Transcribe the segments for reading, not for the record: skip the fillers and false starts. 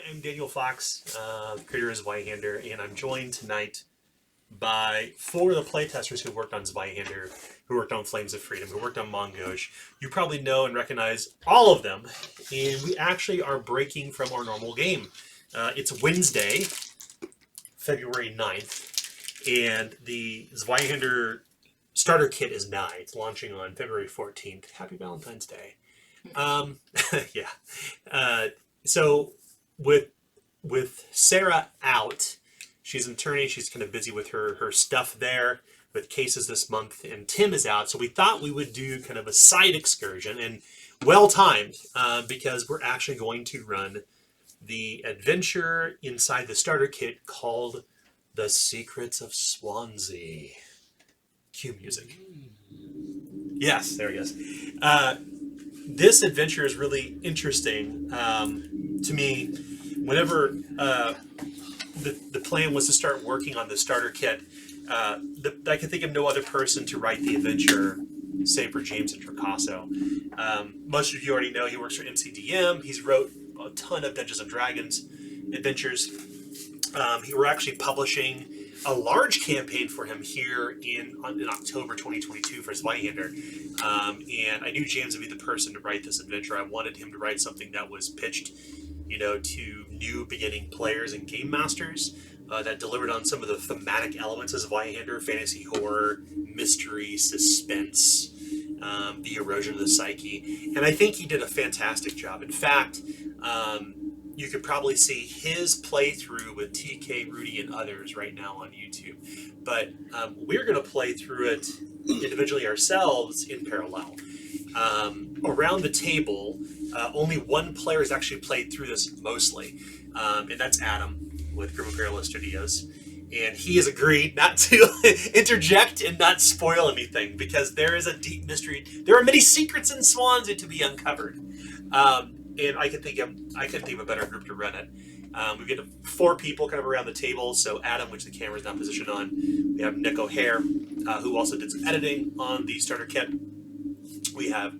I'm Daniel Fox, creator of Zweihander, and I'm joined tonight by four of the playtesters who worked on Zweihander, who worked on Flames of Freedom, who worked on Mongoose. You probably know and recognize all of them, and we actually are breaking from our normal game. It's Wednesday, February 9th, and the Zweihander starter kit is nigh. It's launching on February 14th. Happy Valentine's Day. Yeah. So with Sarah out, she's an attorney. She's kind of busy with her stuff there with cases this month, and Tim is out. So we thought we would do kind of a side excursion, and well timed because we're actually going to run the adventure inside the starter kit called The Secrets of Swansea. Cue music. Yes, there he is. This adventure is really interesting to me. Whenever the plan was to start working on the starter kit, I could think of no other person to write the adventure, save for James Introcaso. Most of you already know he works for MCDM. He's wrote a ton of Dungeons & Dragons adventures. We're actually publishing a large campaign for him here in October 2022 for Zweihander. And I knew James would be the person to write this adventure. I wanted him to write something that was pitched, to new beginning players and game masters, that delivered on some of the thematic elements of Zweihander: fantasy, horror, mystery, suspense, the erosion of the psyche. And I think he did a fantastic job. In fact, you could probably see his playthrough with TK, Rudy, and others right now on YouTube. But we're going to play through it individually ourselves in parallel. Around the table, only one player has actually played through this mostly, and that's Adam with Etherealist Studios. And he has agreed not to interject and not spoil anything, because there is a deep mystery. There are many secrets in Swansea to be uncovered. And I can think of a better group to run it. We've got 4 people kind of around the table. So Adam, which the camera's not positioned on. We have Nick O'Hare, who also did some editing on the starter kit. We have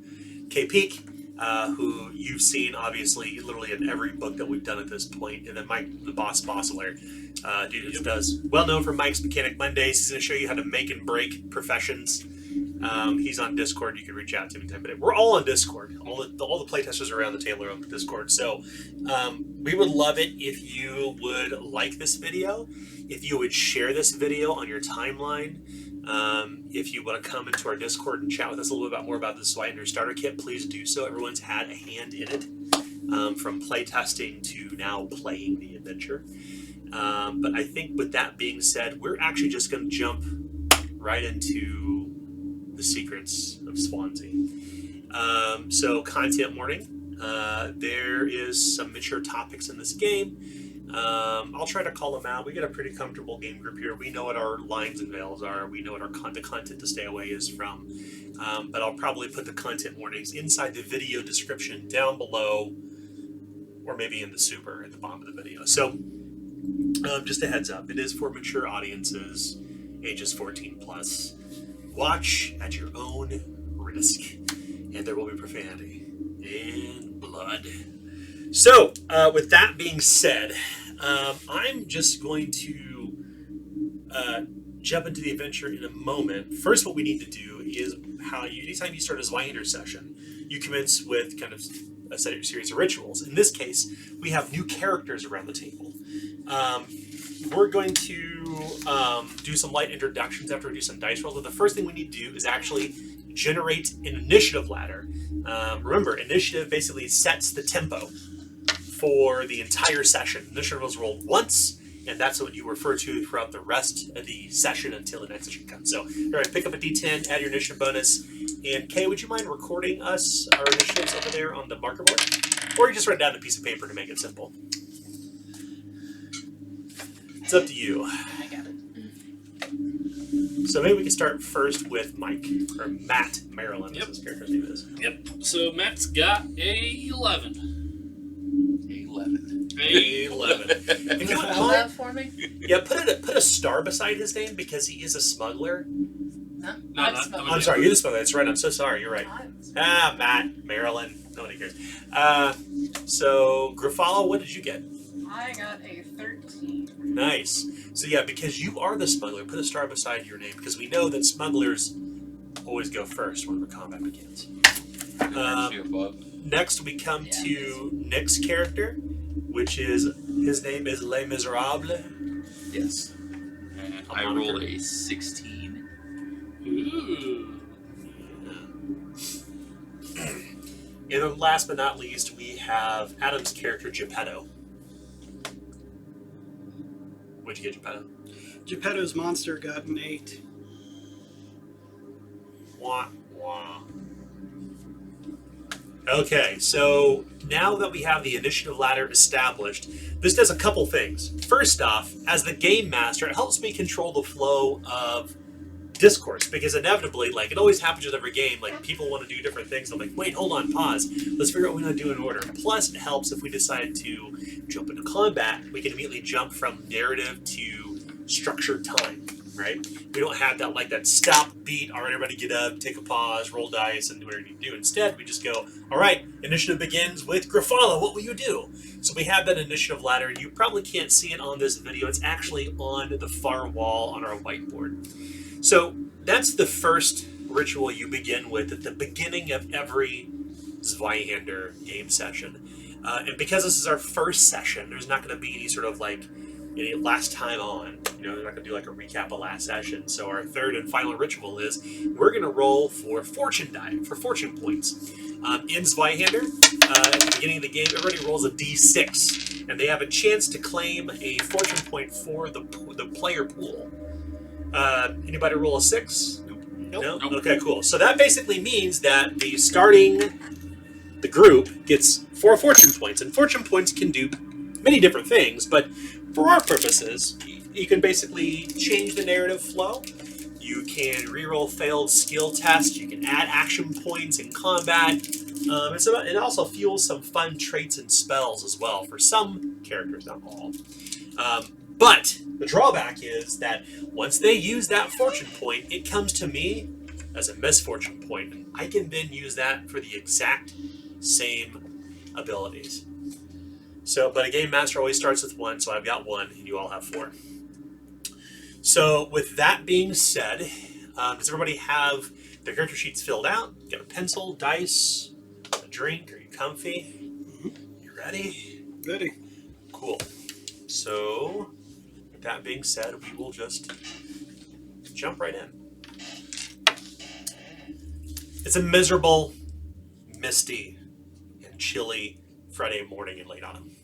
Kay Peak, who you've seen obviously literally in every book that we've done at this point. And then Mike, the boss Bossler, dude who does well known for Mike's Mechanic Mondays. He's going to show you how to make and break professions. He's on Discord. You can reach out to him anytime. But we're all on Discord. All the playtesters around the table are on Discord. So we would love it if you would like this video, if you would share this video on your timeline. If you want to come into our Discord and chat with us a little bit more about the Zweihander starter kit, please do so. Everyone's had a hand in it, from playtesting to now playing the adventure. But I think with that being said, we're actually just going to jump right into the secrets of Swansea. So content warning. There is some mature topics in this game. I'll try to call them out. We get a pretty comfortable game group here. We know what our lines and veils are. We know what our the content to stay away is from. But I'll probably put the content warnings inside the video description down below, or maybe in the super at the bottom of the video. So just a heads up, it is for mature audiences, ages 14 plus. Watch at your own risk, and there will be profanity and blood. So, with that being said, I'm just going to jump into the adventure in a moment. First, what we need to do is anytime you start a Zweihander session, you commence with kind of a series of rituals. In this case, we have new characters around the table. We're going to do some light introductions after we do some dice rolls. But the first thing we need to do is actually generate an initiative ladder. Remember, initiative basically sets the tempo for the entire session. Initiative was rolled once, and that's what you refer to throughout the rest of the session until the next session comes. So, all right, pick up a D10, add your initiative bonus. And Kay, would you mind recording our initiatives over there on the marker board? Or you just write down a piece of paper to make it simple. It's up to you. I got it. So maybe we can start first with Mike, or Matt Maryland, as his character's name is. Yep. So Matt's got a 11. 11. A 11. If you Spell that for me? yeah, put a star beside his name because he is a smuggler. No, No, I'm not- smuggler. I'm sorry, you're the smuggler. That's right. I'm so sorry. You're right. I'm smuggler. Matt Maryland. Nobody cares. So Grafalo, what did you get? I got a 13. Nice. So yeah, because you are the smuggler, put a star beside your name because we know that smugglers always go first when the combat begins. Actually above. Next, we come to Nick's character, which is his name is Les Miserables. Yes. And I rolled a 16. Ooh. And then last but not least, we have Adam's character, Geppetto. What'd you get, Geppetto? Geppetto's monster got an 8. Wah, wah. Okay, so now that we have the initiative ladder established, this does a couple things. First off, as the game master, it helps me control the flow of discourse, because inevitably, like, it always happens with every game, like, people want to do different things. I'm like, wait, hold on, pause. Let's figure out what we want to do in order. Plus, it helps if we decide to jump into combat, we can immediately jump from narrative to structured time, right? We don't have that, like, that stop beat, all right, everybody get up, take a pause, roll dice, and do whatever you do. Instead, we just go, all right, initiative begins with Grafala, what will you do? So we have that initiative ladder. You probably can't see it on this video. It's actually on the far wall on our whiteboard. So that's the first ritual you begin with at the beginning of every Zweihander game session. And because this is our first session, there's not going to be any sort of like any last time on. You know, they're not going to do like a recap of last session. So our third and final ritual is we're going to roll for fortune die, for fortune points. In Zweihander, at the beginning of the game, everybody rolls a d6, and they have a chance to claim a fortune point for the player pool. Anybody roll a 6? Nope. No? Nope. Okay, cool. So that basically means that the group gets 4 fortune points, and fortune points can do many different things, but for our purposes, you can basically change the narrative flow. You can reroll failed skill tests. You can add action points in combat. It also fuels some fun traits and spells as well for some characters, not all. But the drawback is that once they use that fortune point, it comes to me as a misfortune point, and I can then use that for the exact same abilities. So, but a game master always starts with 1, so I've got 1, and you all have 4. So, with that being said, does everybody have their character sheets filled out? You got a pencil, dice, a drink? Are you comfy? You ready? Ready. Cool. So, with that being said, we will just jump right in. It's a miserable, misty, and chilly Friday morning in late autumn.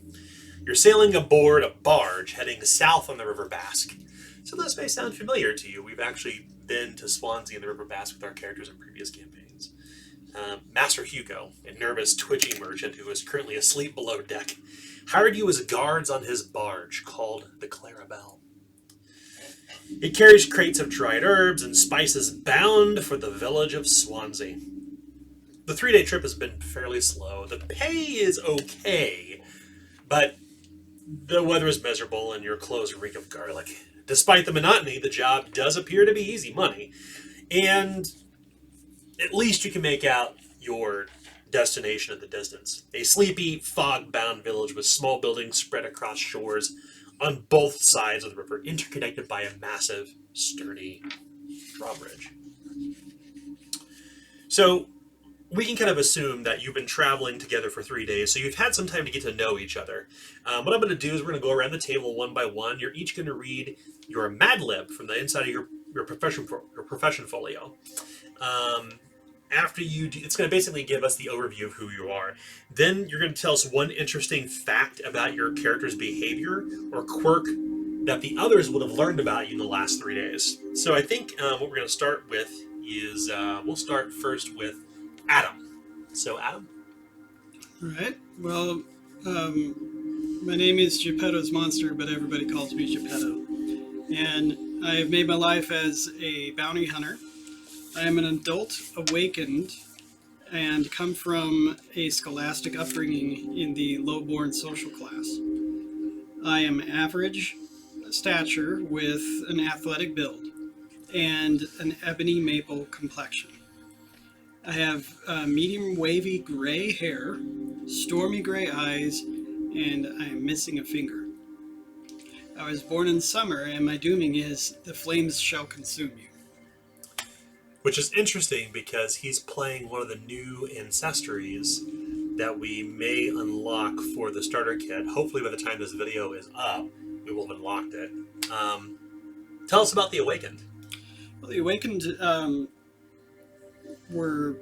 You're sailing aboard a barge heading south on the River Basque. So this may sound familiar to you. We've actually been to Swansea and the River Basque with our characters in previous campaigns. Master Hugo, a nervous, twitchy merchant who is currently asleep below deck, hired you as guards on his barge called the Clarabelle. It carries crates of dried herbs and spices bound for the village of Swansea. The 3-day trip has been fairly slow. The pay is okay, but the weather is miserable and your clothes reek of garlic. Despite the monotony, the job does appear to be easy money, and at least you can make out your destination in the distance. A sleepy, fog-bound village with small buildings spread across shores on both sides of the river, interconnected by a massive, sturdy drawbridge. So, we can kind of assume that you've been traveling together for 3 days, so you've had some time to get to know each other. What I'm going to do is we're going to go around the table one by one. You're each going to read your Mad Lib from the inside of your profession folio. After you do, it's going to basically give us the overview of who you are. Then you're going to tell us one interesting fact about your character's behavior or quirk that the others would have learned about you in the last 3 days. So I think what we're going to start with is we'll start first with Adam. So Adam? All right. Well, my name is Geppetto's Monster, but everybody calls me Geppetto. And I have made my life as a bounty hunter. I am an adult awakened and come from a scholastic upbringing in the low-born social class. I am average stature with an athletic build and an ebony maple complexion. I have medium wavy gray hair, stormy gray eyes, and I am missing a finger. I was born in summer, and my dooming is the flames shall consume you. Which is interesting because he's playing one of the new ancestries that we may unlock for the starter kit. Hopefully by the time this video is up, we will have unlocked it. Tell us about the Awakened. Well, the Awakened were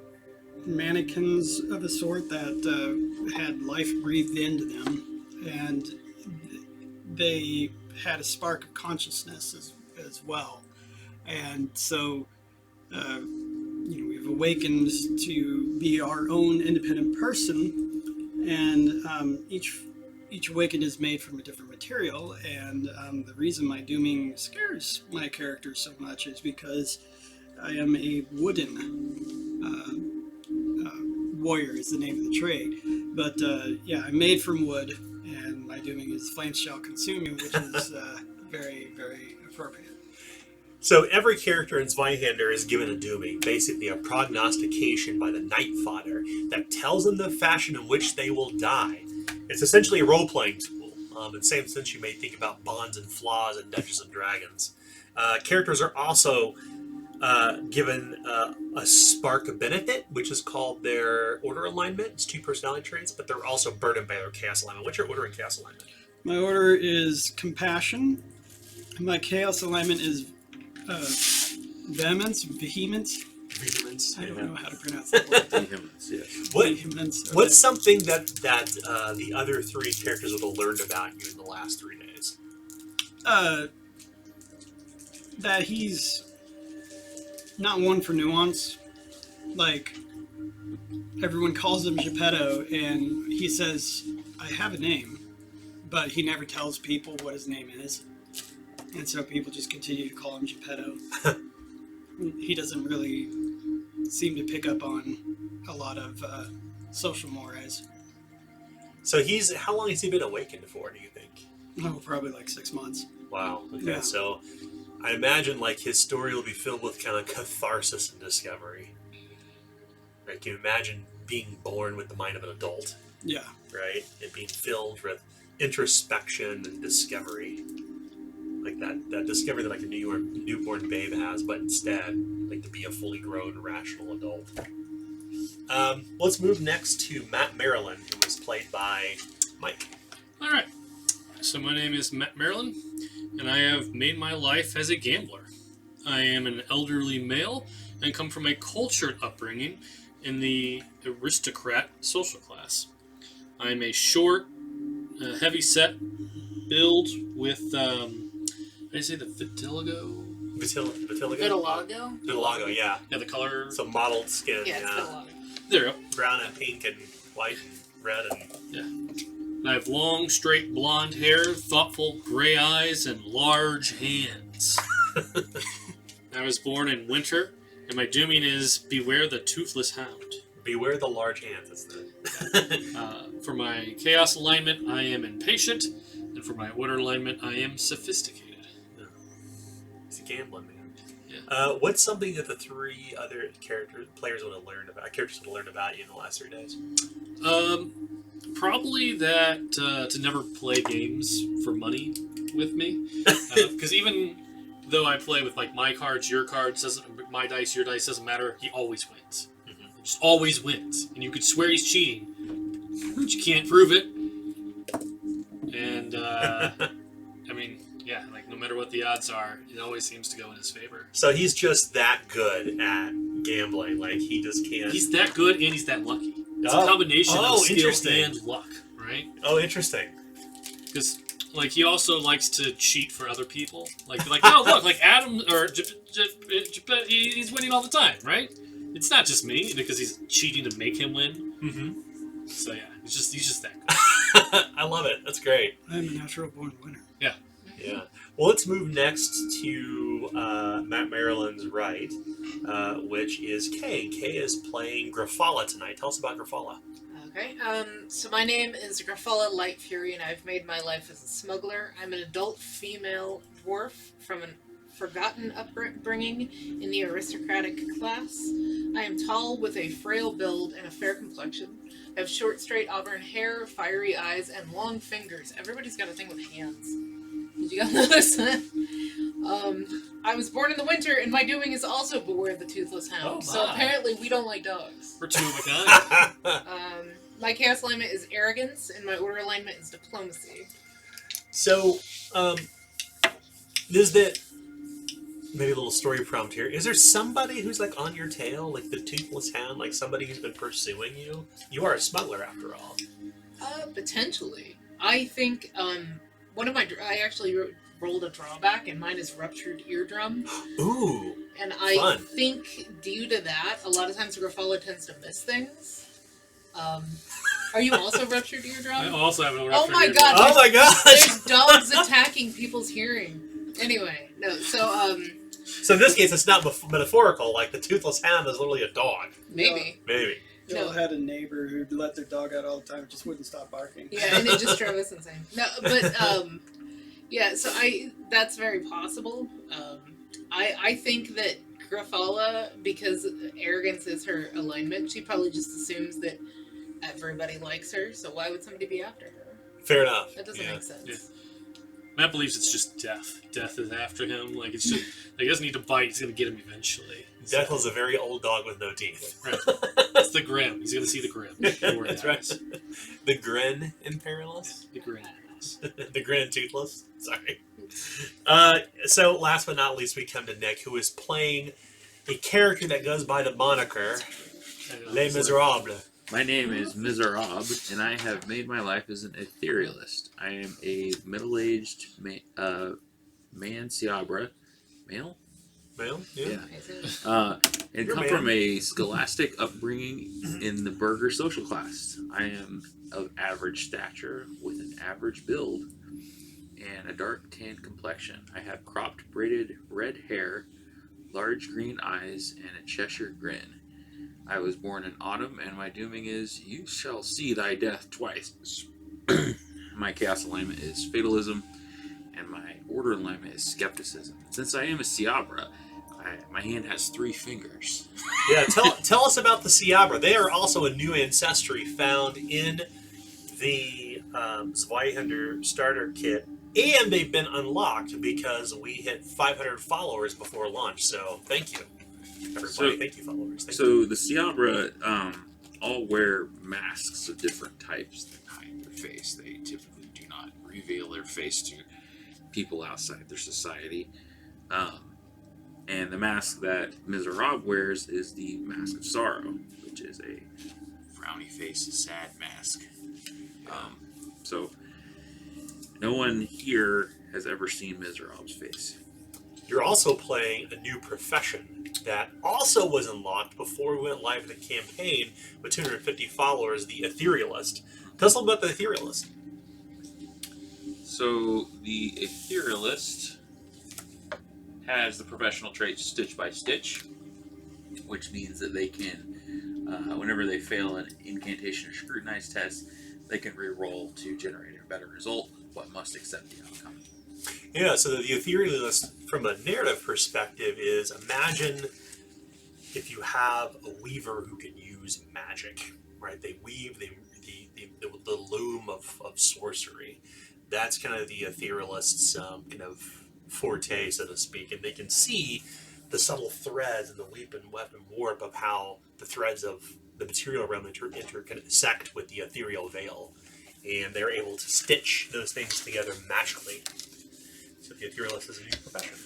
mannequins of a sort that had life breathed into them, and they had a spark of consciousness as well. And so we've awakened to be our own independent person, and each awakened is made from a different material. And the reason my dooming scares my character so much is because I am a wooden warrior is the name of the trade. But I'm made from wood, and my dooming is flames shall consume you, which is very, very appropriate. So every character in Zweihander is given a dooming, basically a prognostication by the Night Father that tells them the fashion in which they will die. It's essentially a role-playing tool. In the same sense you may think about Bonds and Flaws and Dungeons and Dragons. Characters are also given a spark of benefit, which is called their order alignment. It's 2 personality traits, but they're also burdened by their chaos alignment. What's your order and chaos alignment? My order is compassion. My chaos alignment is vehemence. Vehemence. I don't know how to pronounce that word. Vehemence, yes. Vehemence. Okay. What's something that the other 3 characters would have learned about you in the last 3 days? That he's not one for nuance. Like, everyone calls him Geppetto, and he says, I have a name, but he never tells people what his name is. And so people just continue to call him Geppetto. He doesn't really seem to pick up on a lot of social mores. So how long has he been awakened for, do you think? Oh, probably like 6 months. Wow. Okay, Yeah. So I imagine like his story will be filled with kind of catharsis and discovery. Right? Can you imagine being born with the mind of an adult, Yeah. right? And being filled with introspection and discovery. Like that discovery that like a newborn babe has, but instead, like to be a fully grown, rational adult. Let's move next to Matt Maryland, who was played by Mike. All right. So my name is Matt Maryland, and I have made my life as a gambler. I am an elderly male and come from a cultured upbringing in the aristocrat social class. I am a short, heavy-set build with, how do you say the vitiligo? Vitiligo? Vitiligo, yeah. Yeah, the color. So mottled skin, Yeah, it's vitiligo. There you go. brown and pink and white and red and Yeah. I have long, straight blonde hair, thoughtful gray eyes, and large hands. I was born in winter, and my dooming is beware the toothless hound. beware the large hands. That's the For my chaos alignment, I am impatient, and for my order alignment, I am sophisticated. He's a gambling man. Yeah. What's something that the 3 other players would have learned about? Characters would have learned about you in the last 3 days. Probably that to never play games for money with me, because even though I play with like my cards, your cards, my dice, your dice, doesn't matter. He always wins. Mm-hmm. He just always wins, and you could swear he's cheating, but you can't prove it. And I mean, yeah, like no matter what the odds are, it always seems to go in his favor. So he's just that good at gambling. Like he just can't. He's that good, and he's that lucky. It's a combination of skill interesting. and luck, right? Oh, interesting. Because like he also likes to cheat for other people. Like oh look, like Adam or he's winning all the time, right? It's not just me because he's cheating to make him win. Mm-hmm. So yeah, he's just that good. I love it. That's great. I'm a natural born winner. Yeah. Yeah. Well, let's move next to Matt Maryland's right, which is Kay. Kay is playing Grafala tonight. Tell us about Grafala. Okay, so my name is Grafala Light Fury, and I've made my life as a smuggler. I'm an adult female dwarf from forgotten upbringing in the aristocratic class. I am tall with a frail build and a fair complexion. I have short, straight auburn hair, fiery eyes, and long fingers. Everybody's got a thing with hands. Did you guys notice that? I was born in the winter, and my doing is also Beware the Toothless Hound. Oh, so my. apparently we don't like dogs. We're two of a kind. My chaos alignment is arrogance, and my order alignment is diplomacy. So, there's the maybe a little story prompt here. Is there somebody who's like on your tail, like the Toothless Hound, like somebody who's been pursuing you? You are a smuggler after all. Potentially. I think one of my I actually rolled a drawback, and mine is ruptured eardrum. Ooh. And I Fun. think due to that, a lot of times Grafala tends to miss things. Are you also ruptured eardrum? I also have an Oh my god! Oh my gosh! There's dogs attacking people's hearing. Anyway, no. So So in this case, it's not metaphorical. Like the Toothless Hound is literally a dog. maybe. Maybe. Bill had a neighbor who'd let their dog out all the time, just wouldn't stop barking. Yeah, and it just drove us insane. No, but yeah. So that's very possible. I think that Grafala, because arrogance is her alignment, she probably just assumes that everybody likes her. So why would somebody be after her? Fair enough. That doesn't Yeah. make sense. Yeah. Matt believes it's just death. Death is after him. Like it's just like, he doesn't need to bite. He's gonna get him eventually. Death is a very old dog with no teeth. Right. It's the grim. He's gonna see the grim. That's right. The Grin in Perilous? The grim. The Grin Toothless? Sorry. So last but not least, we come to Nick, who is playing a character that goes by the moniker Les Miserables. My name is Miserable, and I have made my life as an Etherealist. I am a middle-aged man Ciabra. Male? Male? Yeah. Yeah. And You're come a from man. a scholastic upbringing in the burgher social class. I am of average stature with an average build and a dark tan complexion. I have cropped braided red hair, large green eyes, and a Cheshire grin. I was born in autumn, and my dooming is, you shall see thy death twice. My chaos alignment is fatalism, and my order alignment is skepticism. Since I am a Ciabra, my hand has 3 fingers. Yeah, tell us about the Ciabra. They are also a new ancestry found in the Zweihander starter kit, and they've been unlocked because we hit 500 followers before launch, so thank you. Everybody, thank you, followers. Thank you. So the Ciabra all wear masks of different types that hide their face. They typically do not reveal their face to people outside their society. And the mask that Miserable wears is the Mask of Sorrow, which is a frowny face, sad mask. So no one here has ever seen Miserable's face. You're also playing a new profession that also was unlocked before we went live with the campaign with 250 followers, the Etherealist. Tell us a little about the Etherealist. So the Etherealist has the professional trait Stitch by Stitch, which means that they can, whenever they fail an incantation or scrutinize test, they can re-roll to generate a better result, but must accept the outcome. Yeah, so the Etherealist, from a narrative perspective, is imagine if you have a weaver who can use magic, right? They weave the loom of sorcery. That's kind of the Etherealist's kind of forte, so to speak, and they can see the subtle threads and the weep and weft and warp of how the threads of the material realm intersect with the ethereal veil, and they're able to stitch those things together magically. So the Etherealist is a new profession.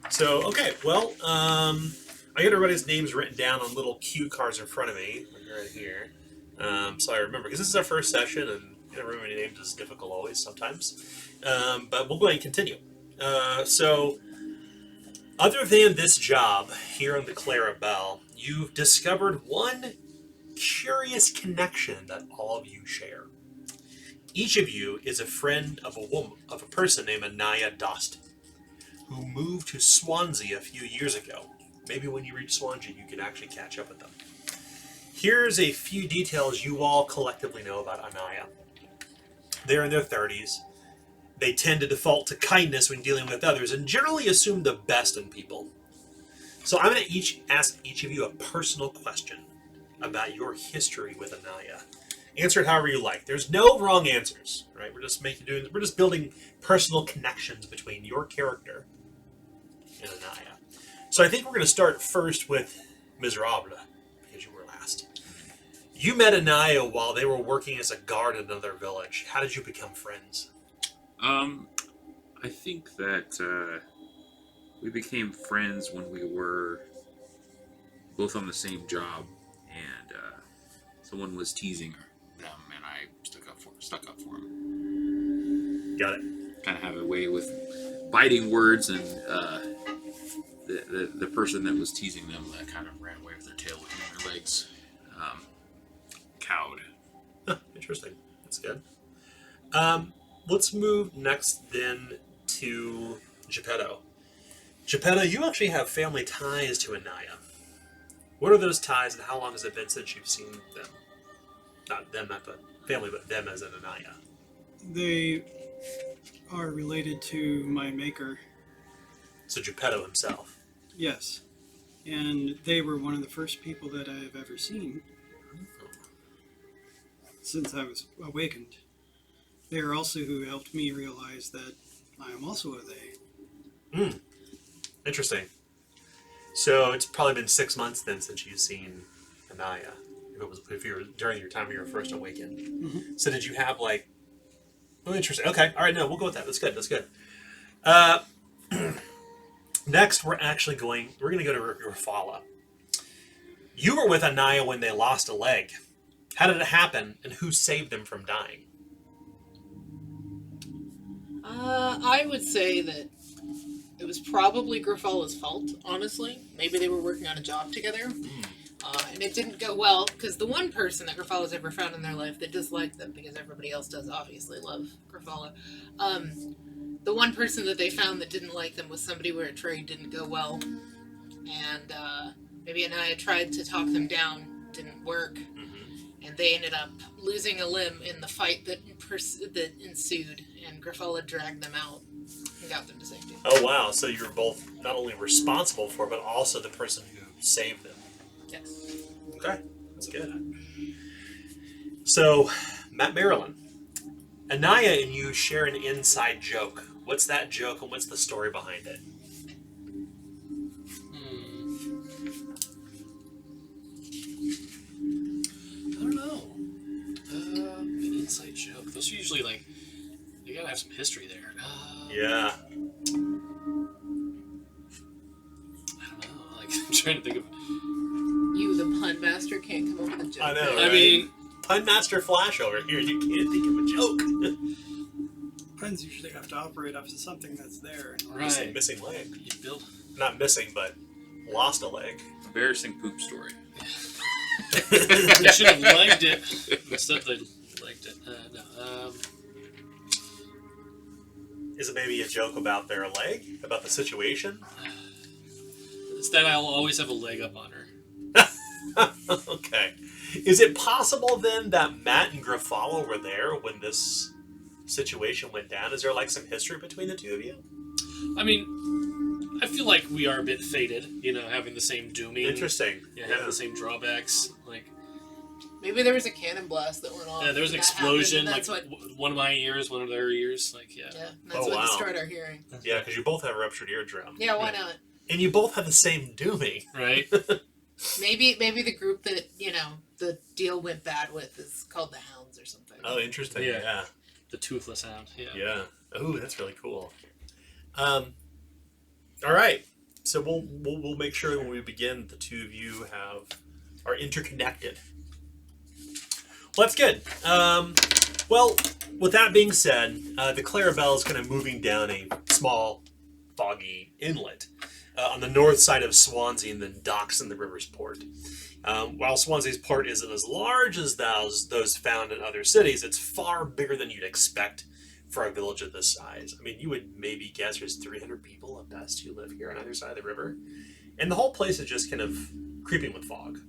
So, okay, well, I got everybody's names written down on little cue cards in front of me, right here, so I remember, because this is our first session, and remembering names is difficult always, sometimes, but we'll go ahead and continue. So, other than this job here on the Clarabelle, you've discovered one curious connection that all of you share. Each of you is a friend of a person named Anaya Dostin, who moved to Swansea a few years ago. Maybe when you reach Swansea, you can actually catch up with them. Here's a few details you all collectively know about Anaya. They're in their 30s, they tend to default to kindness when dealing with others and generally assume the best in people. So I'm going to ask each of you a personal question about your history with Anaya. Answer it however you like. There's no wrong answers, right? We're just building personal connections between your character and Anaya. So I think we're going to start first with Miserable, because you were last. You met Anaya while they were working as a guard in another village. How did you become friends? I think that we became friends when we were both on the same job, and someone was teasing them, and I stuck up for him. Got it. Kind of have a way with biting words, and the person that was teasing them that kind of ran away with their tail between their legs, cowed. Huh, interesting. That's good. Let's move next then to Geppetto. Geppetto, you actually have family ties to Anaya. What are those ties, and how long has it been since you've seen them? Not them, not the family, but them as an Anaya. They are related to my maker. So Geppetto himself. Yes. And they were one of the first people that I have ever seen since I was awakened. They are also who helped me realize that I am also a they. Interesting. So it's probably been 6 months then since you've seen Anaya. If you were during your time you were first awakened. Mm-hmm. So did you have like? Oh, interesting. Okay. All right. No, we'll go with that. That's good. That's good. Next, we're going to go to Rafala. You were with Anaya when they lost a leg. How did it happen, and who saved them from dying? I would say that it was probably Grafala's fault, honestly. Maybe they were working on a job together, and it didn't go well, because the one person that Grafala's ever found in their life that disliked them, because everybody else does obviously love Grafala, the one person that they found that didn't like them was somebody where a trade didn't go well, and maybe Anaya tried to talk them down, didn't work, and they ended up losing a limb in the fight that ensued, and Grafala dragged them out and got them to safety. Oh, wow. So you're both not only responsible for, but also the person who saved them. Yes. Okay. That's good. So, Marilyn, Anaya and you share an inside joke. What's that joke, and what's the story behind it? I don't know. An inside joke. Those are usually like, you gotta have some history there. Yeah. I don't know. Like, I'm trying to think of. You, the pun master, can't come up with a joke. I know. I right? mean, Pun Master Flash over here. You can't think of a joke. Puns usually have to operate off of something that's there. right. Missing leg. You build. Not missing, but lost a leg. Embarrassing poop story. They should have legged it. Instead, they legged it. No. Is it maybe a joke about their leg? About the situation? It's that I'll always have a leg up on her. Okay. Is it possible then that Matt and Grafala were there when this situation went down? Is there like some history between the two of you? I mean, I feel like we are a bit fated, having the same dooming. Interesting. Yeah, having the same drawbacks. Like, Maybe there was a cannon blast that went off. yeah, there was an and that explosion, happened, like and that's one of my ears, one of their ears. Like, what, that's Oh, what wow. destroyed our hearing. Yeah, because you both have a ruptured eardrum. Yeah, why Right. not? And you both have the same dooming. Right? Maybe the group that, the deal went bad with is called the Hounds or something. Oh, interesting. Yeah. Yeah. The toothless hound. Yeah. Yeah. Oh, that's really cool. All right. So we'll make sure when we begin, the two of you are interconnected. Well, that's good. Well, with that being said, the Clarabelle is kind of moving down a small, foggy inlet on the north side of Swansea, and then docks in the river's port. While Swansea's port isn't as large as those found in other cities, it's far bigger than you'd expect for a village of this size. I mean, you would maybe guess there's 300 people at best who live here on either side of the river. And the whole place is just kind of creeping with fog.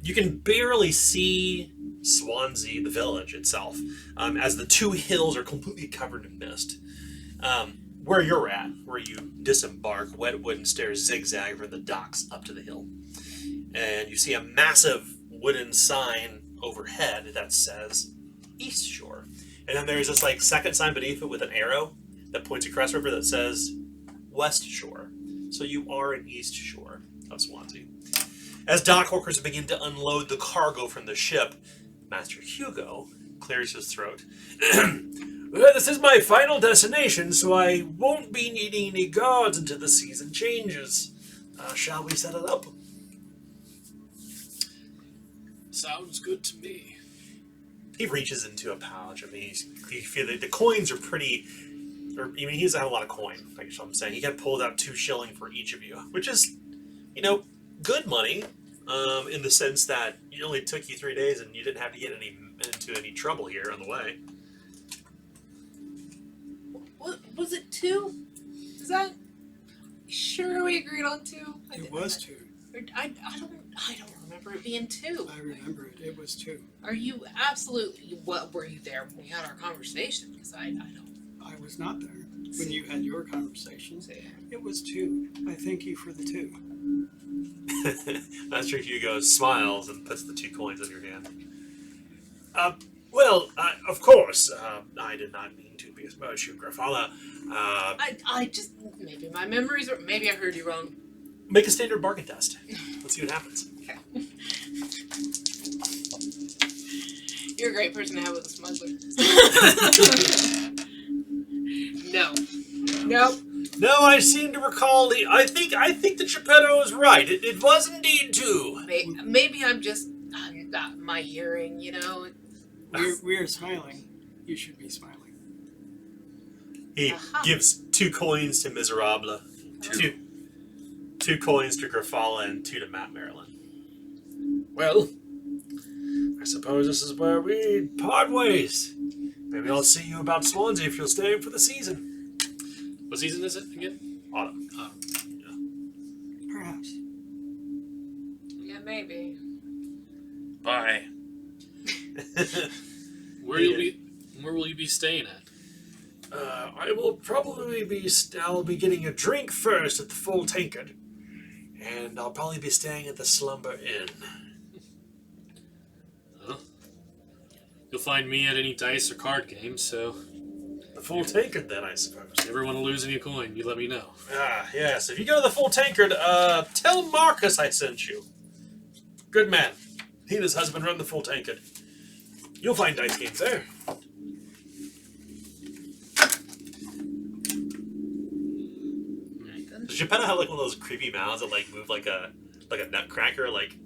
You can barely see Swansea, the village itself, as the two hills are completely covered in mist. Where you're at, where you disembark, wet wooden stairs zigzag from the docks up to the hill. And you see a massive wooden sign overhead that says East Shore. And then there's this like second sign beneath it with an arrow that points across the river that says West Shore. So you are in East Shore of Swansea. As dock workers begin to unload the cargo from the ship, Master Hugo clears his throat. Well, this is my final destination, so I won't be needing any guards until the season changes. Shall we set it up? Sounds good to me. He reaches into a pouch. I mean, you feel that the coins are pretty. Or, I mean, he doesn't have a lot of coin. Like I'm saying, he kind of pulled out 2 shilling for each of you, which is, good money. In the sense that it only took you 3 days and you didn't have to get into any trouble here on the way. What was it 2? Is that sure we agreed on 2? It was 2. I don't remember it being 2. I remember it. It was 2. Are you absolutely? What were you there when we had our conversation? Because I don't. I was not there when you had your conversations. It was 2. I thank you for the 2. Master Hugo smiles and puts the 2 coins in your hand. Of course, I did not mean to besmirch you, Grafala. I just maybe my memories are maybe I heard you wrong. Make a standard bargain test. Let's see what happens. Okay. You're a great person to have with a smuggler. No. Nope. No, I seem to recall I think that Geppetto is right. It was indeed 2. Maybe I'm not my hearing, We're smiling. You should be smiling. He gives 2 coins to Miserable, 2 coins to Grafala, and 2 to Matt Maryland. Well, I suppose this is where we part ways. Maybe I'll see you about Swansea if you'll stay for the season. What season is it again? Autumn. Perhaps. Yeah, maybe. Bye. Where will you be staying at? I will probably I'll be getting a drink first at the Full Tankard, and I'll probably be staying at the Slumber Inn. Huh? You'll find me at any dice or card games, so The Full Tankard, then, I suppose. never want to lose any coin. You let me know. Ah, yes. If you go to the Full Tankard, tell Marcus I sent you. Good man. He and his husband run the Full Tankard. You'll find dice games there. Does Geppetto have like one of those creepy mouths that like move like a nutcracker? Like,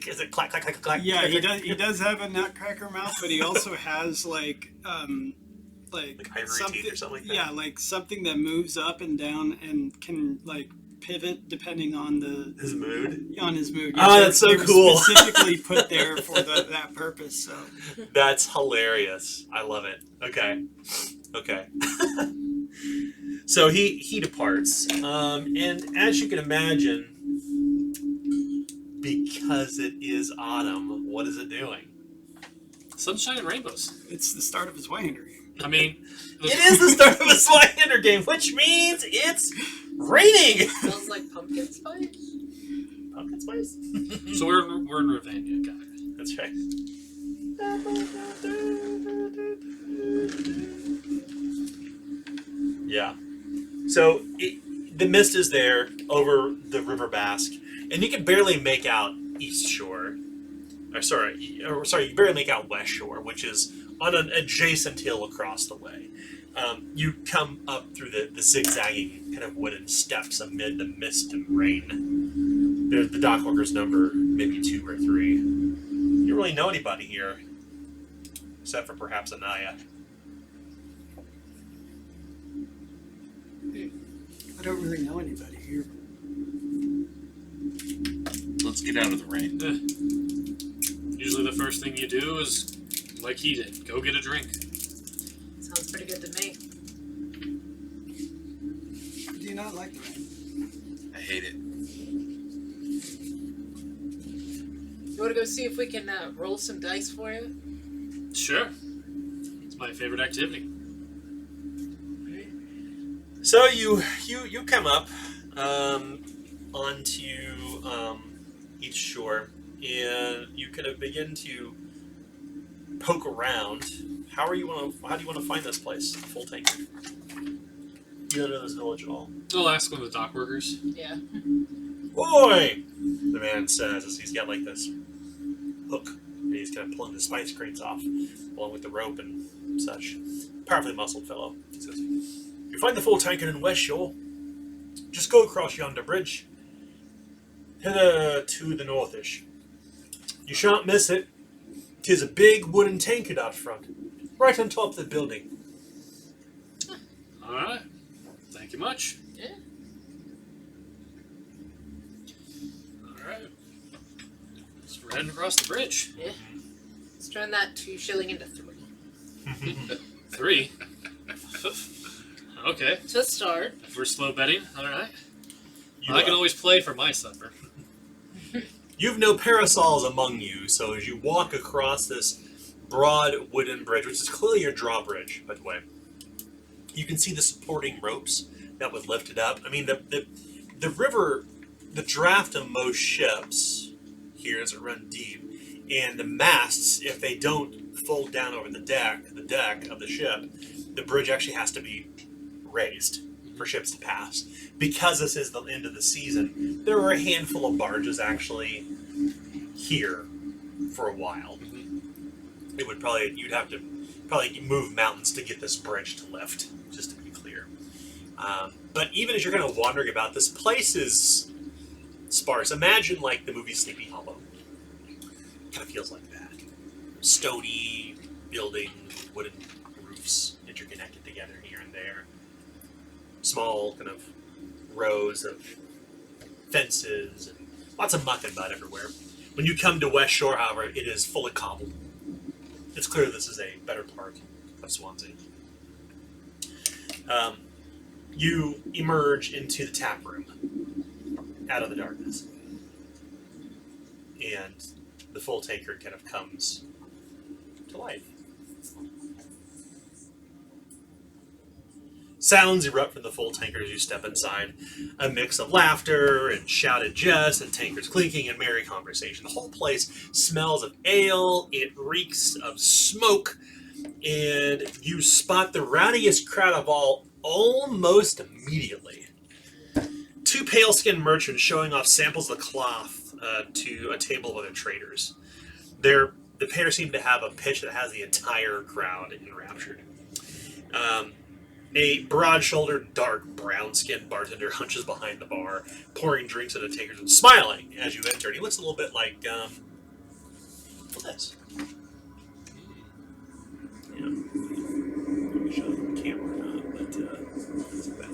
is it clack clack clack clack? Yeah, he does. He does have a nutcracker mouth, but he also has like ivory teeth or something like that? Yeah, like something that moves up and down and can like pivot depending on his mood. On his mood. Oh, that's so cool. Specifically put there for that purpose. So that's hilarious. I love it. Okay. So he departs, and as you can imagine, because it is autumn, what is it doing? Sunshine and rainbows. it's the start of his Zweihander game. I mean, It is the start of a Zweihander game, which means it's raining. Smells like pumpkin spice. Pumpkin spice. so we're in Ravania, got it. That's right. Yeah. So the mist is there over the River Basque, and you can barely make out East Shore. You barely make out West Shore, which is on an adjacent hill across the way. You come up through the zigzagging kind of wooden steps amid the mist and rain. There's the dockworkers number maybe 2 or 3. You don't really know anybody here, except for perhaps Anaya. I don't really know anybody here. Let's get out of the rain. Usually the first thing you do is, like he did, go get a drink. Sounds pretty good to me. Do you not like the rain? I hate it. You want to go see if we can roll some dice for you? Sure. It's my favorite activity. So you come up onto each shore, and you kind of begin to poke around. How do you want to find this place? Full tanker. You don't know this village at all. I'll ask one of the dock workers. Yeah. Boy, the man says as he's got like this hook, and he's kind of pulling the spice crates off, along with the rope and such. Powerfully muscled fellow. He says, "You find the full tanker in West Shore. Just go across yonder bridge, hither to the northish. You shan't miss it. 'Tis a big wooden tankard out front, right on top of the building." All right. Thank you much. Yeah. All right. So we're heading across the bridge. Yeah. Let's turn that 2 shilling into 3. 3. Okay. To start. If we're slow betting, all right. You, I can always play for my supper. You've no parasols among you, so as you walk across this broad wooden bridge, which is clearly your drawbridge, by the way, you can see the supporting ropes that would lift it up. I mean, the river, the draft of most ships here as it run deep, and the masts, if they don't fold down over the deck of the ship, the bridge actually has to be raised for ships to pass. Because this is the end of the season, there are a handful of barges actually here for a while. It would you'd have to move mountains to get this bridge to lift, just to be clear. But even as you're kind of wandering about, this place is sparse. Imagine like the movie Sleepy Hollow. Kind of feels like that. Stony building, wooden roofs interconnected together here and there. Small kind of rows of fences and lots of muck and mud everywhere. When you come to West Shore, however, it is fully cobbled. It's clear this is a better part of Swansea. You emerge into the tap room out of the darkness, and the full tankard kind of comes to life. Sounds erupt from the full tankard as you step inside. A mix of laughter and shouted jests and tankards clinking and merry conversation. The whole place smells of ale. It reeks of smoke. And you spot the rowdiest crowd of all almost immediately. 2 pale-skinned merchants showing off samples of the cloth to a table of other traders. The pair seem to have a pitch that has the entire crowd enraptured. A broad-shouldered, dark, brown-skinned bartender hunches behind the bar, pouring drinks into tankers and smiling as you enter. And he looks a little bit like this. Yeah. Let me show you the camera or not, but it's like that.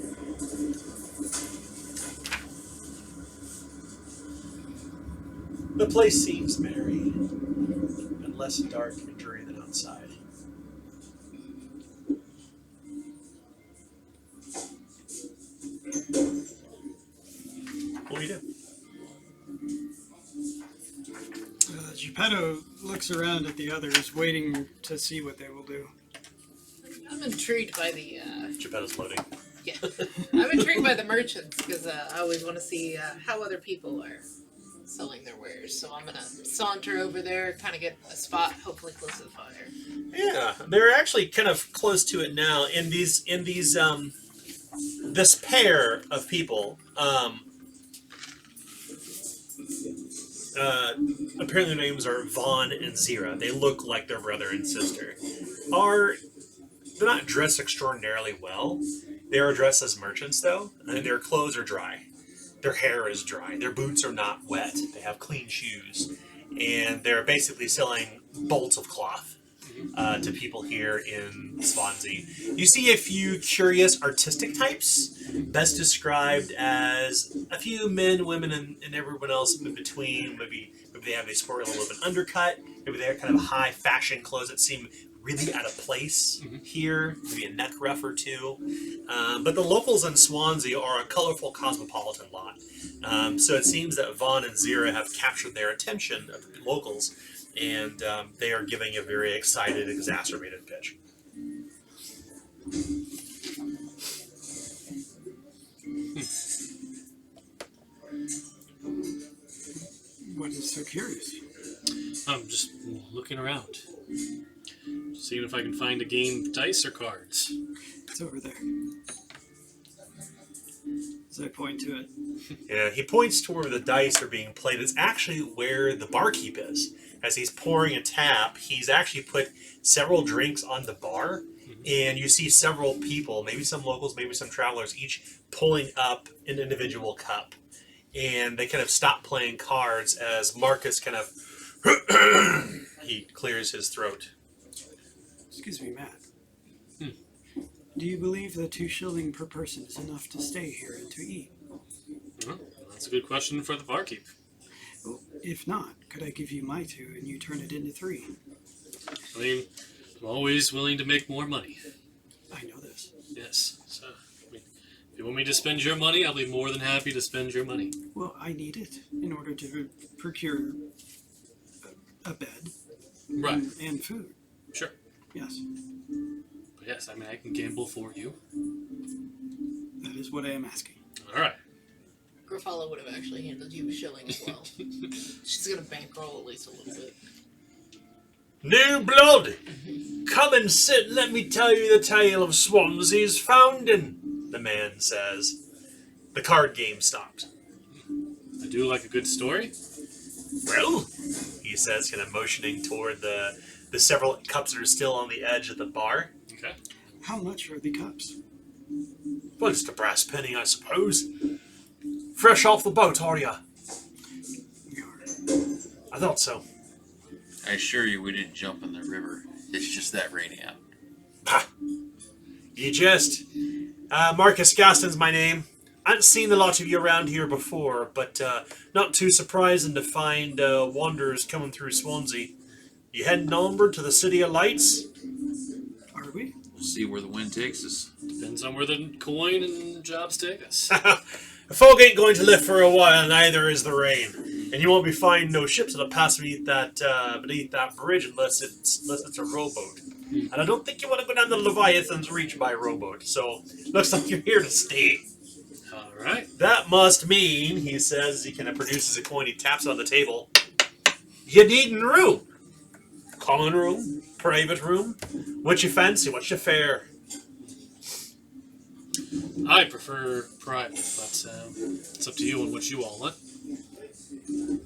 The place seems merry and less dark and dreary than outside. What do you do? Geppetto looks around at the others, waiting to see what they will do. I'm intrigued by the. Geppetto's floating. Yeah. I'm intrigued by the merchants because I always want to see how other people are selling their wares. So I'm gonna saunter over there, kind of get a spot, hopefully close to the fire. Yeah, they're actually kind of close to it now. In these this pair of people, apparently their names are Vaughn and Zira. They look like their brother and sister. They're not dressed extraordinarily well. They are dressed as merchants, though, and their clothes are dry. Their hair is dry. Their boots are not wet. They have clean shoes. And they're basically selling bolts of cloth to people here in Swansea. You see a few curious artistic types, best described as a few men, women, and everyone else in between. Maybe they sport a little bit of an undercut. Maybe they have kind of high fashion clothes that seem really out of place Mhm. here, maybe a neck ruff or two. But the locals in Swansea are a colorful cosmopolitan lot. So it seems that Vaughn and Zira have captured their attention of the locals, and they are giving a very excited, exacerbated pitch. What is so curious? I'm just looking around, seeing if I can find a game of dice or cards. It's over there. As I point to it. Yeah, he points to where the dice are being played. It's actually where the barkeep is. As he's pouring a tap, he's actually put several drinks on the bar, and you see several people, maybe some locals, maybe some travelers, each pulling up an individual cup. And they kind of stop playing cards as Marcus kind of he clears his throat. Excuse me, Matt. Do you believe that 2 shilling per person is enough to stay here and to eat? Well, that's a good question for the barkeep. Well, if not, could I give you my 2 and you turn it into 3? I mean, I'm always willing to make more money. I know this. Yes. So, I mean, if you want me to spend your money, I'll be more than happy to spend your money. Well, I need it in order to procure a bed Right. and food. Sure. Yes, But yes, I mean, I can gamble for you. that is what I am asking. All right. Grafala would have actually handed you a shilling as well. She's gonna bankroll at least a little bit. New blood! Come and sit and let me tell you the tale of Swansea's founding, the man says. The card game stopped. I do like a good story. Well, he says, kind of motioning toward the several cups that are still on the edge of the bar. Okay. How much are the cups? Well, just a brass penny, I suppose. Fresh off the boat, are ya? We are. I thought so. I assure you we didn't jump in the river. It's just that rainy out. Ha! You jest. Marcus Gaston's my name. I haven't seen a lot of you around here before, but not too surprising to find wanderers coming through Swansea. You heading onward to the City of Lights? Are we? We'll see where the wind takes us. Depends on where the coin and jobs take us. The fog ain't going to lift for a while, neither is the rain. And you won't be finding no ships that'll pass beneath that bridge unless it's a rowboat. And I don't think you want to go down the Leviathan's Reach by rowboat, so looks like you're here to stay. All right. That must mean, he says, as he kind of produces a coin, he taps on the table. You need a room. Common room, private room. What you fancy? What's your fare? I prefer private, but it's up to you on what you all want.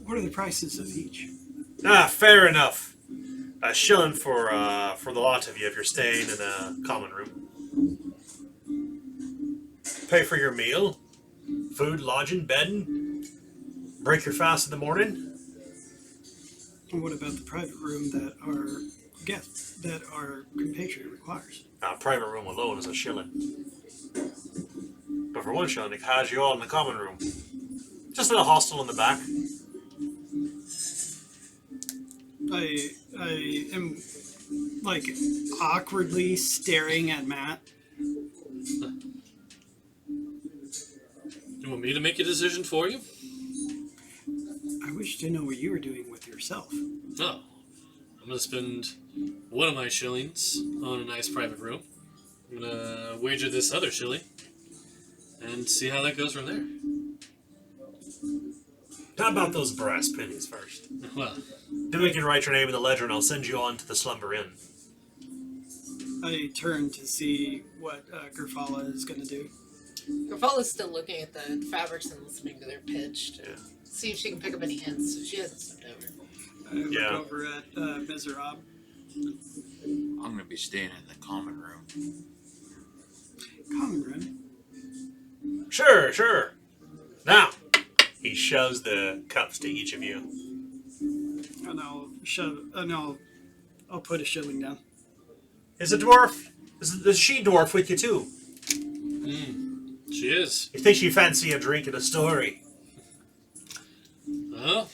What are the prices of each? Fair enough. A shilling for the lot of you if you're staying in a common room. Pay for your meal, food, lodging, bedding. Break your fast in the morning. And what about the private room that our guests, that our compatriot requires? Private room alone is a shilling. But for 1 shilling, it has you all in the common room. Just in a hostel in the back. I am like awkwardly staring at Matt. You want me to make a decision for you? I wish to know what you were doing with yourself. No. I'm going to spend one of my shillings on a nice private room. I'm going to wager this other shilling and see how that goes from there. How about those brass pennies first? Well, Then we can write your name in the ledger and I'll send you on to the Slumber Inn. I turn to see what Grafala is going to do. Grafala's still looking at the fabrics and listening to their pitch to Yeah. see if she can pick up any hints. She hasn't stepped over. I look Yeah. over at Miserab. I'm going to be staying in the common room. Common room. Sure. Now, he shoves the cups to each of you. And I'll put a shilling down. Is a dwarf? Is the she-dwarf with you too? she is. You think she fancy a drink and a story? Well,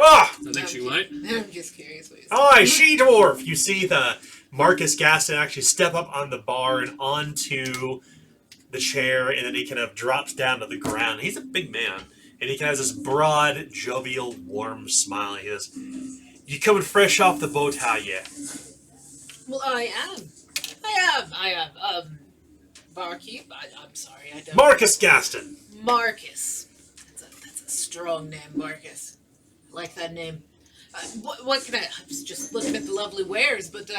Ah! I think thought you might. I'm just curious what you said. Aye, she-dwarf! You see the Marcus Gaston actually step up on the bar and onto the chair, and then he kind of drops down to the ground. He's a big man, and he kind of has this broad, jovial, warm smile. He goes, "You coming fresh off the boat, how you?" Well, I am. Barkeep. I'm sorry, I don't. Marcus Gaston! Marcus. That's a strong name, Marcus. I like that name. What can I was just looking at the lovely wares, but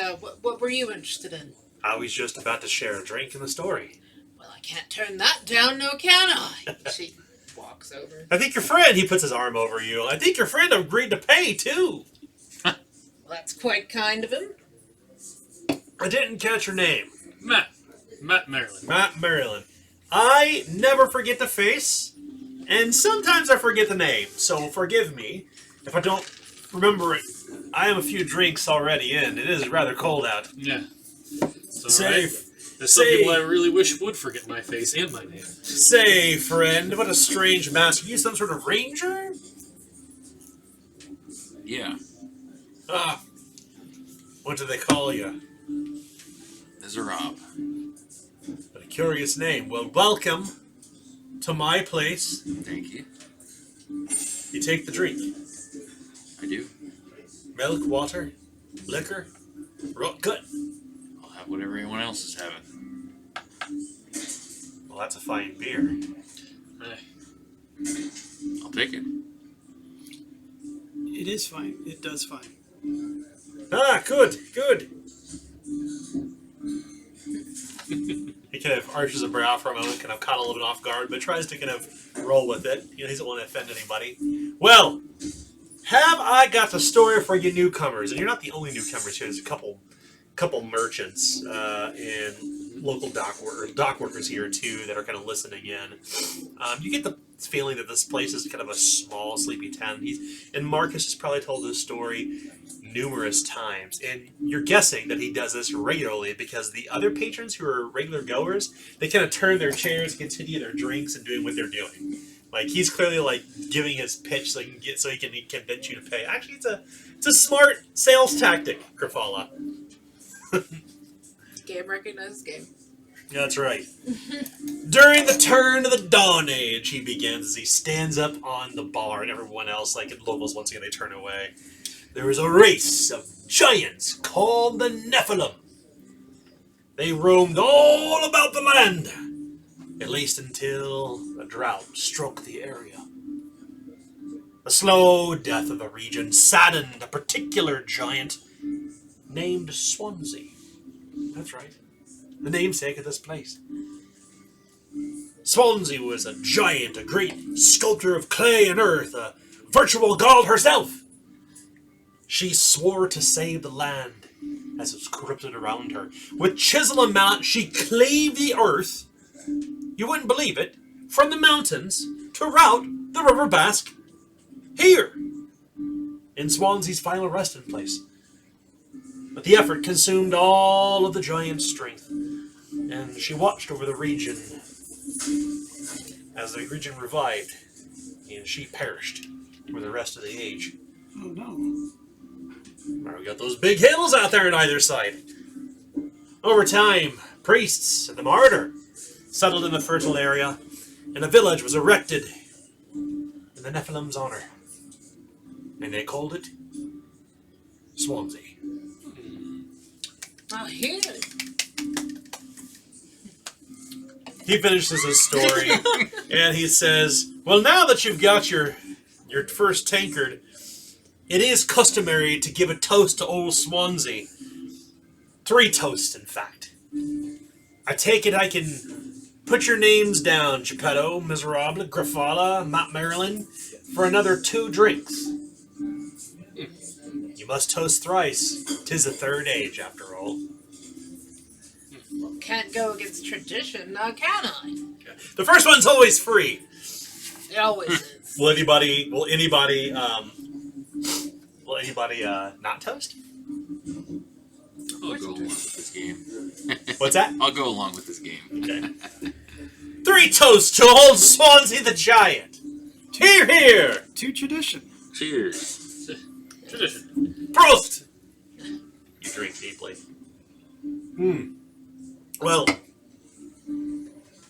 what were you interested in? I was just about to share a drink in the story. Well, I can't turn that down, no can I? She walks over. I think your friend, he puts his arm over you, I think your friend agreed to pay, too. Well, that's quite kind of him. I didn't catch your name. Matt Maryland. Matt Maryland. I never forget the face, and sometimes I forget the name, so forgive me if I don't remember it. I am a few drinks already in. It is rather cold out. Yeah. It's all Say, right. There's some people I really wish would forget my face and my name. say, friend, what a strange mask. Are you some sort of ranger? Yeah, Ah, what do they call you? there's a Rob. What a curious name. Well, welcome to my place. Thank you. You take the drink. I do. Milk, water, liquor, good. I'll have whatever anyone else is having. Well, that's a fine beer. I'll take it. It is fine. It does fine. Ah, good. He kind of arches a brow for a moment, kind of caught a little bit off guard, but tries to kind of roll with it. You know, he doesn't want to offend anybody. Well, have I got the story for you newcomers? And you're not the only newcomers here. There's a couple merchants and local dock workers here too that are kind of listening in. You get the feeling that this place is kind of a small, sleepy town. And Marcus has probably told this story numerous times, and you're guessing that he does this regularly because the other patrons who are regular goers, they kind of turn their chairs, continue their drinks, and doing what they're doing. Like, he's clearly like giving his pitch so he can convince you to pay. Actually, it's a smart sales tactic, Grafala. Game recognizes game. That's right. During the turn of the Dawn Age, he begins as he stands up on the bar, and everyone else, like in locals, once again, they turn away. There was a race of giants called the Nephilim. They roamed all about the land, at least until a drought struck the area. The slow death of the region saddened a particular giant named Swansea. That's right. The namesake of this place. Swansea was a giant, a great sculptor of clay and earth, a virtual god herself. She swore to save the land as it was corrupted around her. With chisel and mallet, she cleaved the earth, you wouldn't believe it, from the mountains to rout the River Basque here, in Swansea's final resting place. But the effort consumed all of the giant's strength, and she watched over the region as the region revived, and she perished for the rest of the age. Oh no. Now we got those big hills out there on either side. Over time, priests and the martyr settled in the fertile area, and a village was erected in the Nephilim's honor. And they called it Swansea. Oh, here. He finishes his story, and he says, well, now that you've got your first tankard, it is customary to give a toast to old Swansea. 3 toasts, in fact. I take it I can put your names down, Geppetto, Miserable, Grafala, Matt Maryland, for another 2 drinks. You must toast thrice. 'Tis the third age, after all. Well, can't go against tradition, now can I? The first one's always free. It always is. Will anybody not toast? I'll go along with this game. What's that? I'll go along with this game. Okay. 3 toasts to old Swansea the Giant. Hear, hear! To tradition. Cheers. tradition. Prost! You drink deeply. Well,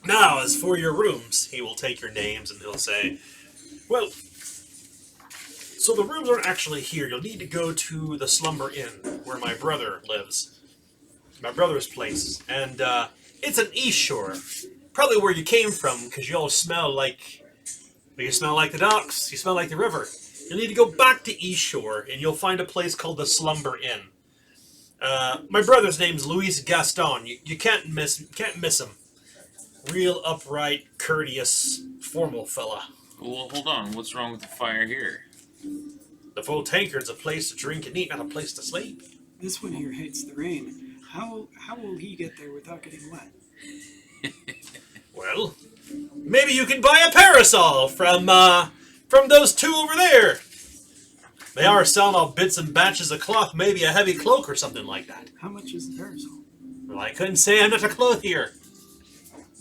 now as for your rooms, he will take your names and he'll say, well, so the rooms aren't actually here. You'll need to go to the Slumber Inn, where my brother lives. My brother's place. And it's an east shore. Probably where you came from, because you all smell like... Well, you smell like the docks. You smell like the river. You'll need to go back to East Shore, and you'll find a place called the Slumber Inn. My brother's name's Luis Gaston. You can't miss him. Real upright, courteous, formal fella. Well, hold on. What's wrong with the fire here? The full tankard's a place to drink and eat, not a place to sleep. This one here hates the rain. How will he get there without getting wet? Well, maybe you can buy a parasol from those two over there. They are selling all bits and batches of cloth, maybe a heavy cloak or something like that. How much is the parasol? Well, I couldn't say I'm not a clothier.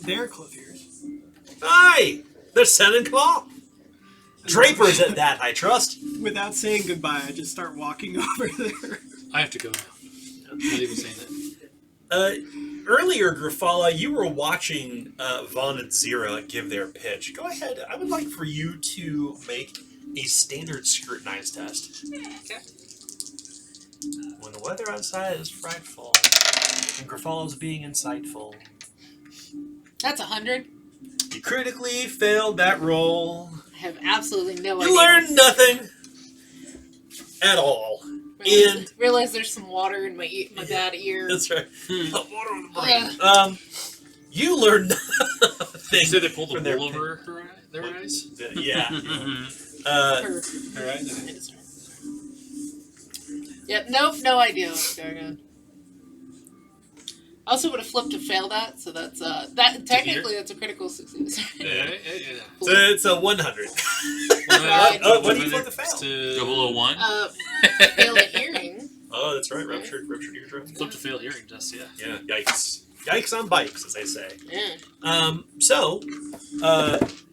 They're clothiers. Aye, they're selling cloth. Drapers at that, I trust. Without saying goodbye, I just start walking over there. I have to go now. Not even saying that. Earlier, Grafala, you were watching Vaughn and Zira give their pitch. Go ahead. I would like for you to make a standard scrutinize test. Okay. When the weather outside is frightful, and Grafala's being insightful. That's 100. You critically failed that roll. I have absolutely no idea. You learned nothing at all. Realize there's some water in my bad ear. That's right. Water on the brain. You learned nothing. So they pulled the from their wool over their eyes? Yeah. Her eyes? Yep, nope, no idea what's going on. I also would have flipped to fail that, so that's that technically that's a critical success. Yeah. So it's a 100. What do you flip to fail? 001? Fail at hearing. Oh, that's right. Ruptured eardrum. Flip to fail hearing test, yeah. Yeah. Yikes. Yikes on bikes, as they say. Yeah. So,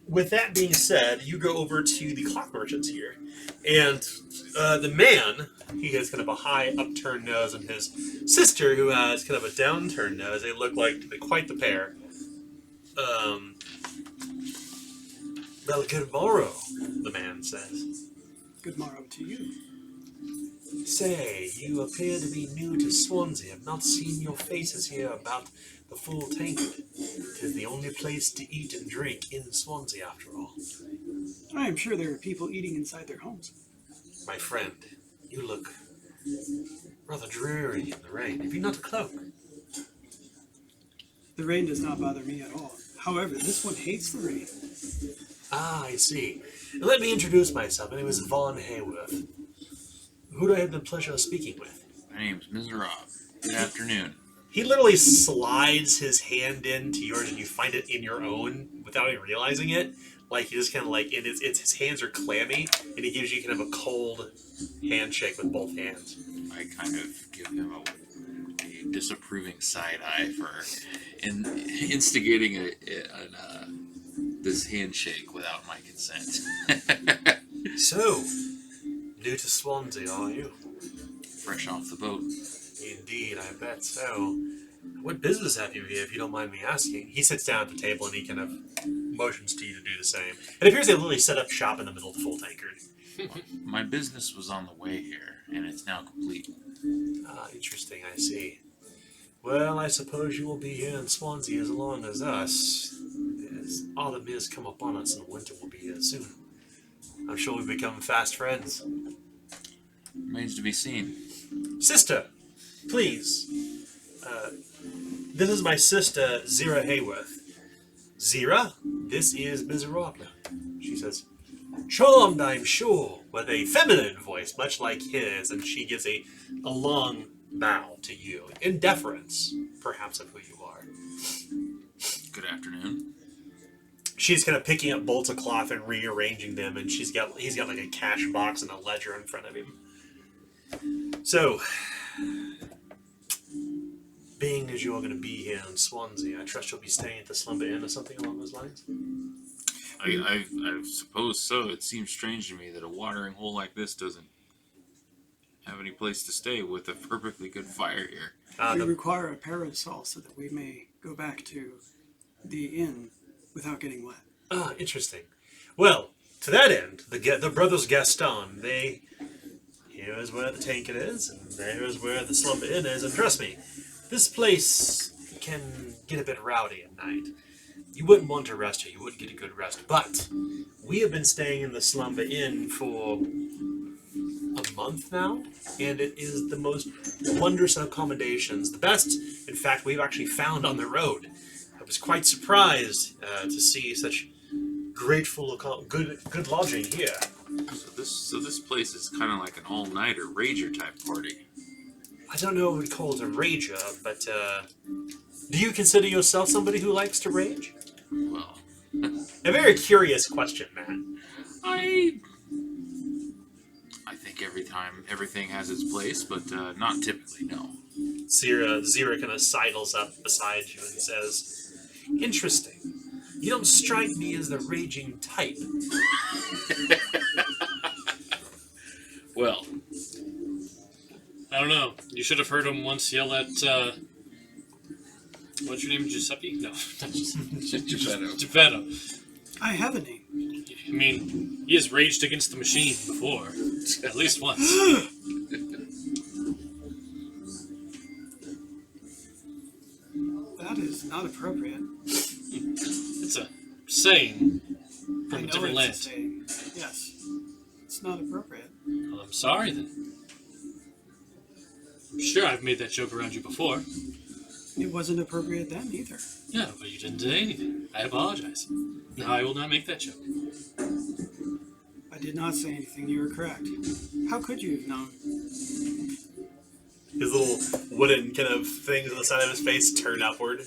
with that being said, you go over to the clock merchants here, and the man, he has kind of a high upturned nose, and his sister, who has kind of a downturned nose. They look like quite the pair. Well, good morrow, the man says. Good morrow to you. Say, you appear to be new to Swansea. I've not seen your faces here about the full tankard. It is the only place to eat and drink in Swansea, after all. I am sure there are people eating inside their homes. My friend, you look rather dreary in the rain. Have you not a cloak? The rain does not bother me at all. However, this one hates the rain. Ah, I see. Let me introduce myself. My name is Vaughn Hayworth. Who do I have the pleasure of speaking with? My name's Mr. Rob. Good afternoon. He literally slides his hand into yours, and you find it in your own without even realizing it. Like, you just kind of like, his hands are clammy, and he gives you kind of a cold handshake with both hands. I kind of give him a disapproving side eye for instigating this handshake without my consent. So, new to Swansea, are you? Fresh off the boat. Indeed, I bet so. What business have you here, if you don't mind me asking? He sits down at the table and he kind of motions to you to do the same. It appears they literally set up shop in the middle of the full tankard. My business was on the way here, and it's now complete. Ah, interesting, I see. Well, I suppose you will be here in Swansea as long as us. As autumn is come upon us and winter will be here soon. I'm sure we've become fast friends. Remains to be seen. Sister, please. This is my sister, Zira Hayworth. Zira, this is Miserable. She says, charmed, I'm sure, with a feminine voice, much like his, and she gives a long bow to you, in deference, perhaps, of who you are. Good afternoon. She's kind of picking up bolts of cloth and rearranging them, and he's got like a cash box and a ledger in front of him. So, being as you're going to be here in Swansea, I trust you'll be staying at the Slumber Inn or something along those lines? I suppose so. It seems strange to me that a watering hole like this doesn't have any place to stay with a perfectly good fire here. We require a parasol so that we may go back to the inn without getting wet. Ah, interesting. Well, to that end, the brothers Gaston, here is where the tank is, and there is where the slumber inn is, and trust me, this place can get a bit rowdy at night. You wouldn't want to rest here, you wouldn't get a good rest, but we have been staying in the slumber inn for a month now, and it is the most wondrous accommodations. The best, in fact, we've actually found on the road. I was quite surprised to see such good lodging here. So this place is kind of like an all-nighter rager type party. I don't know what we'd call it a rager, but do you consider yourself somebody who likes to rage? Well, A very curious question, Matt. I think everything has its place, but not typically, no. Zira kind of sidles up beside you and says, "Interesting. You don't strike me as the raging type." Well, I don't know. You should have heard him once yell at, what's your name, Giuseppe? No, not Giuseppe. Geppetto. I have a name. I mean, he has raged against the machine before. At least once. That is not appropriate. It's a saying I from a know different it's land. a saying. Yes. It's not appropriate. Well, I'm sorry then. I'm sure I've made that joke around you before. It wasn't appropriate then either. No, but you didn't say anything. I apologize. Now I will not make that joke. I did not say anything. You were correct. How could you have known? His little wooden kind of things on the side of his face turn upward.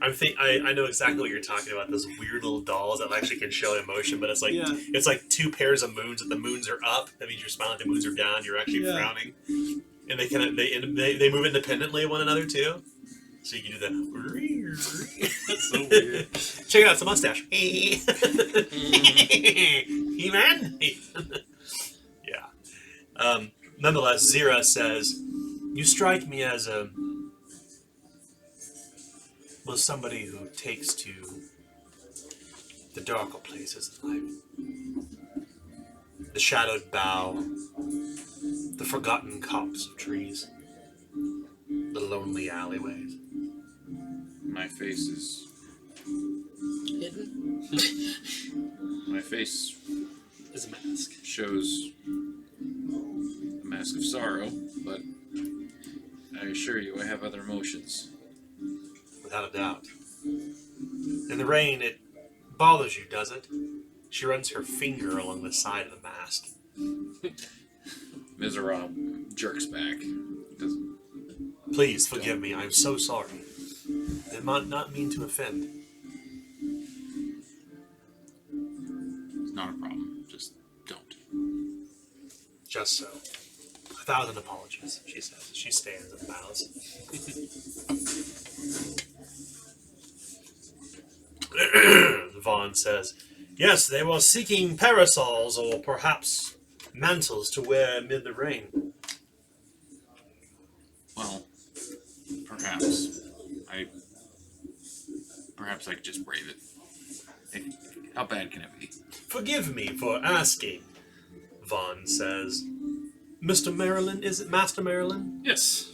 I know exactly what you're talking about. Those weird little dolls that actually can show emotion, but it's like Yeah. it's like two pairs of moons. If the moons are up, that means you're smiling. If the moons are down, you're actually Yeah. frowning. And they kind of they move independently of one another too. So you can do the. That's so weird. Check it out, it's a mustache. He-Man? Yeah. Nonetheless, Zira says, "You strike me as somebody who takes to the darker places in life. The shadowed bough, the forgotten copse of trees, the lonely alleyways. my face is... Hidden. My face It's a mask. shows a mask of sorrow, but I assure you I have other emotions. Without a doubt. In the rain, it bothers you, does it?" She runs her finger along the side of the mask. Miserable jerks back. Doesn't... "Please forgive me. I'm so sorry. I did not mean to offend." It's not a problem. Just don't. "Just so. 1,000 apologies," she says. She stands and bows. Vaughn says, "Yes, they were seeking parasols or perhaps mantles to wear amid the rain." Well, perhaps. Perhaps I could just brave it. How bad can it be? "Forgive me for asking," Vaughn says. "Mr. Maryland, is it Master Maryland? Yes.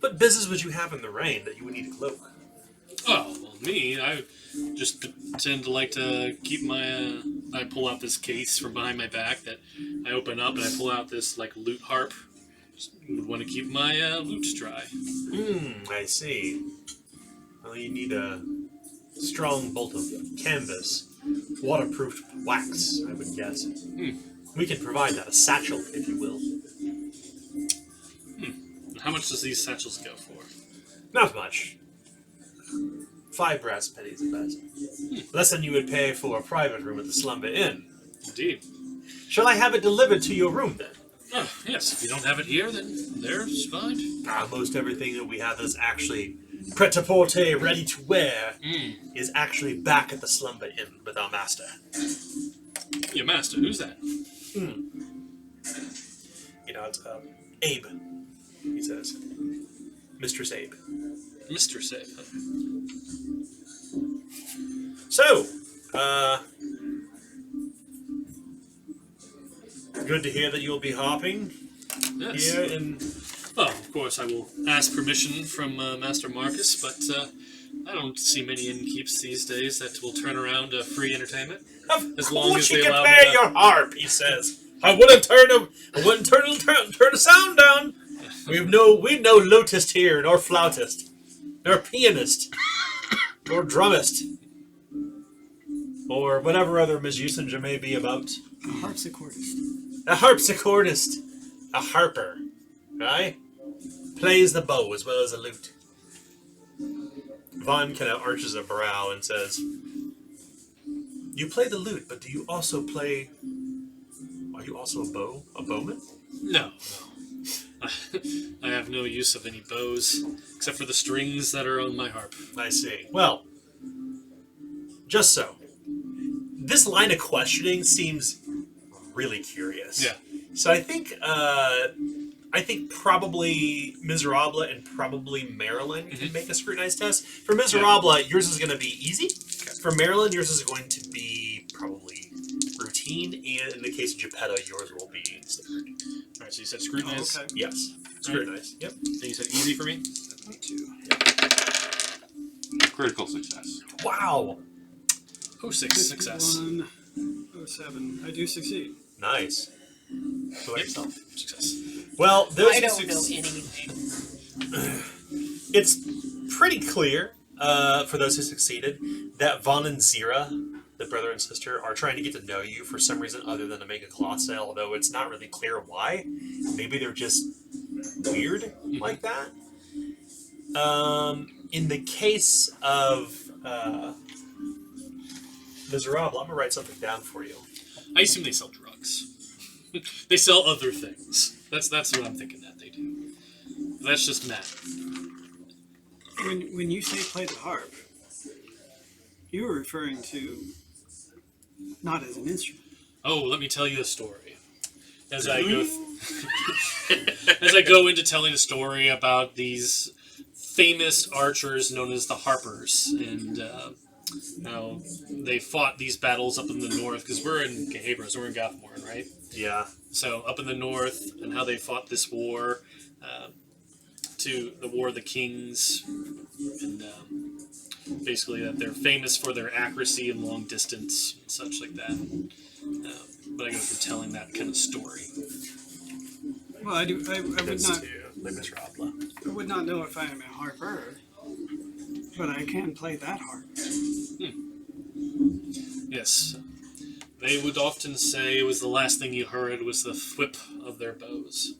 What business would you have in the rain that you would need a cloak?" Oh, well, me, I just tend to like to keep my, I pull out this case from behind my back that I open up and I pull out this, like, lute harp. Just would want to keep my lutes dry. I see. Well, you need a strong bolt of canvas, waterproof wax, I would guess. We can provide that, a satchel, if you will. How much does these satchels go for? Not much. 5 brass pennies at best. Less than you would pay for a private room at the Slumber Inn. Indeed. Shall I have it delivered to your room, then? Oh, yes. If you don't have it here, then there's fine. Most everything that we have that's actually pret-a-porter, ready to wear, is actually back at the Slumber Inn with our master. Your master, who's that? It's Abe, he says. Mistress Abe. Mr. Safe. Huh? So, good to hear that you'll be hopping Yes. here in... Well, of course, I will ask permission from Master Marcus, but I don't see many innkeeps these days that will turn around free entertainment. Of As long course as you they can allow me play to- your harp, he says. I wouldn't turn the sound down. We've no lutist here, nor flautist, nor pianist, nor drummist, or whatever other misusage there may be about. A harpsichordist. A harpsichordist, a harper, right? Plays the bow as well as the lute. Vaughn kind of arches a brow and says, "You play the lute, but do you also play? Are you also a bowman?" No. I have no use of any bows, except for the strings that are on my harp. I see. Well, just so. This line of questioning seems really curious. Yeah. So I think probably Miserable and probably Marilyn can make a scrutinized test. For Miserable, yours is going to be easy. Okay. For Marilyn, yours is going to be probably routine, and in the case of Geppetto, yours will be standard. Alright, so you said scrutinize. Oh, okay. Yes, scrutinized. Yep. And you said easy for me? 22. Critical success. Wow. Oh, 6 success. 51, 07. I do succeed. Nice. Go Yep. yourself. Success. Well, those I who don't know succeed- anything. It's pretty clear for those who succeeded that Vaughn and Zira, the brother and sister, are trying to get to know you for some reason other than to make a cloth sale, although it's not really clear why. Maybe they're just weird like that. In the case of Miserable, I'm going to write something down for you. I assume they sell drugs. They sell other things. That's what I'm thinking that they do. That's just Matt. When you say play the harp, you were referring to not as an instrument. Oh, let me tell you a story. As I go, as I go into telling a story about these famous archers known as the Harpers, and how they fought these battles up in the north, because we're in Gehabra, so we're in Gothmorn, right? Yeah. So up in the north, and how they fought this war, to the War of the Kings, and basically that they're famous for their accuracy and long distance and such like that. But I go through telling that kind of story. Well, I would not. Miserable. I would not know if I am a harper, but I can play that harp. Yes. They would often say it was the last thing you heard was the whip of their bows.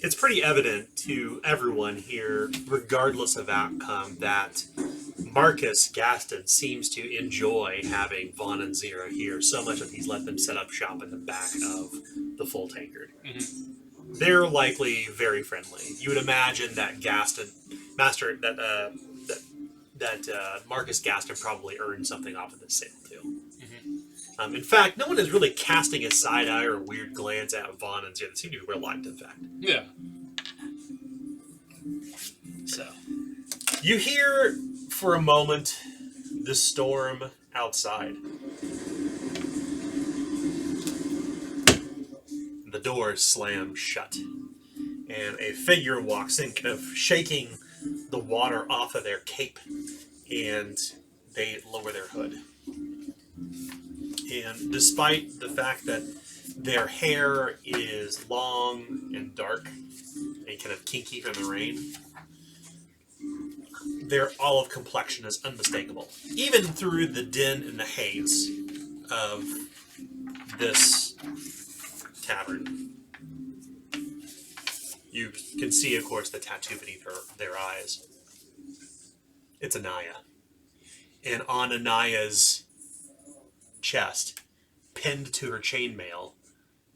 It's pretty evident to everyone here, regardless of outcome, that Marcus Gaston seems to enjoy having Vaughn and Zero here so much that he's let them set up shop in the back of the Full Tankard. Mm-hmm. They're likely very friendly. You would imagine that Marcus Gaston probably earned something off of this sale too. Mm-hmm. In fact, no one is really casting a side eye or a weird glance at Vaughn and Zero. They seem to be reluctant, in fact. Yeah. So. You hear, for a moment, the storm outside. The doors slam shut, and a figure walks in, kind of shaking the water off of their cape, and they lower their hood. And despite the fact that their hair is long and dark and kind of kinky from the rain, their olive complexion is unmistakable, even through the din and the haze of this tavern. You can see, of course, the tattoo beneath their eyes. It's Anaya. And on Anaya's chest, pinned to her chainmail,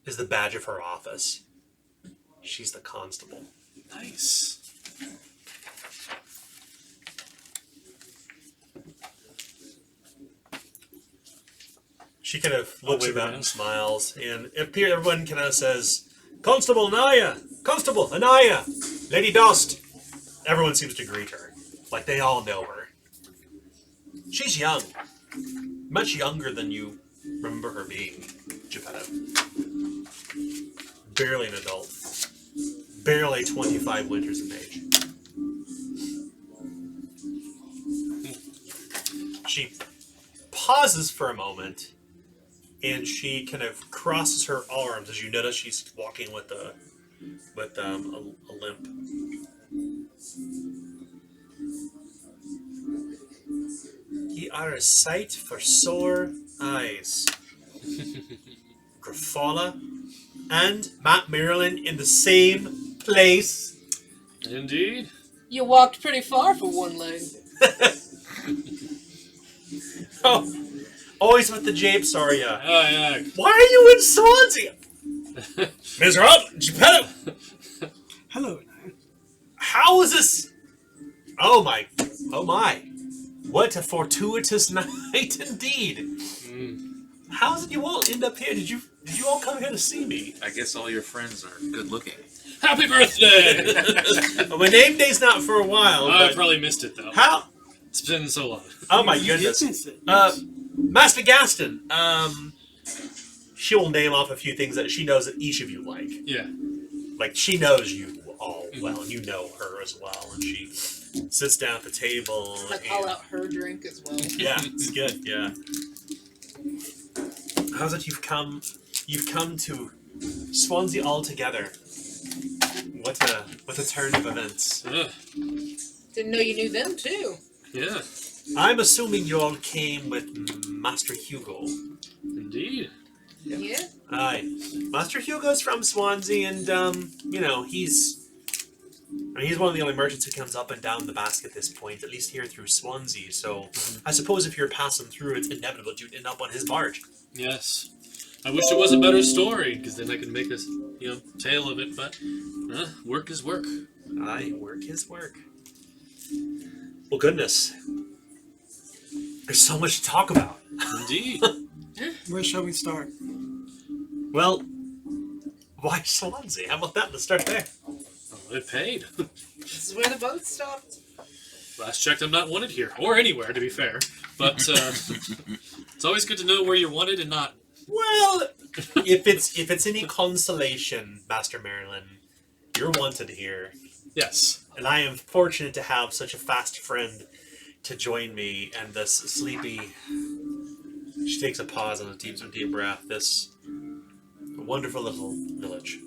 is the badge of her office. She's the constable. Nice. She kind of looks wave about around. and smiles, and everyone kind of says, Constable Anaya! Constable Anaya! Lady Dost! Everyone seems to greet her, like they all know her. She's young. Much younger than you remember her being, Geppetto. Barely an adult. Barely 25 winters of age. She pauses for a moment, and she kind of crosses her arms as you notice she's walking with a limp. Ye are a sight for sore eyes. Grafala and Matt Maryland in the same place. Indeed. You walked pretty far for one leg. Oh, always with the japes, are ya? Oh, yeah. Why are you in Swansea? Miserable, Geppetto. Hello, Anaya. How is this? Oh my! What a fortuitous night indeed! Mm. How is it you all end up here? Did you all come here to see me? I guess all your friends are good looking. Happy birthday! Well, my name day's not for a while. I But probably missed it, though. how? It's been so long. Oh my You goodness! did miss it, yes. Master Gaston. She will name off a few things that she knows that each of you like. Yeah. Like she knows you all well, and you know her as well, and she sits down at the table. I call out her drink as well. Yeah, it's good. Yeah. How's it you've come to Swansea all together? What a turn of events. Didn't know you knew them too. Yeah. I'm assuming you all came with Master Hugo. Indeed. Yeah. Aye. Master Hugo's from Swansea, and he's one of the only merchants who comes up and down the basket at this point, at least here through Swansea. So I suppose if you're passing through, it's inevitable you'd end up on his barge. Yes. I wish it was a better story, because then I could make a tale of it, but work is work. Aye, work is work. Well, goodness. There's so much to talk about. Indeed. Where shall we start? Well, why Swansea? How about that? Let's start there. Oh, it paid. This is where the boat stopped. Last checked, I'm not wanted here, or anywhere, to be fair. But it's always good to know where you're wanted and not. Well, if it's any consolation, Master Marilyn, you're wanted here. Yes. And I am fortunate to have such a fast friend to join me and this sleepy... She takes a pause and a deep breath. This wonderful little village.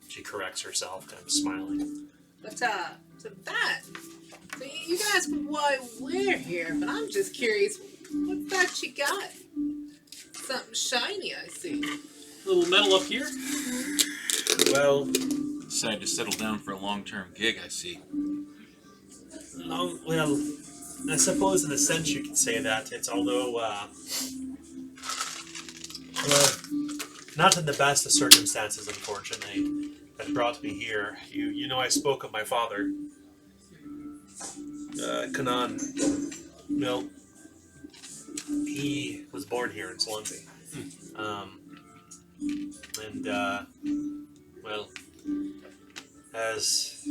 She corrects herself, kind of smiling. But so you can ask why we're here, but I'm just curious, what's that you got? Something shiny, I see. A little metal up here. Well, Decided to settle down for a long-term gig, I see. well, I suppose in a sense you could say that. It's although, not in the best of circumstances, unfortunately, that brought me here. You know I spoke of my father, Kanan. Well, he was born here in Swansea. Well, as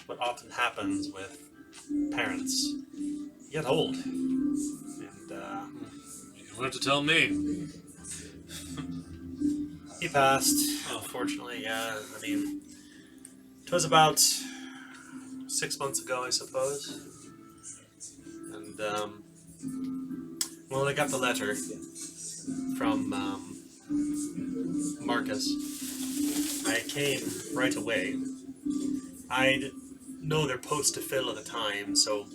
what often happens with parents, he got old. And, You don't have to tell me. he passed, unfortunately, yeah. I mean, it was about 6 months ago, I suppose. And, well, I got the letter from Marcus. I came right away. I'd know their post to fill at the time, so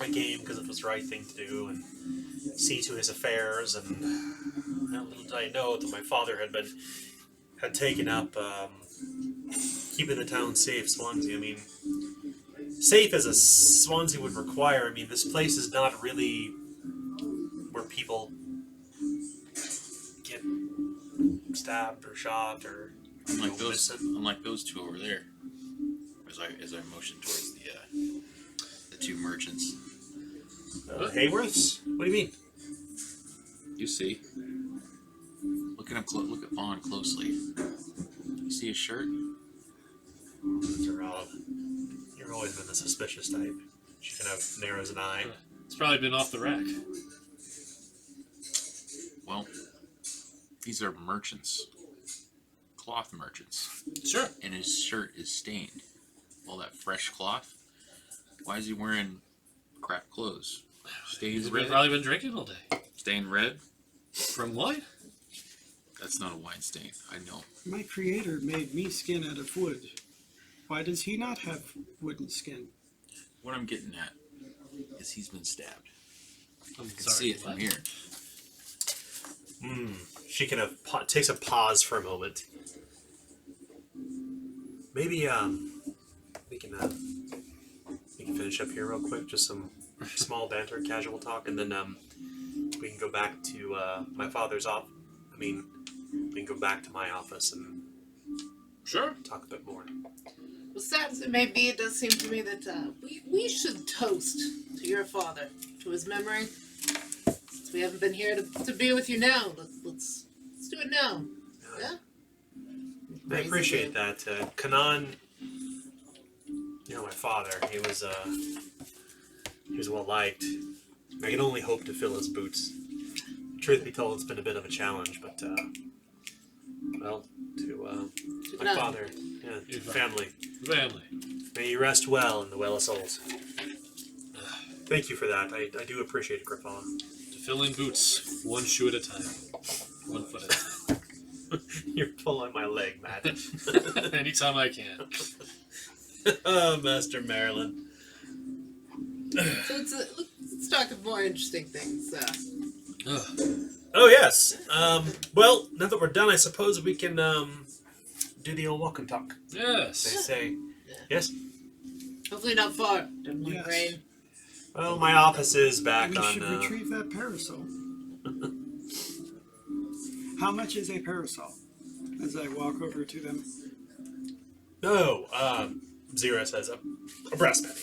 I came because it was the right thing to do and see to his affairs. And little did I know that my father had taken up keeping the town safe, Swansea. I mean, safe as a Swansea would require. I mean, this place is not really where people get stabbed or shot or Unlike go those, missing. unlike those two over there. As I motion towards the two merchants. Hayworths? What do you mean? You see. Look at him. Look at Vaughn closely. You see his shirt? Mr. Rob, you've always been the suspicious type. She kind of narrows an eye. It's probably been off the rack. Well, these are merchants. Cloth merchants. Sure. And his shirt is stained. All that fresh cloth. Why is he wearing crap clothes? Stained He's red. probably been drinking all day. Stained red. From what? That's not a wine stain. I know. My creator made me skin out of wood. Why does he not have wooden skin? What I'm getting at is he's been stabbed. I'm I can sorry, see it from what? here. She kind of takes a pause for a moment. Maybe we can finish up here real quick, just some small banter, casual talk, and then we can go back to my father's office. I mean, we can go back to my office and Sure. talk a bit more. Well, sad as it may be, it does seem to me that we should toast to your father, to his memory. Since we haven't been here to be with you now, let's do it now. Yeah? I appreciate that. Kanan, my father, he was well liked. I can only hope to fill his boots. Truth be told, it's been a bit of a challenge, but to my Kanan. father, to family. Family. May you rest well in the well of souls. Thank you for that. I do appreciate it, Griffon. To fill in boots, one shoe at a time. 1 foot at a time. You're pulling my leg, Matt. Anytime I can. Oh, Master Marilyn. So let's talk of more interesting things. Oh, yes. Well, now that we're done, I suppose we can do the old walk and talk. Yes. They say. Yes? Hopefully not far. Don't want Yes. rain. Well, my office is back We on... should retrieve that parasol. How much is a parasol? As I walk over to them. Zero says a brass penny.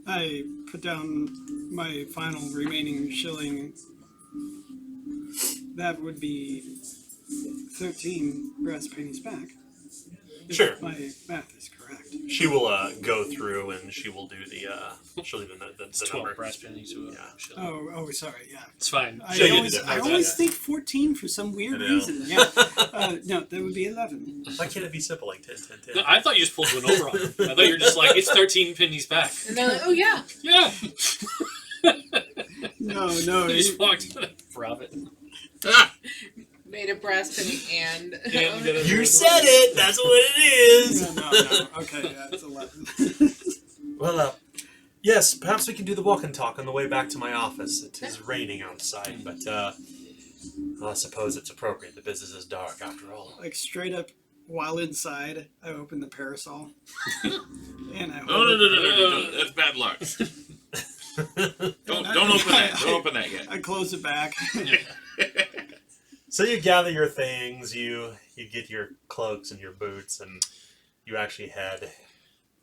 I put down my final remaining shilling. That would be 13 brass pennies back. If Sure. my math is correct. She will go through and she will do she'll leave the 12 number. brass pennies to a Yeah. shilling. Oh, sorry, yeah. It's fine. I Sure, you always, did it. I My always bad. think 14 for some weird I know. reason. Yeah. No, that would be 11. Why can't it be simple like 10, 10, 10? No, I thought you just pulled one over on him. I thought you were just like, it's 13 pennies back. And they're like, oh yeah. Yeah. No, You just walked in and rob it. Made a brass penny and And get a- You said it! That's what it is! No. Okay, yeah, it's 11. Well, yes, perhaps we can do the walk and talk on the way back to my office. It is raining outside, but I suppose it's appropriate. The business is dark after all. Like straight up while inside, I open the parasol. And I No, hold it. no. That's bad luck. Don't open that. Don't open that yet. I close it back. So you gather your things, you get your cloaks and your boots, and you actually head.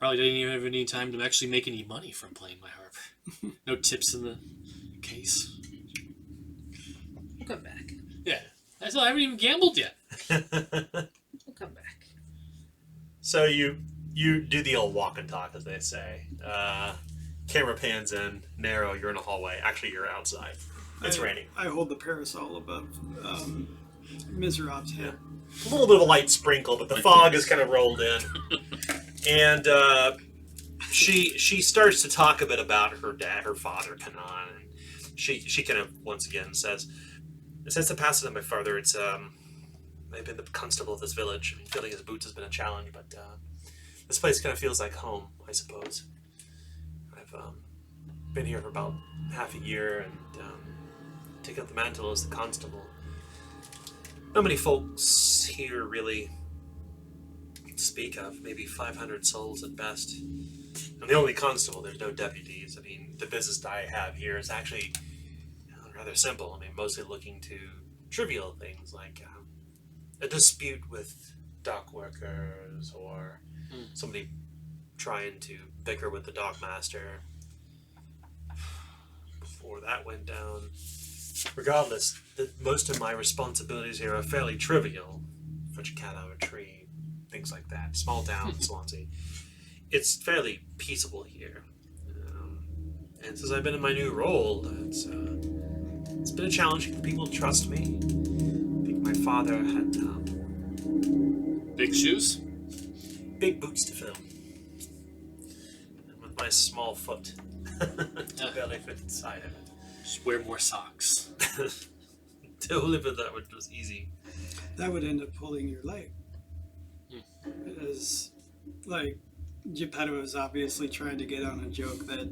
Probably didn't even have any time to actually make any money from playing my harp. No tips in the case. we'll come back. Yeah. I haven't even gambled yet. We'll come back. So you do the old walk and talk, as they say. Camera pans in, narrow, you're in a hallway. Actually, you're outside. It's raining. I hold the parasol above Miserov's head. A little bit of a light sprinkle, but the fog is kind of rolled in. And she starts to talk a bit about her dad, her father, Kanan. And she kind of, once again, says, since the passing of my father, it's I've been the constable of this village. I mean, filling his boots has been a challenge, but this place kind of feels like home, I suppose. I've been here for about half a year and taken up the mantle as the constable. Not many folks here really to speak of, maybe 500 souls at best. I'm the only constable, there's no deputies. I mean, the business I have here is actually rather simple. I mean, mostly looking to trivial things like a dispute with dock workers or somebody trying to bicker with the dockmaster. Before that went down, Regardless, most of my responsibilities here are fairly trivial. Fetch a cat out of a tree, things like that. Small town, Swansea. It's fairly peaceable here. And since I've been in my new role, it's been a challenge for people to trust me. I think my father had Big shoes? big boots to fill. And with my small foot, to barely fit inside of it. Just wear more socks. To live with that was easy. That would end up pulling your leg. Because, like, Geppetto is obviously trying to get on a joke that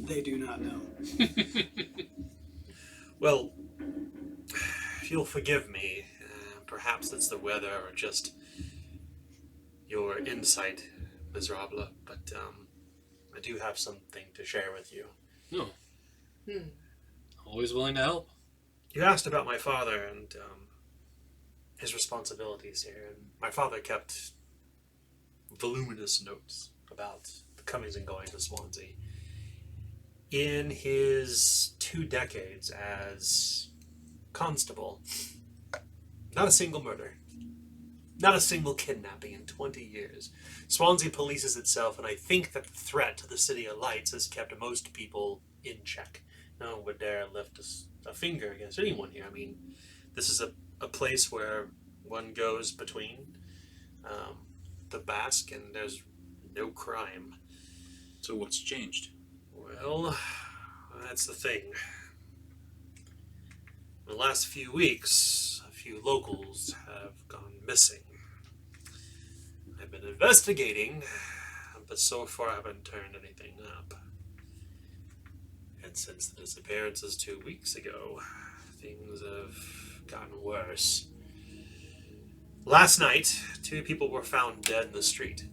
they do not know. Well, if you'll forgive me, perhaps it's the weather or just your insight, Miserable, but I do have something to share with you. No. Always willing to help. You asked about my father and his responsibilities here, and my father kept voluminous notes about the comings and goings of Swansea. In his 2 decades as constable, not a single murder, not a single kidnapping in 20 years. Swansea polices itself, and I think that the threat to the City of Lights has kept most people in check. No one would dare lift a finger against anyone here. I mean, this is a place where one goes between the Basque and there's no crime. So what's changed? Well, that's the thing. In the last few weeks, a few locals have gone missing. I've been investigating, but so far I haven't turned anything up. And since the disappearances 2 weeks ago, things have gotten worse. Last night, 2 people were found dead in the street.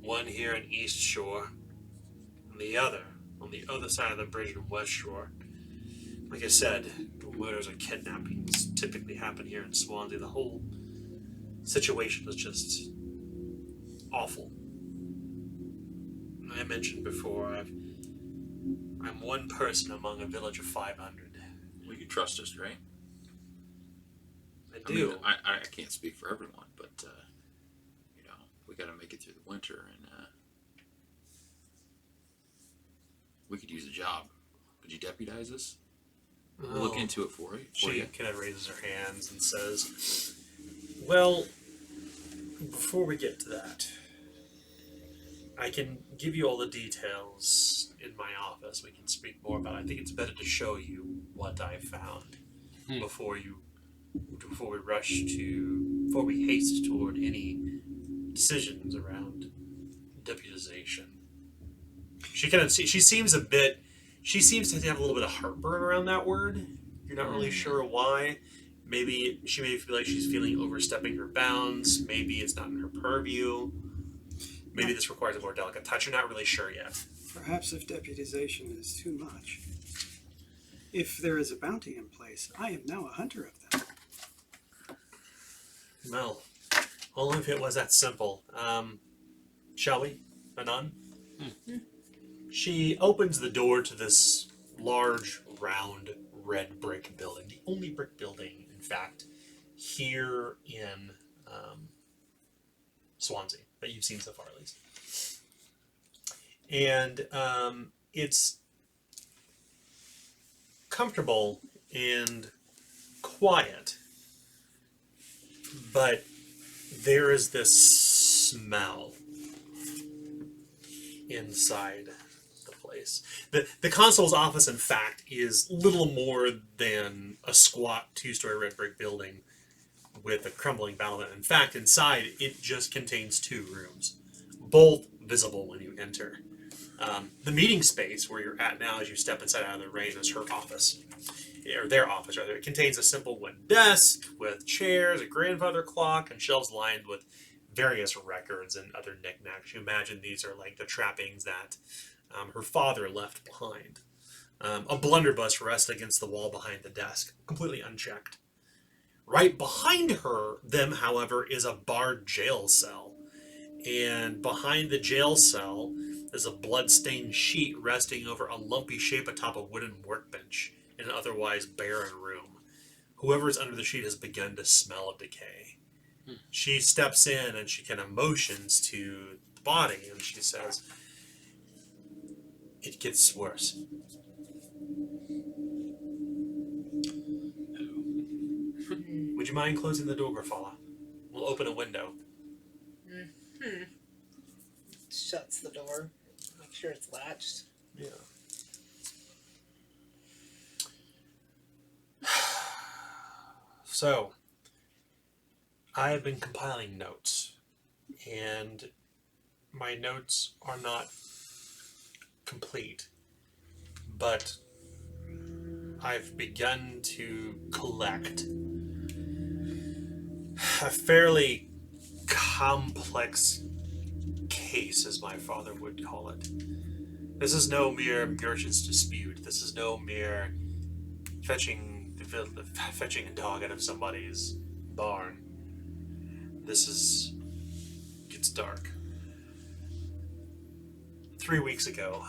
One here in East Shore, and the other on the other side of the bridge in West Shore. Like I said, murders or kidnappings typically happen here in Swansea. The whole situation is just awful. I mentioned before, I'm one person among a village of 500. Well, you trust us, right? I I do. mean, I can't speak for everyone, but you know, we got to make it through the winter, and we could use a job. Could you deputize us? We'll look into it for you. She kind of raises her hands and says, well, before we get to that, I can give you all the details in my office. We can speak more about it. I think it's better to show you what I found before we haste toward any decisions around deputization. She seems to have a little bit of heartburn around that word. You're not really sure why. Maybe she may feel like she's feeling overstepping her bounds. Maybe it's not in her purview. Maybe this requires a more delicate touch. You're not really sure yet. Perhaps if deputization is too much. If there is a bounty in place, I am now a hunter of them. Well, only if it was that simple. Shall we, Anon? She opens the door to this large, round, red brick building. The only brick building, in fact, here in Swansea, that you've seen so far, at least. And it's comfortable and quiet, but there is this smell inside the place. The constable's office, in fact, is little more than a squat 2-story red brick building with a crumbling battlement. In fact, inside it just contains 2 rooms, both visible when you enter. The meeting space where you're at now as you step inside out of the rain is her office, or their office rather. It contains a simple wooden desk with chairs, a grandfather clock, and shelves lined with various records and other knickknacks. You imagine these are like the trappings that her father left behind. A blunderbuss rests against the wall behind the desk, completely unchecked. Right behind them, however, is a barred jail cell. And behind the jail cell There's a blood-stained sheet resting over a lumpy shape atop a wooden workbench in an otherwise barren room. Whoever's under the sheet has begun to smell of decay. She steps in and she kind of motions to the body and she says, "It gets worse." Would you mind closing the door, Grafala? We'll open a window. Shuts the door. Make sure it's latched. Yeah. So, I have been compiling notes, and my notes are not complete, but I've begun to collect a fairly complex case, as my father would call it. This is no mere merchant's dispute. This is no mere fetching a dog out of somebody's barn. It's dark. 3 weeks ago,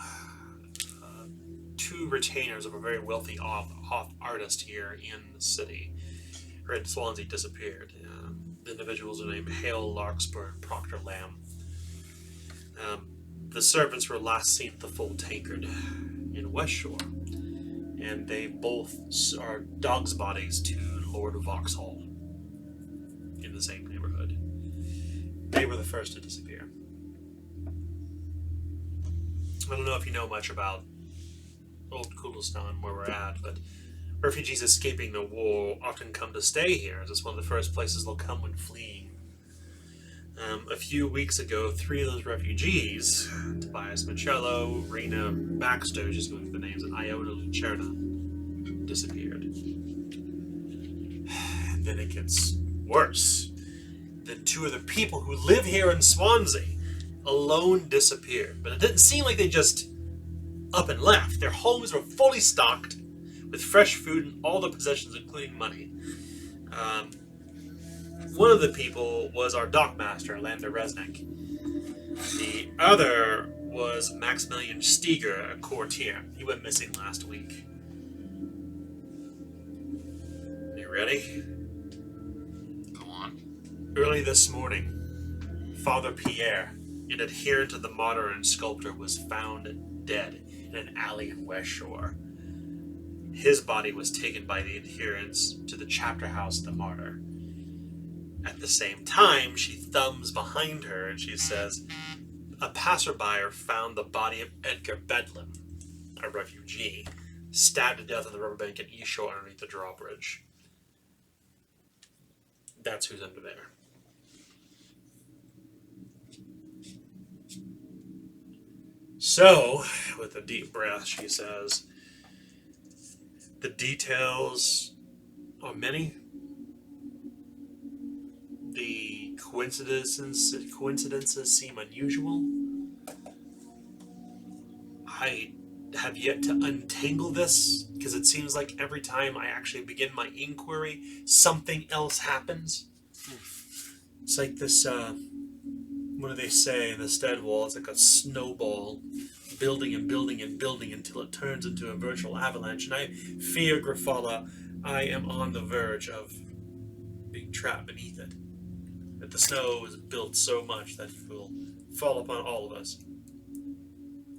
2 retainers of a very wealthy off artist here in the city, or in Swansea, disappeared. The individuals are named Hale Larkspur and Proctor Lamb. The servants were last seen at the Full Tankard in West Shore, and they both are dogs' bodies to Lord Vauxhall in the same neighborhood. They were the first to disappear. I don't know if you know much about Old Kurdistan, where we're at, but refugees escaping the war often come to stay here, as it's one of the first places they'll come when fleeing. A few weeks ago, 3 of those refugees, Tobias Michello, Rena Baxter, just going through the names, and Iota Lucerna, disappeared. And then it gets worse. Then 2 of the people who live here in Swansea alone disappeared. But it didn't seem like they just up and left. Their homes were fully stocked with fresh food and all the possessions, including money. One of the people was our dockmaster, Lander Resnick. The other was Maximilian Steger, a courtier. He went missing last week. You ready? Go on. Early this morning, Father Pierre, an adherent of the modern sculptor, was found dead in an alley in West Shore. His body was taken by the adherents to the chapter house of the martyr. At the same time, she thumbs behind her and she says, "A passerby found the body of Edgar Bedlam, a refugee, stabbed to death on the riverbank at East Shore underneath the drawbridge." That's who's under there. So, with a deep breath, she says, "The details are many. The coincidences seem unusual. I have yet to untangle this, because it seems like every time I actually begin my inquiry, something else happens. It's like this, what do they say in the Stead Wall? It's like a snowball, building and building and building until it turns into a virtual avalanche. And I fear, Grafala, I am on the verge of being trapped beneath it. That the snow is built so much that it will fall upon all of us.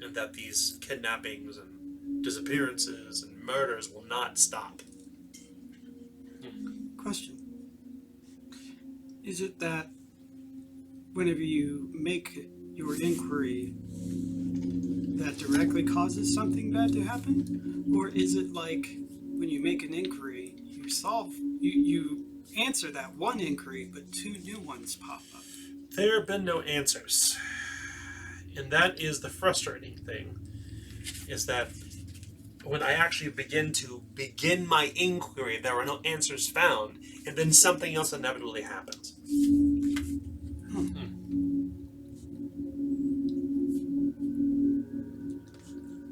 And that these kidnappings and disappearances and murders will not stop." Question. Is it that whenever you make your inquiry, that directly causes something bad to happen? Or is it like when you make an inquiry, you answer that one inquiry, but 2 new ones pop up? There have been no answers. And that is the frustrating thing, is that when I actually begin my inquiry, there are no answers found, and then something else inevitably happens.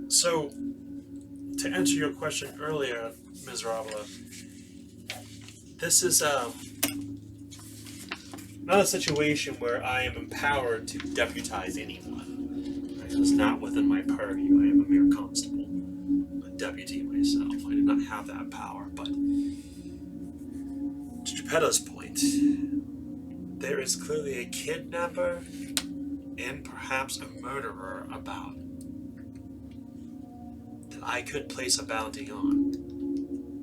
So, to answer your question earlier, Ms. Ravla, this is not a situation where I am empowered to deputize anyone. is not within my purview. I am a mere constable, a deputy myself. I do not have that power, but to Geppetto's point, there is clearly a kidnapper and perhaps a murderer about that I could place a bounty on.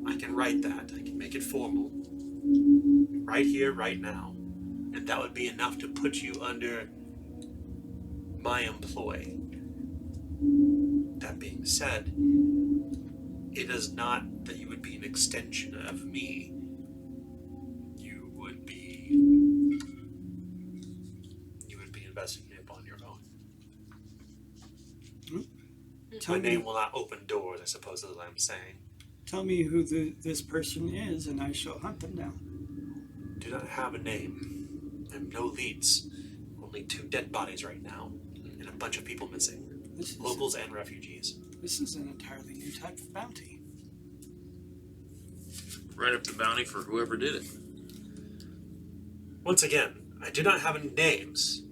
I can write that. I can make it formal. Right here, right now. And that would be enough to put you under my employ. That being said, it is not that you would be an extension of me. You would be investigating upon your own. My name will not open doors, I suppose is what I'm saying. Tell me who this person is, and I shall hunt them down. Do not have a name. I have no leads. Only 2 dead bodies right now, and a bunch of people missing. Locals and refugees. This is an entirely new type of bounty. Write up the bounty for whoever did it. Once again, I do not have any names,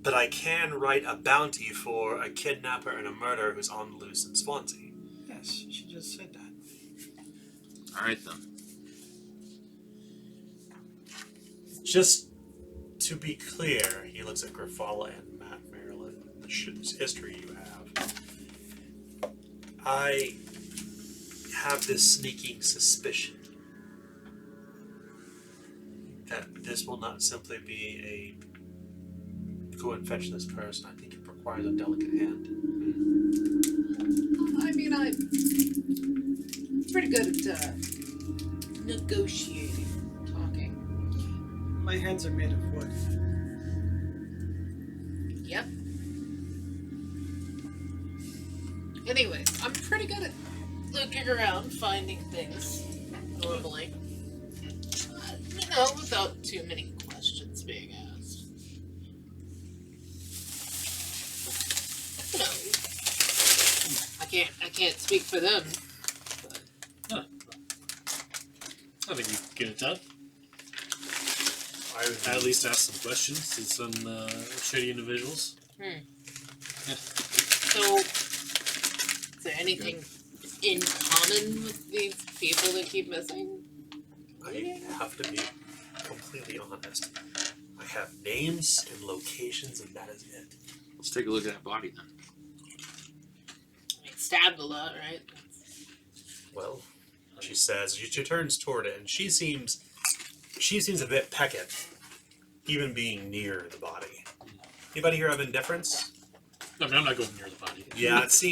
but I can write a bounty for a kidnapper and a murderer who's on the loose in Swansea. Yes, she just said that. Alright then. Just to be clear, he looks at Grafala and Matt Maryland, the history you have. I have this sneaking suspicion that this will not simply be a go and fetch this person. I think it requires a delicate hand. I mean, I'm pretty good at negotiating, talking. My hands are made of wood. Yep. Anyways, I'm pretty good at looking around, finding things normally. Without too many questions being asked. I can't speak for them. But I think you can get it done. I would At least ask some questions to some shady individuals. So, is there anything in common with these people that keep missing? I have to be completely honest. I have names and locations, and that is it. Let's take a look at that body then. I mean, stabbed a lot, right? Well, she says, she turns toward it, and she seems a bit peccant, even being near the body. Anybody here have indifference? I mean, I'm not going near the body. Yeah, it's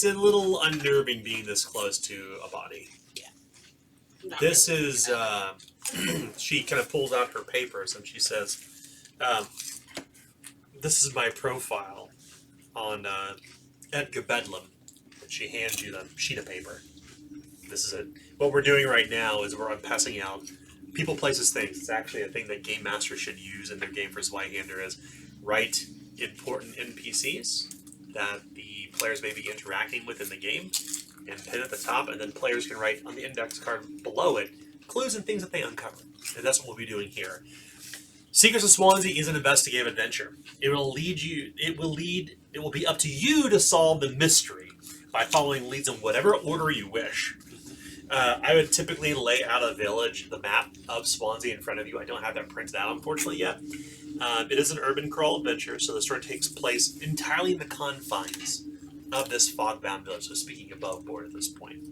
a little unnerving being this close to a body. Not This really. is, she kind of pulls out her papers and she says, this is my profile on Edgar Bedlam. And she hands you the sheet of paper. This is it. What we're doing right now is I'm passing out people, places, things. It's actually a thing that game masters should use in their game for Zweihander is write important NPCs that the players may be interacting with in the game and pin at the top, and then players can write on the index card below it clues and things that they uncover. And that's what we'll be doing here. Secrets of Swansea is an investigative adventure. It will be up to you to solve the mystery by following leads in whatever order you wish. I would typically lay out the map of Swansea in front of you. I don't have that printed out, unfortunately, yet. It is an urban crawl adventure, so the story takes place entirely in the confines of this fog-bound village, so speaking above board at this point.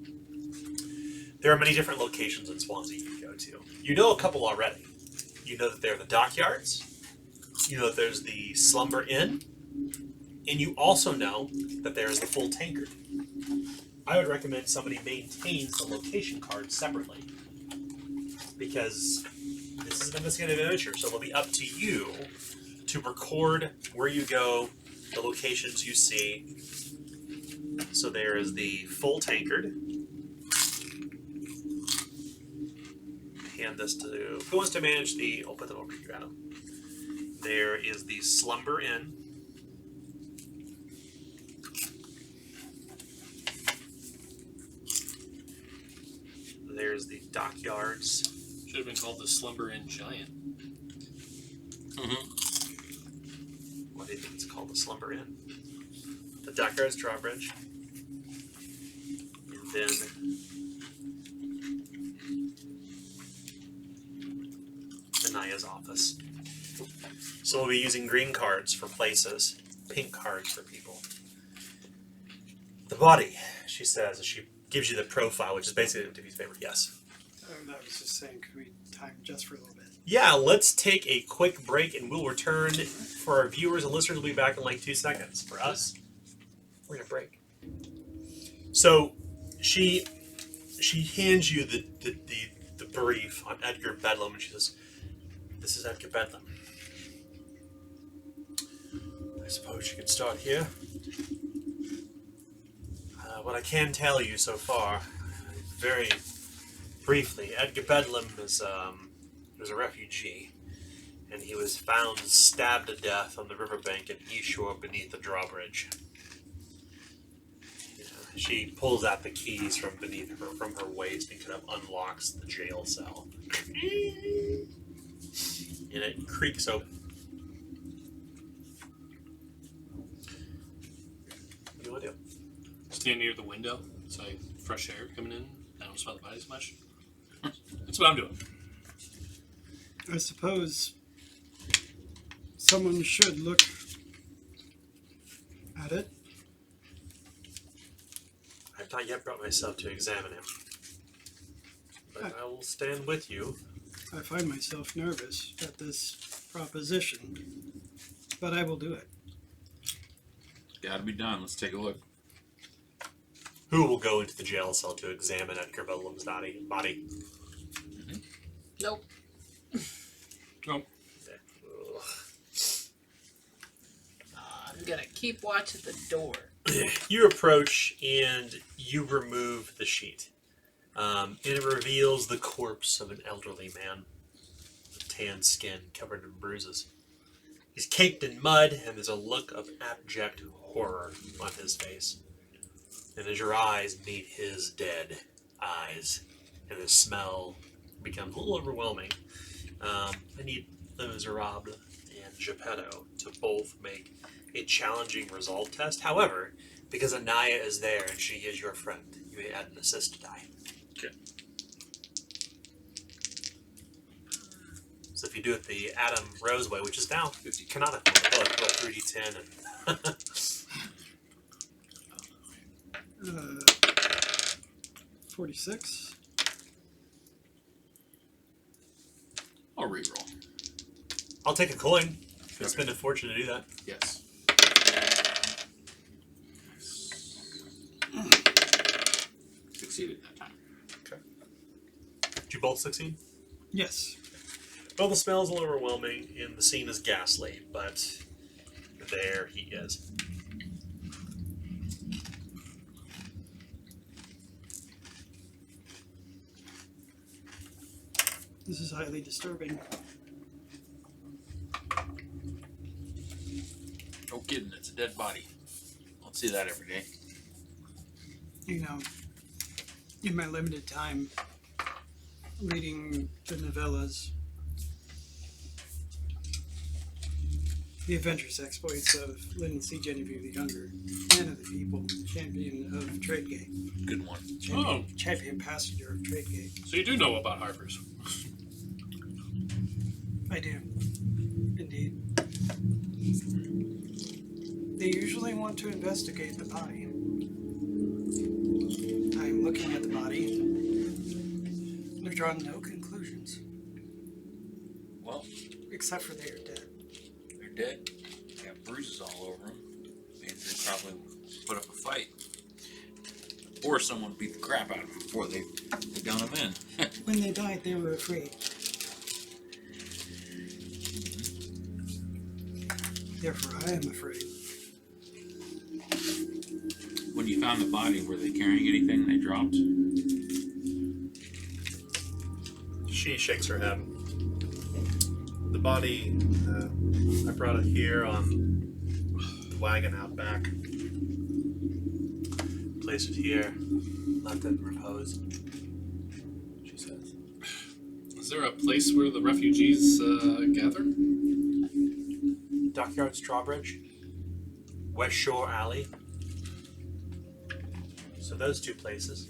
There are many different locations in Swansea you can go to. You know a couple already. You know that there are the dockyards, you know that there's the Slumber Inn, and you also know that there is the Full Tankard. I would recommend somebody maintains the location cards separately, because this is an investigative adventure, so it'll be up to you to record where you go, the locations you see. So there is the Full Tankard. Hand this to who wants to manage the. I'll put them over to you, Adam. There is the Slumber Inn. There's the Dockyards. Should have been called the Slumber Inn Giant. What? I think it's called the Slumber Inn. The Deckers drawbridge. And then Anaya's office. So we'll be using green cards for places, pink cards for people. The body, she says, as she gives you the profile, which is basically MTV's favorite. Yes. I was just saying, could we time just for a little bit? Yeah, let's take a quick break and we'll return. For our viewers and listeners, we'll be back in like 2 seconds. For us, we're going to break. So she hands you the brief on Edgar Bedlam and she says, "This is Edgar Bedlam. I suppose you can start here. What I can tell you so far, very briefly, Edgar Bedlam is was a refugee, and he was found stabbed to death on the riverbank at East Shore beneath the drawbridge." She pulls out the keys from beneath her, from her waist, and kind of unlocks the jail cell, and it creaks open. What do you want to do? Stand near the window, so fresh air coming in. I don't smell the body as much. That's what I'm doing. I suppose someone should look at it. I've not yet brought myself to examine him, but I will stand with you. I find myself nervous at this proposition, but I will do it. Gotta be done. Let's take a look. Who will go into the jail cell to examine Edgar Bedlam's body? Nope. Oh, I'm gonna keep watch at the door. You approach and you remove the sheet. And it reveals the corpse of an elderly man with tan skin covered in bruises. He's caked in mud, and there's a look of abject horror on his face. And as your eyes meet his dead eyes, and the smell becomes a little overwhelming, I need Les Miserables and Geppetto to both make a challenging resolve test. However, because Anaya is there and she is your friend, you may add an assist die. Okay. So if you do it the Adam Rose way, which is now canonical, roll 3d10 and 46. I'll reroll. I'll take a coin. It's been a fortune to do that. Yes. Succeeded that time. Okay. Did you both succeed? Yes. Well, the smell is a little overwhelming, and the scene is ghastly, but there he is. This is highly disturbing. No kidding, it's a dead body. Don't see that every day. You know, in my limited time reading the novellas, the adventurous exploits of Lynn C. Genevieve the Younger, Man of the People, champion of Tradegate, Good one. champion passenger of Tradegate. So you do know about Harper's. I do, indeed. They usually want to investigate the body. I'm looking at the body. I've drawn no conclusions, Well, except for they are dead. they're dead. They got bruises all over them. Means they probably put up a fight. Or someone beat the crap out of them before they gun them in. When they died, they were afraid. Therefore, I am afraid. When you found the body, were they carrying anything they dropped? She shakes her head. The body, I brought it here on the wagon out back. Placed it here, left it in repose. She says. Is there a place where the refugees gather? Dockyard's Drawbridge, West Shore Alley. So those two places.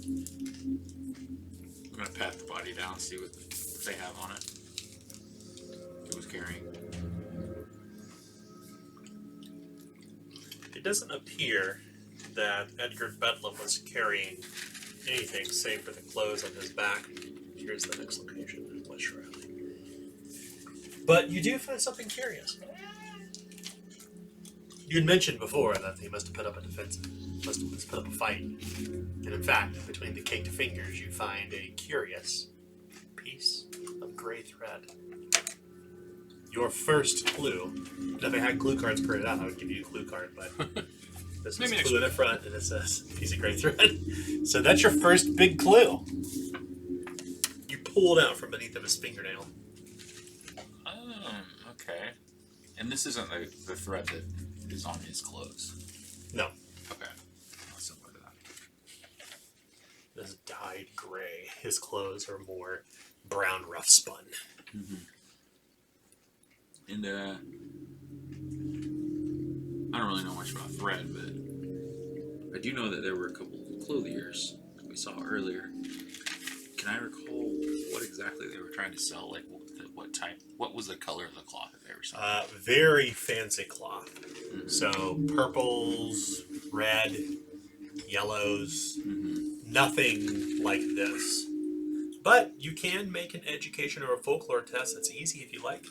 I'm gonna pat the body down and see what they have on it. It was carrying. It doesn't appear that Edgar Bedlam was carrying anything save for the clothes on his back. Here's the next location, West Shore Alley. But you do find something curious. You had mentioned before that he must have put up a defense, must have put up a fight. And in fact, between the caked fingers, you find a curious piece of gray thread. Your first clue. And if I had clue cards printed out, I would give you a clue card, but this is clue in the front and it says piece of gray thread. So that's your first big clue. You pull it out from beneath of his fingernail. Okay. And this isn't the thread that is on his clothes. No. Okay. Not similar to that. This is dyed gray. His clothes are more brown rough spun. Mm-hmm. And I don't really know much about thread, but I do know that there were a couple of clothiers that we saw earlier. Can I recall what exactly they were trying to sell? Like what type? What was the color of the cloth that they were selling? Very fancy cloth. Mm-hmm. So purples, red, yellows, nothing like this. But you can make an education or a folklore test. It's easy if you like.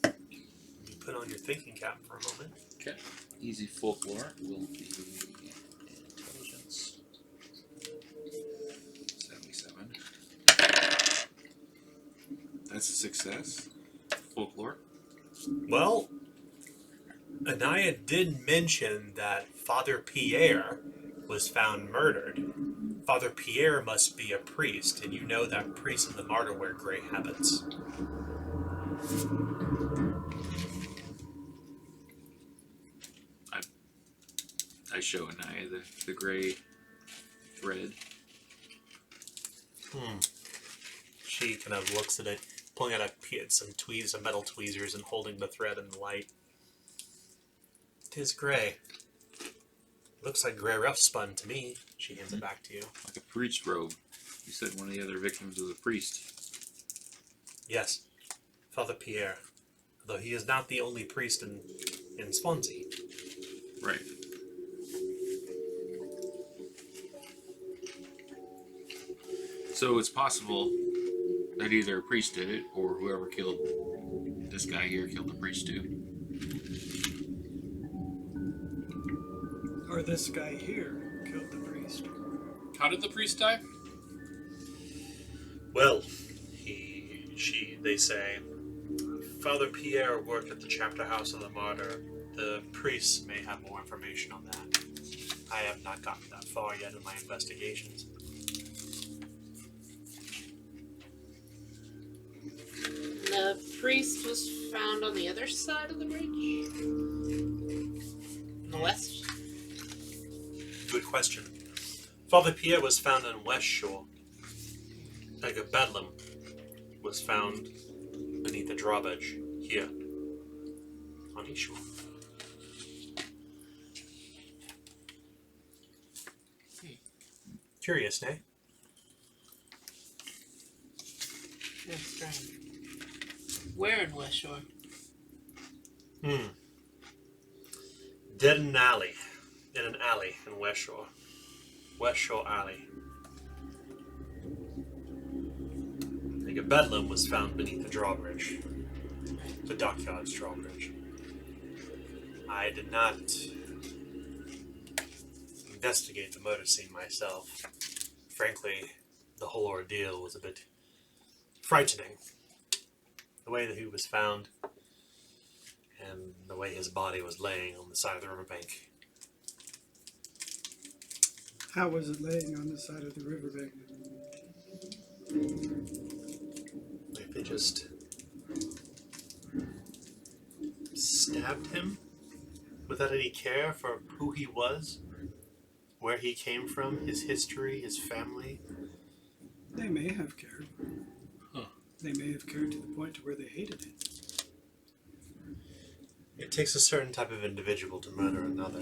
You put on your thinking cap for a moment. Okay. Easy folklore will be intelligence. 77. That's a success. Folklore. Well, Anaya did mention that Father Pierre was found murdered. Father Pierre must be a priest, and you know that priests in the martyr wear gray habits. I show Anaya the gray thread. She kind of looks at it, pulling out some metal tweezers and holding the thread in the light. 'Tis gray. Looks like gray rough spun to me. She hands it back to you. Like a priest's robe. You said one of the other victims was a priest. Yes, Father Pierre. Though he is not the only priest in Swansea. Right. So it's possible that either a priest did it, or whoever killed this guy here killed the priest too. Or this guy here killed the priest. How did the priest die? Well, they say, Father Pierre worked at the chapter house of the martyr. The priests may have more information on that. I have not gotten that far yet in my investigations. The priest was found on the other side of the bridge? In the west? Good question. Father Pierre was found on West Shore. Edgar Bedlam was found beneath the drawbridge here on East Shore. Curious, eh? That's strange. Where in West Shore? Dead in an alley. In an alley in West Shore. West Shore Alley. Edgar Bedlam was found beneath the drawbridge. The Dockyard's drawbridge. I did not investigate the murder scene myself. Frankly, the whole ordeal was a bit frightening. The way that he was found, and the way his body was laying on the side of the riverbank. How was it laying on the side of the riverbank? Like they just stabbed him without any care for who he was, where he came from, his history, his family. They may have cared. Huh. They may have cared to the point to where they hated it. takes a certain type of individual to murder another.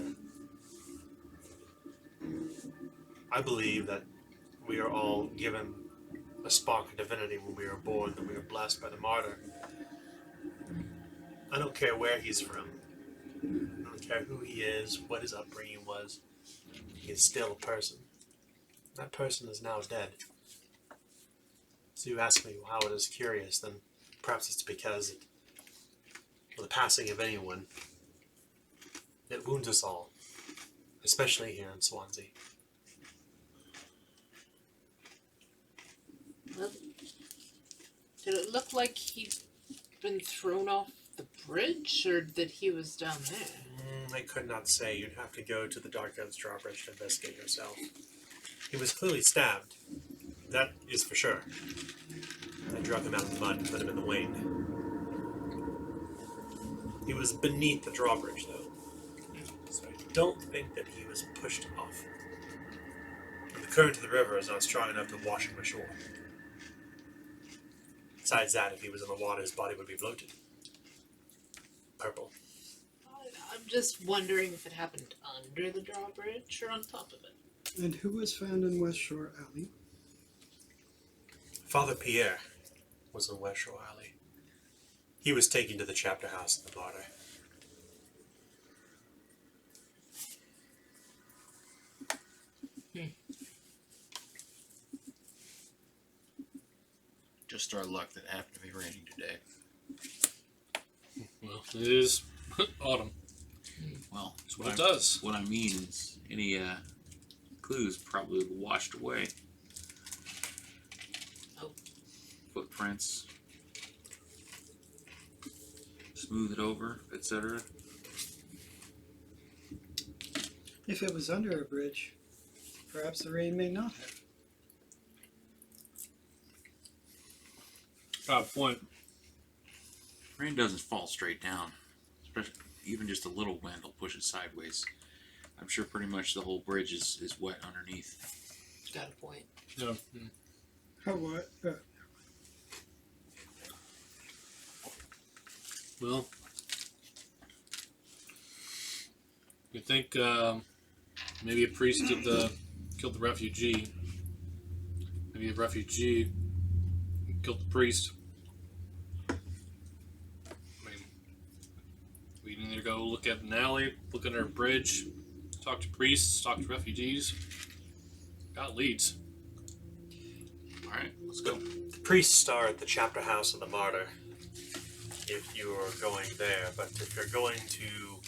I believe that we are all given a spark of divinity when we are born, that we are blessed by the martyr. I don't care where he's from. I don't care who he is, what his upbringing was. He is still a person. That person is now dead. So you ask me how it is curious, then perhaps it's because the passing of anyone, it wounds us all, especially here in Swansea. Well, did it look like he'd been thrown off the bridge, or that he was down there? I could not say. You'd have to go to the Dark Oaks drawbridge to investigate yourself. He was clearly stabbed. That is for sure. I drug him out of the mud and put him in the Wain. He was beneath the drawbridge, though. So I don't think that he was pushed off. And the current of the river is not strong enough to wash him ashore. Besides that, if he was in the water, his body would be bloated. Purple. I'm just wondering if it happened under the drawbridge or on top of it. And who was found in West Shore Alley? Father Pierre was in West Shore Alley. He was taken to the chapter house of the martyr. Just our luck that happened to be raining today. Well, it is autumn. Well, That's what it does. What I mean is, any clues probably washed away. Oh. Footprints. Smooth it over, etc. If it was under a bridge, perhaps the rain may not have. Point. Rain doesn't fall straight down. Especially, even just a little wind will push it sideways. I'm sure pretty much the whole bridge is wet underneath. Got a point. Yeah. How what? Well, you think maybe a priest killed the refugee. Maybe a refugee killed the priest. I mean, we can either go look at an alley, look under a bridge, talk to priests, talk to refugees. Got leads. Alright, let's go. The priests are at the chapter house of the martyr, if you're going there, but if you're going to,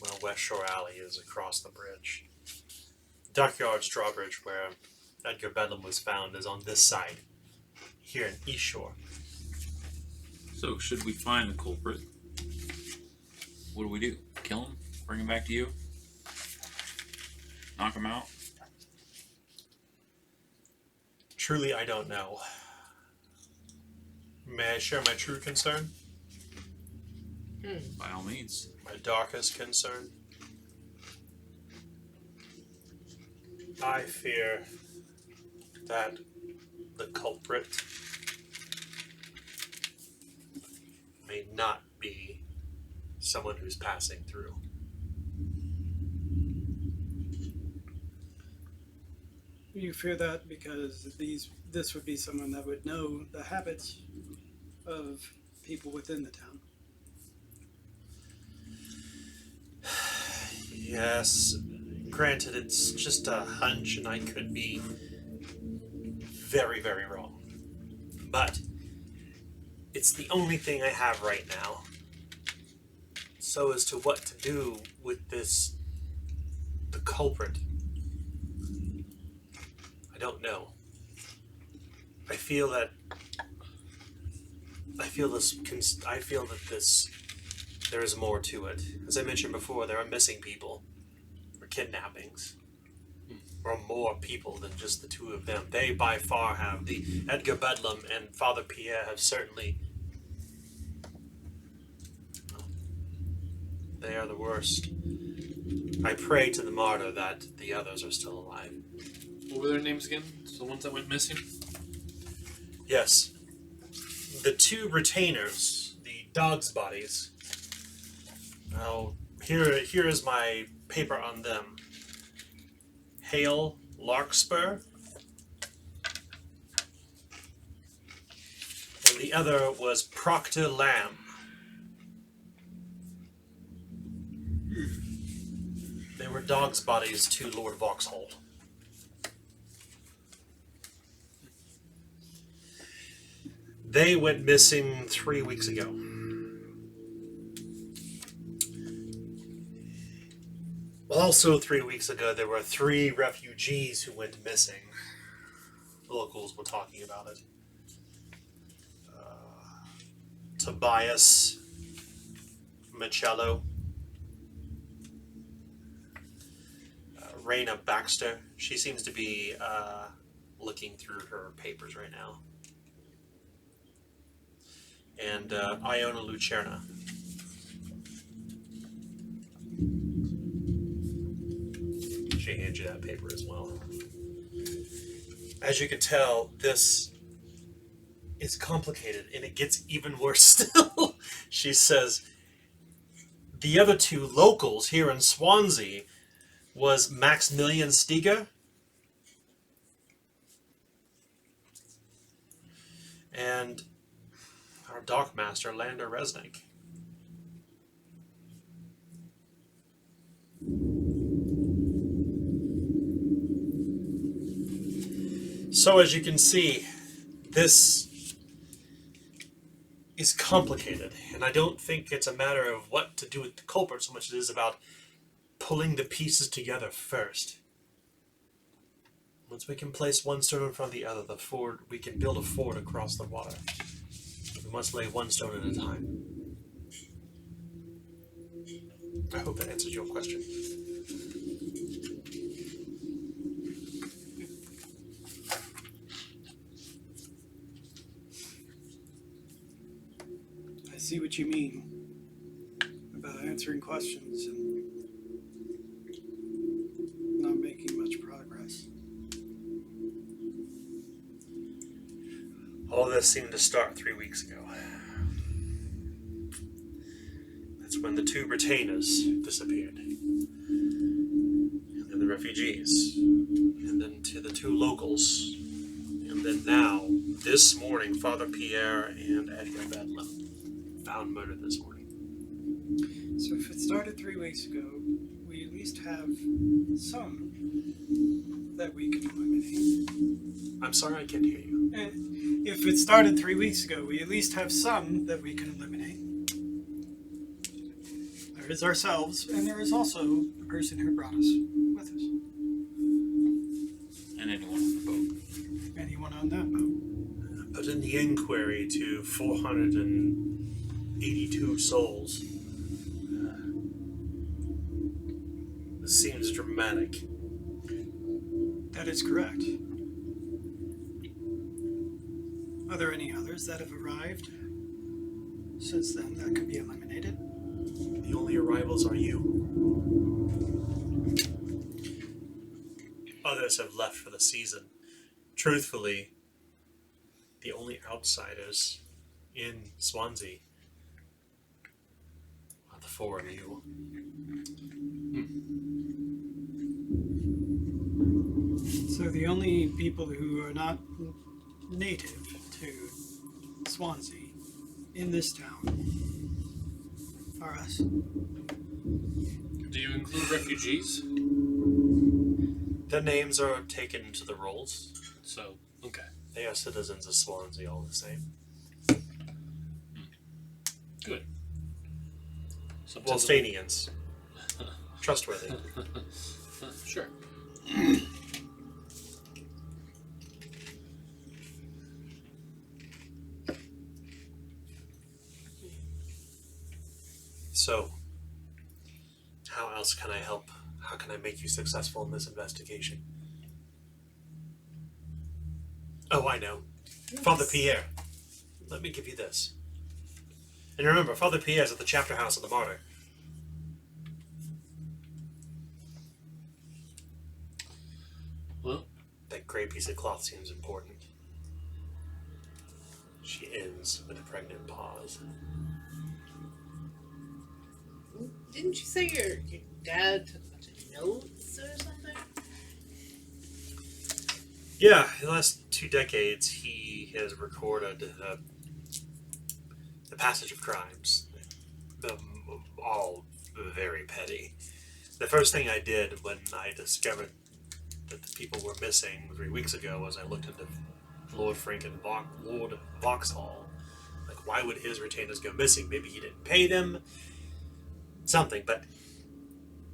well, West Shore Alley is across the bridge. Dockyard's drawbridge, where Edgar Bedlam was found, is on this side, here in East Shore. So, should we find the culprit? What do? Kill him? Bring him back to you? Knock him out? Truly, I don't know. May I share my true concern? By all means. My darkest concern? I fear that the culprit may not be someone who's passing through. You fear that because this would be someone that would know the habits of people within the town. Yes, granted, it's just a hunch and I could be very, very wrong. But it's the only thing I have right now. So as to what to do with the culprit, I don't know. I feel that there is more to it. As I mentioned before, there are missing people, or kidnappings, or more people than just the two of them. They by far have, the Edgar Bedlam and Father Pierre have certainly, well, they are the worst. I pray to the martyr that the others are still alive. What were their names again? The ones that went missing? Yes. The two retainers, the dog's bodies, Well, here is my paper on them. Hale Larkspur. And the other was Proctor Lamb. They were dog's bodies to Lord Vauxhall. They went missing 3 weeks ago. Also 3 weeks ago, there were 3 refugees who went missing. The locals were talking about it. Tobias Michello. Raina Baxter. She seems to be looking through her papers right now. And Iona Lucerna. She hands you that paper as well. As you can tell, this is complicated, and it gets even worse still. She says, the other 2 locals here in Swansea was Maximilian Stiga and our dockmaster, Lander Resnick. So as you can see, this is complicated, and I don't think it's a matter of what to do with the culprit so much as it is about pulling the pieces together first. Once we can place one stone in front of the other, we can build a ford across the water. We must lay one stone at a time. I hope that answers your question. I see what you mean about answering questions and not making much progress. All this seemed to start 3 weeks ago. That's when the 2 retainers disappeared. And then the refugees. And then to the 2 locals. And then now, this morning, Father Pierre and Edgar Bedlam found murdered this morning. So if it started 3 weeks ago, we at least have some that we can eliminate. I'm sorry, I can't hear you. If it started 3 weeks ago, we at least have some that we can eliminate. There is ourselves, and there is also the person who brought us with us. And anyone on the boat. Anyone on that boat. Put in the inquiry to 482 souls. This seems dramatic. That is correct. Are there any others that have arrived since then that could be eliminated? The only arrivals are you. Others have left for the season. Truthfully, the only outsiders in Swansea are the 4 of you. So the only people who are not native to Swansea in this town are us. Do you include refugees? Their names are taken into the rolls. So, okay. They are citizens of Swansea all the same. Good. Sometimes Walstanians. Trustworthy. Sure. So, how else can I help? How can I make you successful in this investigation? Oh, I know. Yes. Father Pierre. Let me give you this. And remember, Father Pierre's at the chapter house of the martyr. Well, That gray piece of cloth seems important. She ends with a pregnant pause. Didn't you say your dad took a bunch of notes or something? Yeah, in the last 2 decades, he has recorded the passage of crimes, all very petty. The first thing I did when I discovered that the people were missing 3 weeks ago was I looked into Lord Lord Vauxhall. Like, why would his retainers go missing? Maybe he didn't pay them, something. But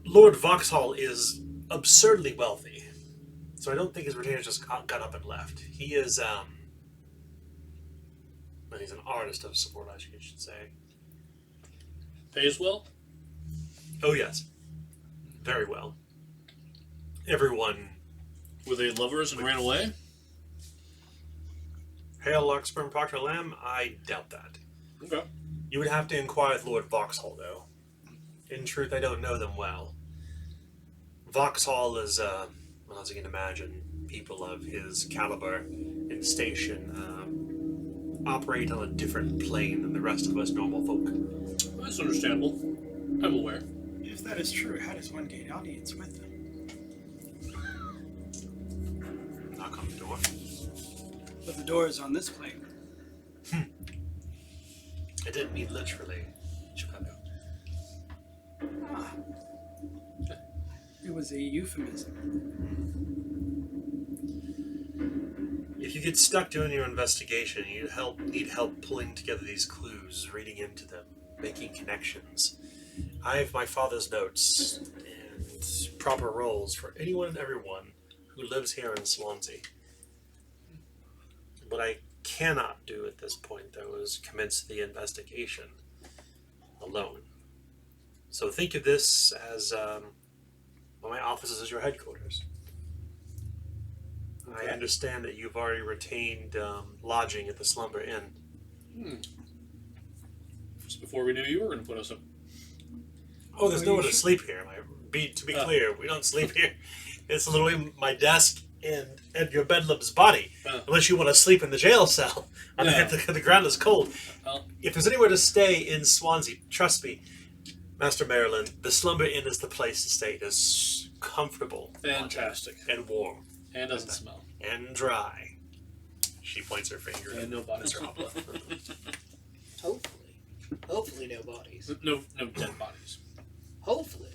Lord Vauxhall is absurdly wealthy, so I don't think his retainers just got up and left. He is, well, he's an artist of support, I should say. Pays well? Oh yes, very well. Everyone. Were they lovers and ran away? Hail Larkspur and Proctor Lamb? I doubt that. Okay. You would have to inquire with Lord Vauxhall, though. In truth, I don't know them well. Vauxhall is, well, as you can imagine, people of his caliber and station operate on a different plane than the rest of us normal folk. That's understandable. I'm aware. If that is true, how does one gain audience with them? Knock on the door. But the door is on this plane. I didn't mean literally, Geppetto. Ah. It was a euphemism. If you get stuck doing your investigation, you need help pulling together these clues, reading into them, making connections. I have my father's notes and proper roles for anyone and everyone who lives here in Swansea. What I cannot do at this point, though, is commence the investigation alone. So think of this as well, my office is your headquarters. I understand that you've already retained lodging at the Slumber Inn. Just before we knew you were going to put us up. Oh, there's Are nowhere you to sure? sleep here. To be clear, we don't sleep here. It's literally my desk and your bedlam's body. Unless you want to sleep in the jail cell. The ground is cold. If there's anywhere to stay in Swansea, trust me, Master Maryland, the Slumber Inn is the place to stay. It is comfortable. Fantastic. And warm. And doesn't smell. And dry. She points her finger. And no bodies are up. Hopefully no bodies. No dead bodies. Hopefully.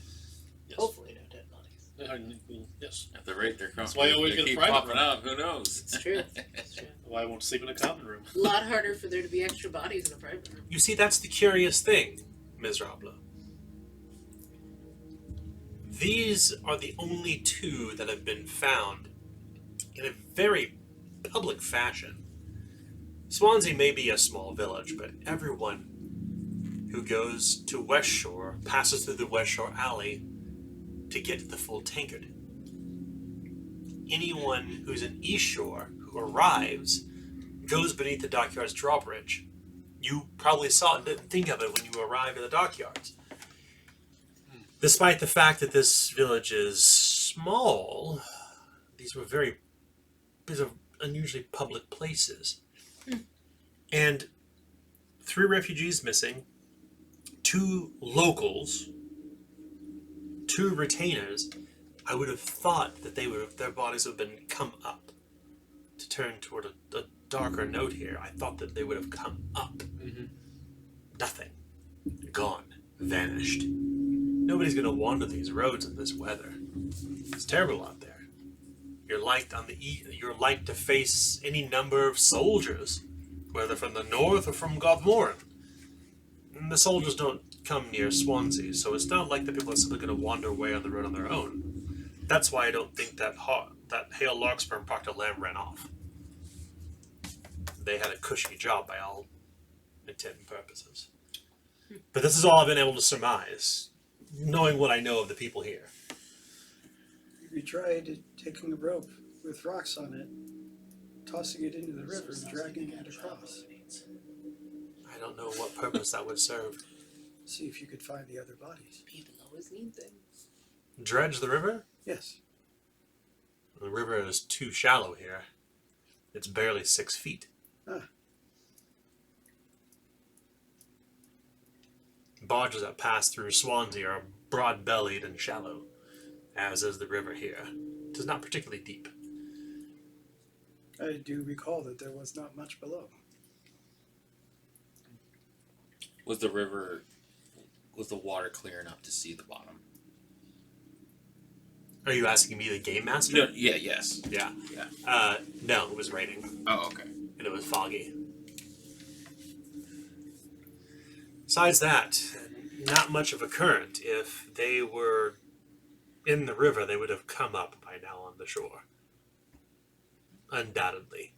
Yes. Hopefully no dead bodies. Yes. At the rate they're coming, That's why you always they get a keep private popping room. out. Who knows? It's true. It's true. Why I won't sleep in a common room. A lot harder for there to be extra bodies in a private room. You see, that's the curious thing, Miserable. These are the only 2 that have been found in a very public fashion. Swansea may be a small village, but everyone who goes to West Shore passes through the West Shore alley to get to the Full Tankard. Anyone who's in East Shore who arrives goes beneath the dockyard's drawbridge. You probably saw it and didn't think of it when you arrived at the dockyards. Despite the fact that this village is small, these are unusually public places. And 3 refugees missing, 2 locals, 2 retainers. I would have thought that their bodies would have been come up. To turn toward a darker note here, I thought that they would have come up. Mm-hmm. Nothing. Gone. Vanished. Nobody's going to wander these roads in this weather. It's terrible out there. You're like to face any number of soldiers, whether from the north or from Godmoran. And the soldiers don't come near Swansea, so it's not like the people are simply going to wander away on the road on their own. That's why I don't think that Hale Larkspur and Proctor Lamb ran off. They had a cushy job by all intent and purposes. But this is all I've been able to surmise, knowing what I know of the people here. We tried taking a rope with rocks on it, tossing it into the river and dragging it across. I don't know what purpose that would serve. See if you could find the other bodies. People always need things. Dredge the river? Yes. The river is too shallow here. It's barely 6 feet. Ah. Barges that pass through Swansea are broad-bellied and shallow, as is the river here. It is not particularly deep. I do recall that there was not much below. Was the water clear enough to see the bottom? Are you asking me, the game master? No, yeah, yes. Yeah. Yeah. No, it was raining, Oh, okay. and it was foggy. Besides that, not much of a current. If they were in the river, they would have come up by now on the shore. Undoubtedly.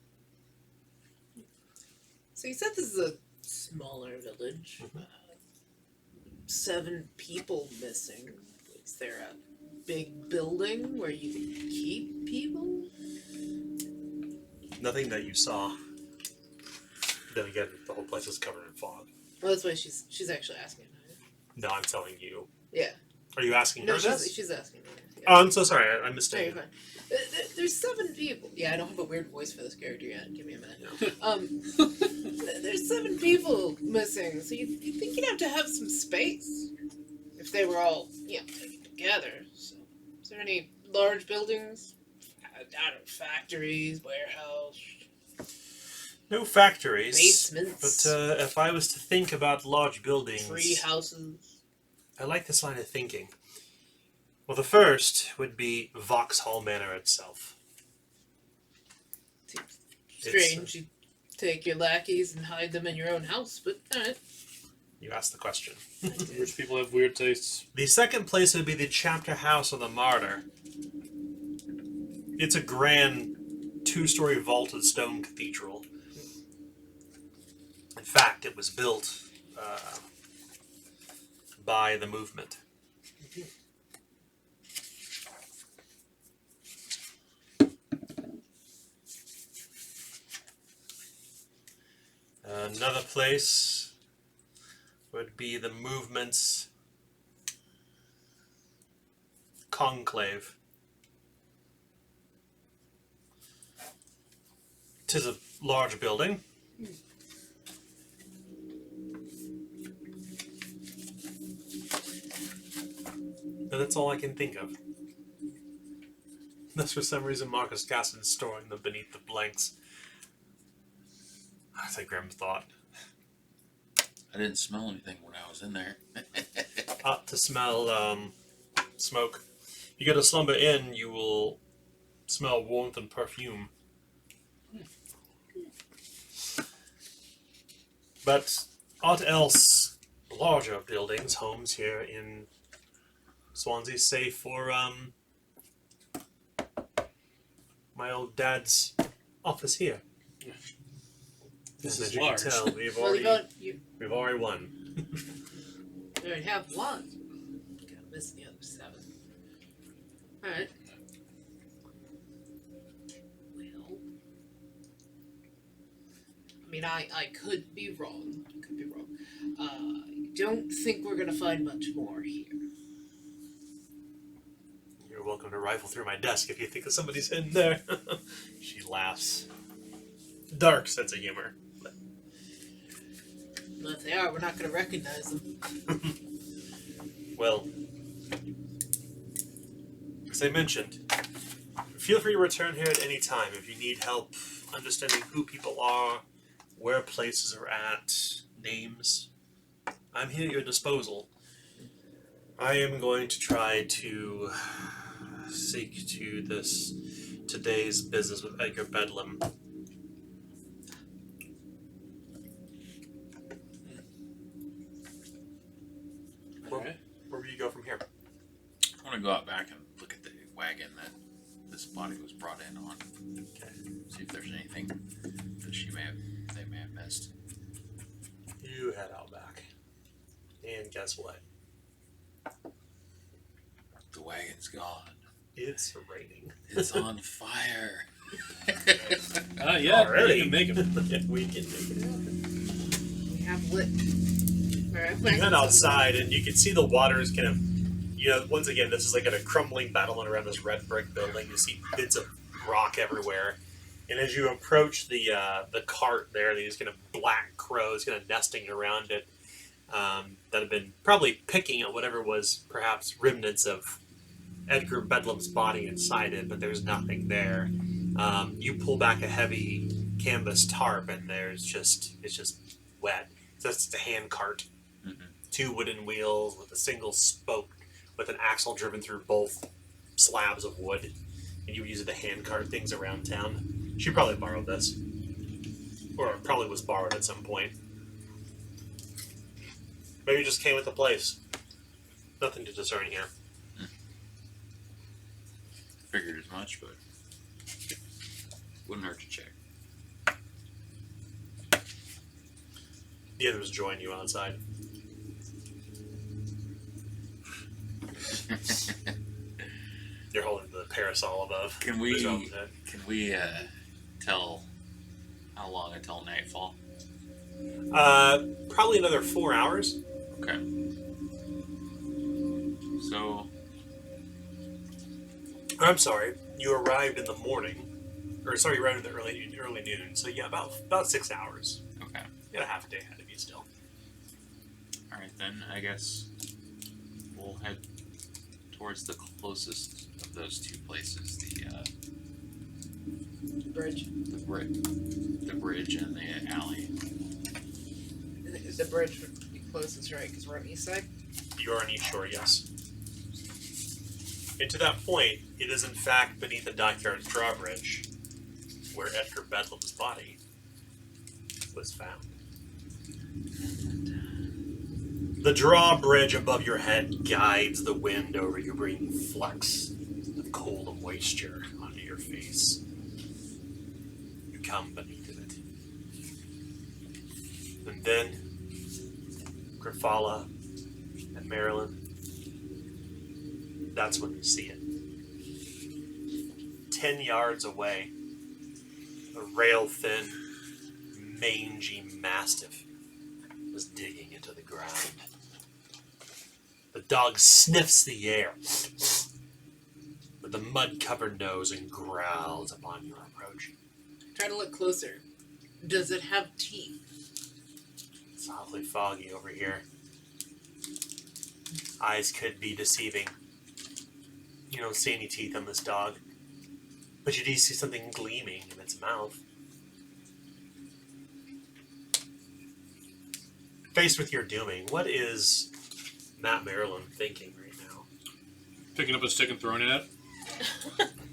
So you said this is a smaller village. Mhm. 7 people missing. Is there a big building where you can keep people? Nothing that you saw. Then again, the whole place is covered in fog. Well, that's why she's actually asking. No, I'm telling you. Yeah. Are you asking No, her this? she's asking me. Yeah. Oh, I'm so sorry. I No, you're mistaken. fine. There's 7 people. Yeah, I don't have a weird voice for this character yet. Give me a minute. There's 7 people missing, so you think you'd have to have some space if they were all, taken together. So, is there any large buildings? I don't know, factories, warehouse, No factories. basements, But if I was to think about large buildings, tree houses. I like this line of thinking. Well, the first would be Vauxhall Manor itself. Seems It's, strange. You take your lackeys and hide them in your own house, but alright. You asked the question. Rich people have weird tastes. The second place would be the Chapter House of the Martyr. It's a grand 2-story vaulted stone cathedral. In fact, it was built by the movement. Another place would be the movement's conclave. Tis a large building. But that's all I can think of. Unless for some reason Marcus Gaston's storing them beneath the blanks. That's a grim thought. I didn't smell anything when I was in there. Ought to smell smoke. If you go to Slumber Inn, you will smell warmth and perfume. But aught else, larger buildings, homes here in Swansea, save for my old dad's office here. This And is as you large. can tell, we've Well, we've already won. you already have one. Gotta miss the other 7. Alright. Well, I mean, I could be wrong. I don't think we're gonna find much more here. You're welcome to rifle through my desk if you think that somebody's in there. She laughs. Dark sense of humor. And if they are, we're not gonna recognize them. Well, as I mentioned, feel free to return here at any time if you need help understanding who people are, where places are at, names. I'm here at your disposal. I am going to try to seek to today's business with Edgar Bedlam. Okay. Where will you go from here? I want to go out back and look at the wagon that this body was brought in on. Okay. See if there's anything that they may have missed. You head out back. And guess what? The wagon's gone. It's raining. It's on fire. Yeah, Already? we can make them. Yeah, we can make it happen. We have lit. You head outside and you can see the water is kind of, once again, this is like a crumbling battlement around this red brick building. You see bits of rock everywhere. And as you approach the cart there, these kind of black crows kind of nesting around it, that have been probably picking at whatever was perhaps remnants of Edgar Bedlam's body inside it, but there's nothing there. You pull back a heavy canvas tarp, and it's just wet. So it's a hand cart, Mm-hmm. 2 wooden wheels with a single spoke, with an axle driven through both slabs of wood, and you use it to hand cart things around town. She probably borrowed this, or it probably was borrowed at some point. Maybe it just came with the place. Nothing to discern here. Figured as much, but wouldn't hurt to check. The others join you outside. You're holding the parasol above. Can the drum head. we tell how long until nightfall? Probably another 4 hours. Okay. So I'm sorry, you arrived in the morning. Or sorry, you arrived in the early noon. So yeah, about 6 hours. okay. You got a half a day ahead of you still. All right then. I guess we'll head towards the closest of those 2 places: Bridge. the bridge and the alley. The bridge would be closest, right? Because we're on the east side. You are on East Shore, yes. And to that point, it is in fact beneath the dockyard's drawbridge where Edgar Bedlam's body was found. The drawbridge above your head guides the wind over you, bringing flecks of cold moisture onto your face. You come beneath it. And then Grafala and Marilyn, that's when you see it. 10 yards away, a rail-thin, mangy mastiff was digging into the ground. The dog sniffs the air with a mud-covered nose and growls upon your approach. Try to look closer. Does it have teeth? It's awfully foggy over here. Eyes could be deceiving. You don't see any teeth on this dog, but you do see something gleaming in its mouth. Faced with your dooming, what is Matt Maryland thinking right now? Picking up a stick and throwing it at.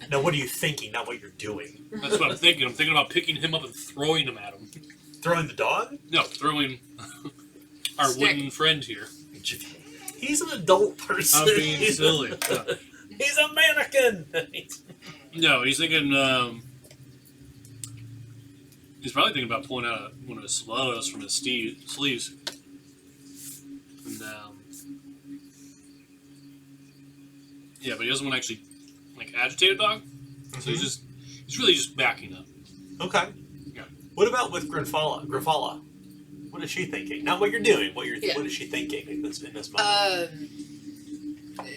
No, what are you thinking, not what you're doing? That's what I'm thinking. I'm thinking about picking him up and throwing him at him. Throwing the dog? No, throwing our Stick. wooden friend here. He's an adult person. I'm being silly. He's a mannequin! No, he's thinking. He's probably thinking about pulling out one of his slows from his sleeves. And yeah, but he doesn't want to actually agitate a dog. So he's really just backing up. Okay. Yeah. What about with Grafala? What is she thinking? Not what you're doing. What Yeah. is she thinking in this moment?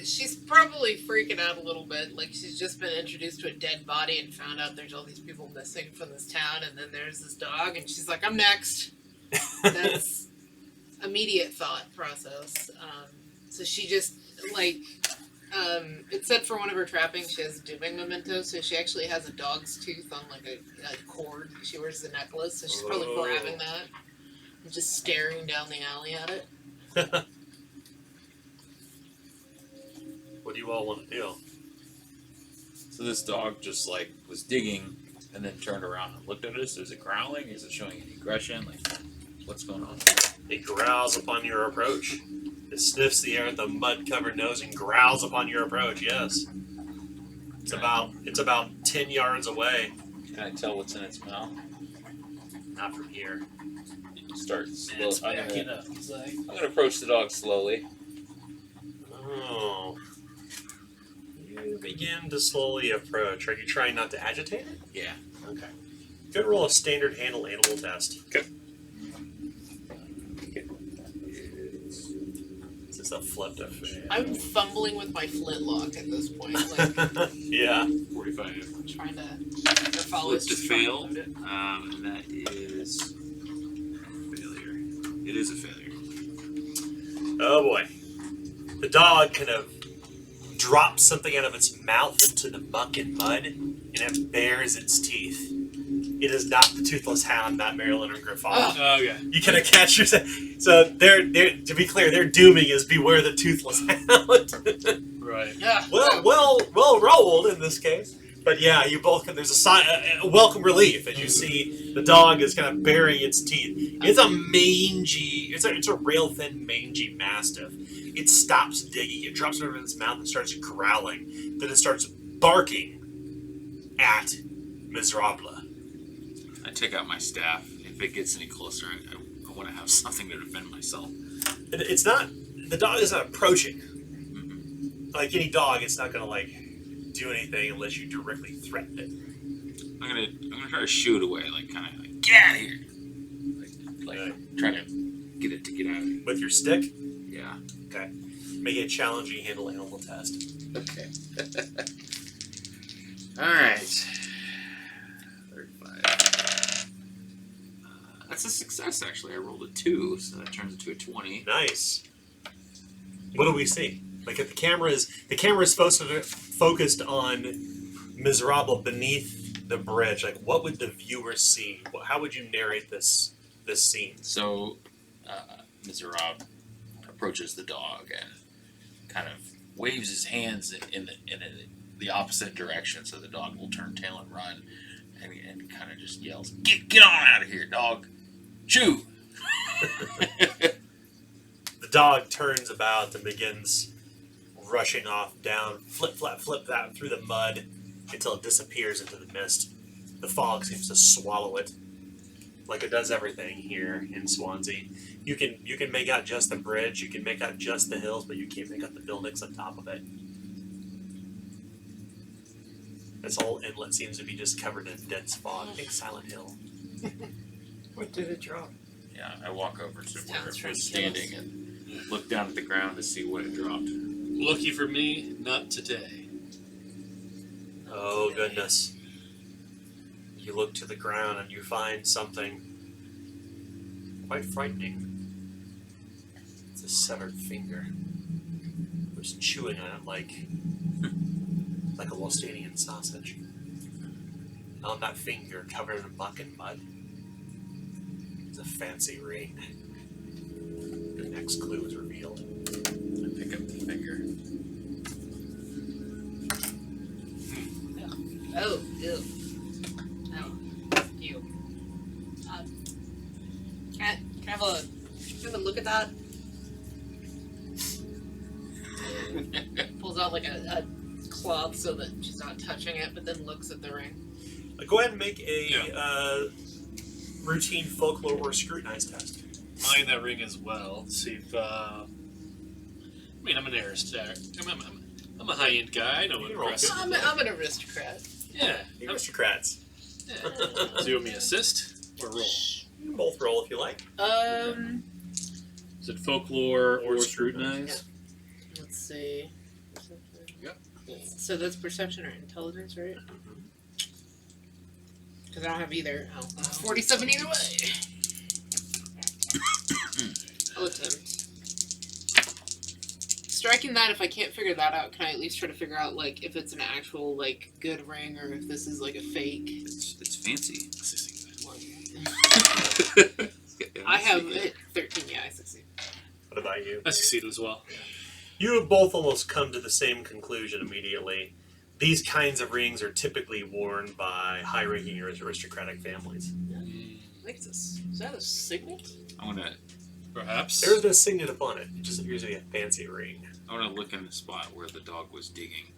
She's probably freaking out a little bit. Like, she's just been introduced to a dead body and found out there's all these people missing from this town, and then there's this dog, and she's like, I'm next. That's immediate thought process. So she just, it said for one of her trappings she has dooming memento, so she actually has a dog's tooth on, a cord. She wears the necklace, so she's probably grabbing that and just staring down the alley at it. What do you all want to do? So this dog just was digging and then turned around and looked at us. Is it growling? Is it showing any aggression? What's going on? It growls upon your approach. It sniffs the air with a mud-covered nose and growls upon your approach, yes. It's about 10 yards away. Can I tell what's in its mouth? Not from here. Start slow. It's I'm backing gonna, up. He's like, I'm gonna approach the dog slowly. Oh. You begin to slowly approach. Are you trying not to agitate it? Yeah. Okay. Good roll a standard handle animal test. Okay. This is a flip to fail. I'm fumbling with my flintlock at this point. Yeah. 45. Trying to follow Flip to fail. That is failure. It is a failure. dog kind of drops something out of its mouth into the muck and mud, and it bares its teeth. It is not the toothless hound, not Marilyn or Griffon. Oh, yeah. You kind of catch yourself. So they're to be clear, their dooming is beware the toothless hound. Right. Yeah. well rolled in this case. But yeah, you both can. There's a sign, a welcome relief as you see the dog is kind of baring its teeth. It's a mangy. It's a rail thin mangy mastiff. It stops digging. It drops it over its mouth and starts growling. Then it starts barking at Miserable. I take out my staff. If it gets any closer, I want to have something to defend myself. It's not. The dog is not approaching. Like any dog, it's not gonna like do anything unless you directly threaten it. I'm gonna try to shoo it away, like kind of like get out of here, like try to get it to get out of here. With your stick. Yeah. Okay. Make it a challenging handle animal test. Okay. All right. 35. That's a success, actually. I rolled a 2, so that turns into a 20. Nice. What do we see? Like if the camera is focused on Miserable beneath the bridge. Like what would the viewer see? How would you narrate this scene? So, Miserable approaches the dog and kind of waves his hands in the opposite direction, so the dog will turn tail and run, and kind of just yells, "Get on out of here, dog! Chew!" The dog turns about and begins rushing off down, flip flap through the mud until it disappears into the mist. The fog seems to swallow it, like it does everything here in Swansea. You can make out just the bridge, you can make out just the hills, but you can't make out the buildings on top of it. This whole inlet seems to be just covered in dense fog. I think Silent Hill. What did it drop? Yeah, I walk over to where Sounds it was ridiculous. standing and look down at the ground to see what it dropped. Lucky for me, not today. Oh goodness. You look to the ground and you find something quite frightening. It's a severed finger. It was chewing on it like a Westanian sausage. And on that finger, covered in muck and mud, is a fancy ring. The next clue is revealed. I pick up the finger. Oh, ew. Oh, ew. Can I have a look at that? Pulls out like a cloth so that she's not touching it, but then looks at the ring. Go ahead and make a routine folklore or scrutinize test. Mine that ring as well. See if I mean, I'm an aristocrat. I'm a high-end guy. I know what You roll impressive. I'm an aristocrat. Yeah. The aristocrats. Yeah. So you want me to assist or roll? You can both roll if you like. Is it folklore or scrutinize? Let's see. Yep. So that's perception or intelligence, right? Because I don't have either. Oh, 47 either way. I'll attempt. Striking that, if I can't figure that out, can I at least try to figure out, like, if it's an actual, like, good ring or if this is, like, a fake? It's fancy. I have 13, yeah, I succeed. What about you? I succeeded as well. You have both almost come to the same conclusion immediately. These kinds of rings are typically worn by high-ranking or aristocratic families. I think is that a signet? I'm gonna Perhaps. There is no signet upon it. It just appears to be a fancy ring. look in the spot where the dog was digging.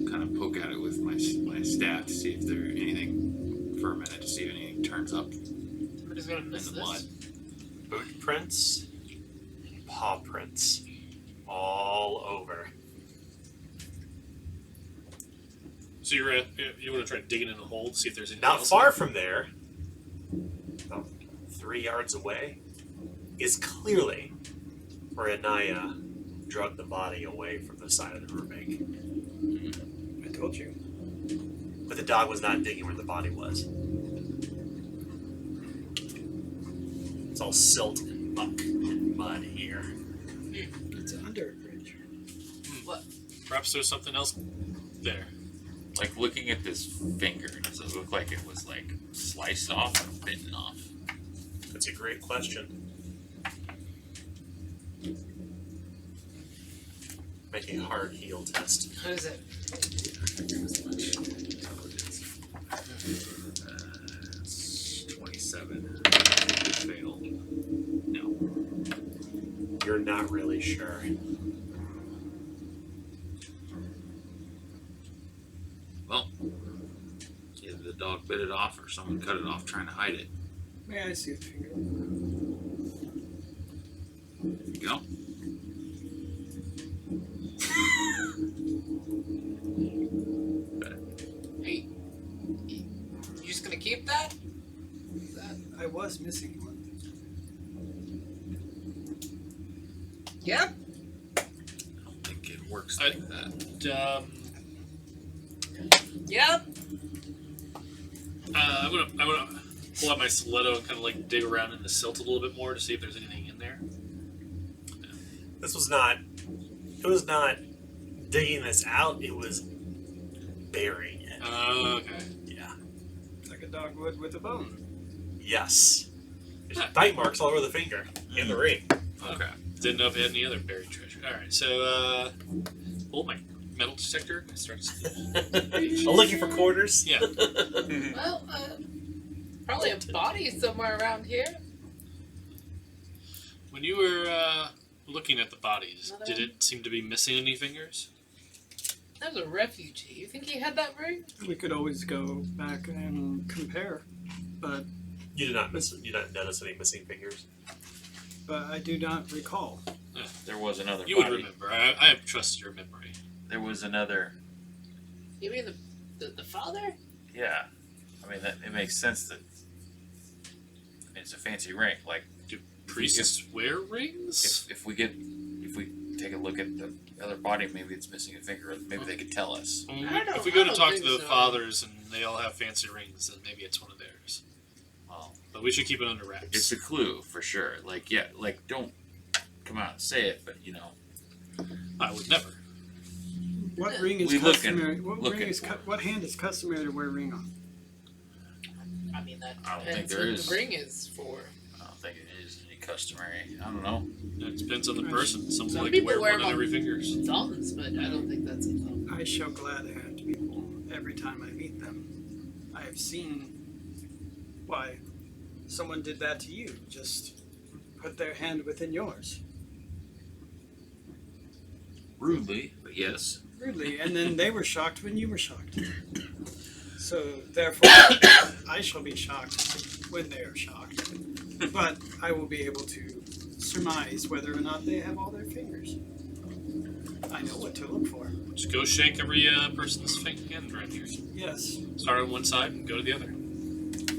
Kind of poke at it with my staff to see if there's anything for a minute, to see if anything turns up in Somebody's gonna miss the this. mud. Boot prints, paw prints, all over. So you want to try digging in the hole to see if there's anything Not else? far from there, about 3 yards away, is clearly where Anaya dragged the body away from the side of the riverbank. I told you. But the dog was not digging where the body was. It's all silt and muck and mud here. It's under a bridge. Perhaps there's something else there. Like looking at this finger, does it look like it was like sliced off or bitten off? That's a great question. Make a hard heel test. What is it? It's 27. Failed. No. You're not really sure. Well, either the dog bit it off or someone cut it off trying to hide it. May I see the finger? There you go. Hey, you just gonna keep that? I was missing one. Yep. I don't think it works like that. Yep. I'm gonna pull out my stiletto and kind of like dig around in the silt a little bit more to see if there's anything in there. This was not. It was not digging this out. It was burying it. Okay. Yeah. Like a dog would with a bone. Yes. There's bite marks all over the finger in the ring. Okay. Didn't know if it had any other buried treasure. All right. So, pull my metal detector. I start to Looking for quarters. Yeah. Well, probably a body somewhere around here. When you were looking at the bodies, did it seem to be missing any fingers? That was a refugee. You think he had that ring? We could always go back and compare, but You did not notice any missing fingers. I do not recall. There was another You body. would remember. I have trusted your memory. There was another. You mean the father? Yeah. I mean, that it makes sense that. I mean, it's a fancy ring. Like, Do priests wear rings? if we take a look at the other body, maybe it's missing a finger. Maybe they could tell us. If we go to talk to think the so. fathers and they all have fancy rings, then maybe it's one of theirs. Well, But we should keep it under wraps. it's a clue for sure. Like, yeah, like don't come out and say it, but you know. I would never. What ring is We looking- customary? What looking ring is for it. what hand is customary to wear a ring on? I mean, that I don't depends think there what is. the ring is for. I don't think it is any customary. I don't know. It depends on the person. Some Some like to people wear wear one them on on- every fingers. Thumbs, but I don't think that's a thumb. I show glad hand to people every time I meet them. I have seen why someone did that to you. Just put their hand within yours. Rudely, but yes. Rudely, and then they were shocked when you were shocked. So therefore, I shall be shocked when they are shocked. But I will be able to surmise whether or not they have all their fingers. I know what to look for. Just go shake every person's hand around here. Yes, Start on one side and go to the other.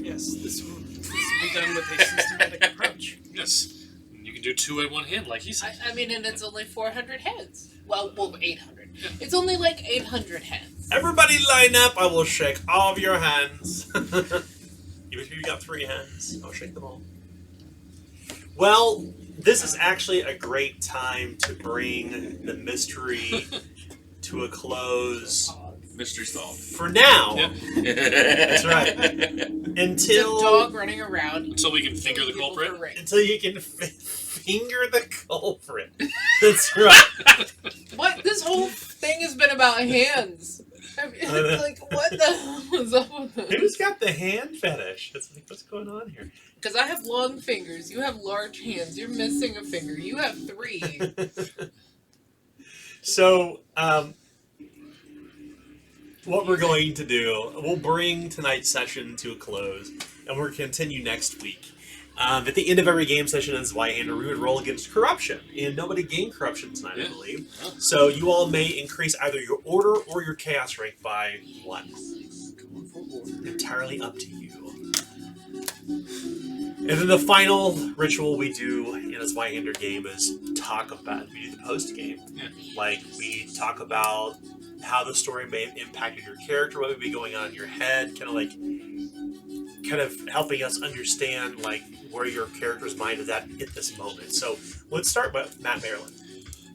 yes, this will be done with a systematic approach. Yes. And you can do two at one hand, like he said. I mean, and it's only 400 heads. Well, 800. It's only like 800 heads. Everybody line up. I will shake all of your hands. Even if you got 3 hands, I'll shake them all. Well, this is actually a great time to bring the mystery to a close. Mystery solved. For now, Yep. that's right. The Until dog running around. Until we can finger the killing people culprit. for rings. until you can finger the culprit. That's right. What? This whole thing has been about hands. I mean, it's like, what the hell is up with this? Who's got the hand fetish? It's like, what's going on here? Because I have long fingers. You have large hands. You're missing a finger. You have 3. So, what we're going to do, we'll bring tonight's session to a close, and we'll continue next week. At the end of every game session in Zweihander, we would roll against corruption, and nobody gained corruption tonight, I Yeah. believe. Yeah. So you all may increase either your order or your chaos rank by 1. Entirely up to you. And then the final ritual we do in a Zweihander game is we do the post game. Yeah. Like, we talk about how the story may have impacted your character, what would be going on in your head, kind of helping us understand, like, where your character's mind is at this moment. So let's start with Matt Maryland.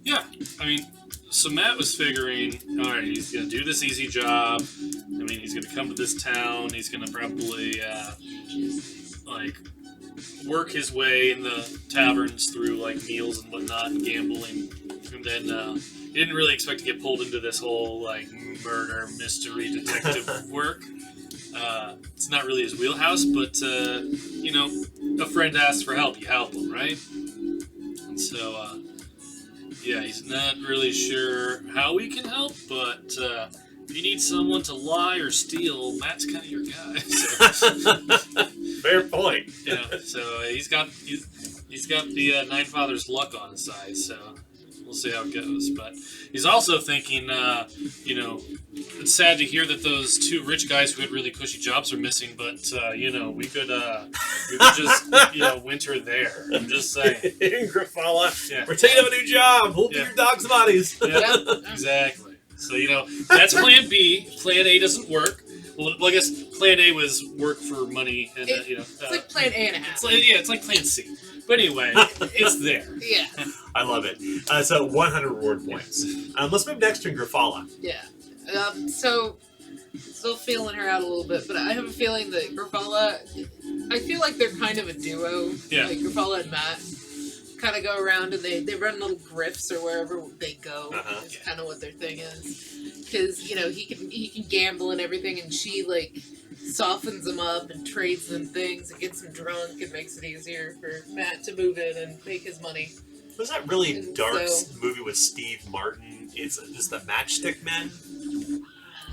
Yeah, I mean, so Matt was figuring, all right, he's gonna do this easy job. I mean, he's gonna come to this town. He's gonna probably like work his way in the taverns through like meals and whatnot, and gambling, and then he didn't really expect to get pulled into this whole like murder mystery detective work. It's not really his wheelhouse, but you know, a friend asks for help, you help him, right? And so, yeah, he's not really sure how we can help, but if you need someone to lie or steal, Matt's kind of your guy. So, Fair point. you know, so he's got the Nine Fathers luck on his side. So we'll see how it goes. But he's also thinking, you know, it's sad to hear that those two rich guys who had really cushy jobs are missing. But you know, we could just winter there. I'm just saying. In Grafala, Yeah. we're taking up a new job. We'll be Yeah. your dog's bodies. Yeah, exactly. So, you know, that's plan B. Plan A doesn't work. Well, I guess plan A was work for money, and you know, It's like plan A and a half. it's like plan C. But anyway, it's there. Yeah, I love it. So 100 reward points. Let's move next to Grafala. yeah. So still feeling her out a little bit, but I have a feeling that Grafala, I feel like they're kind of a duo. Yeah. Like Grafala and Matt kind of go around and they run little grifts or wherever they go. Uh-huh. Is kind of what their thing is. Because you know he can gamble and everything, and she like softens him up and trades them things and gets him drunk and makes it easier for Matt to move in and make his money. Was that really And dark so- movie with Steve Martin? It's just the Matchstick Men.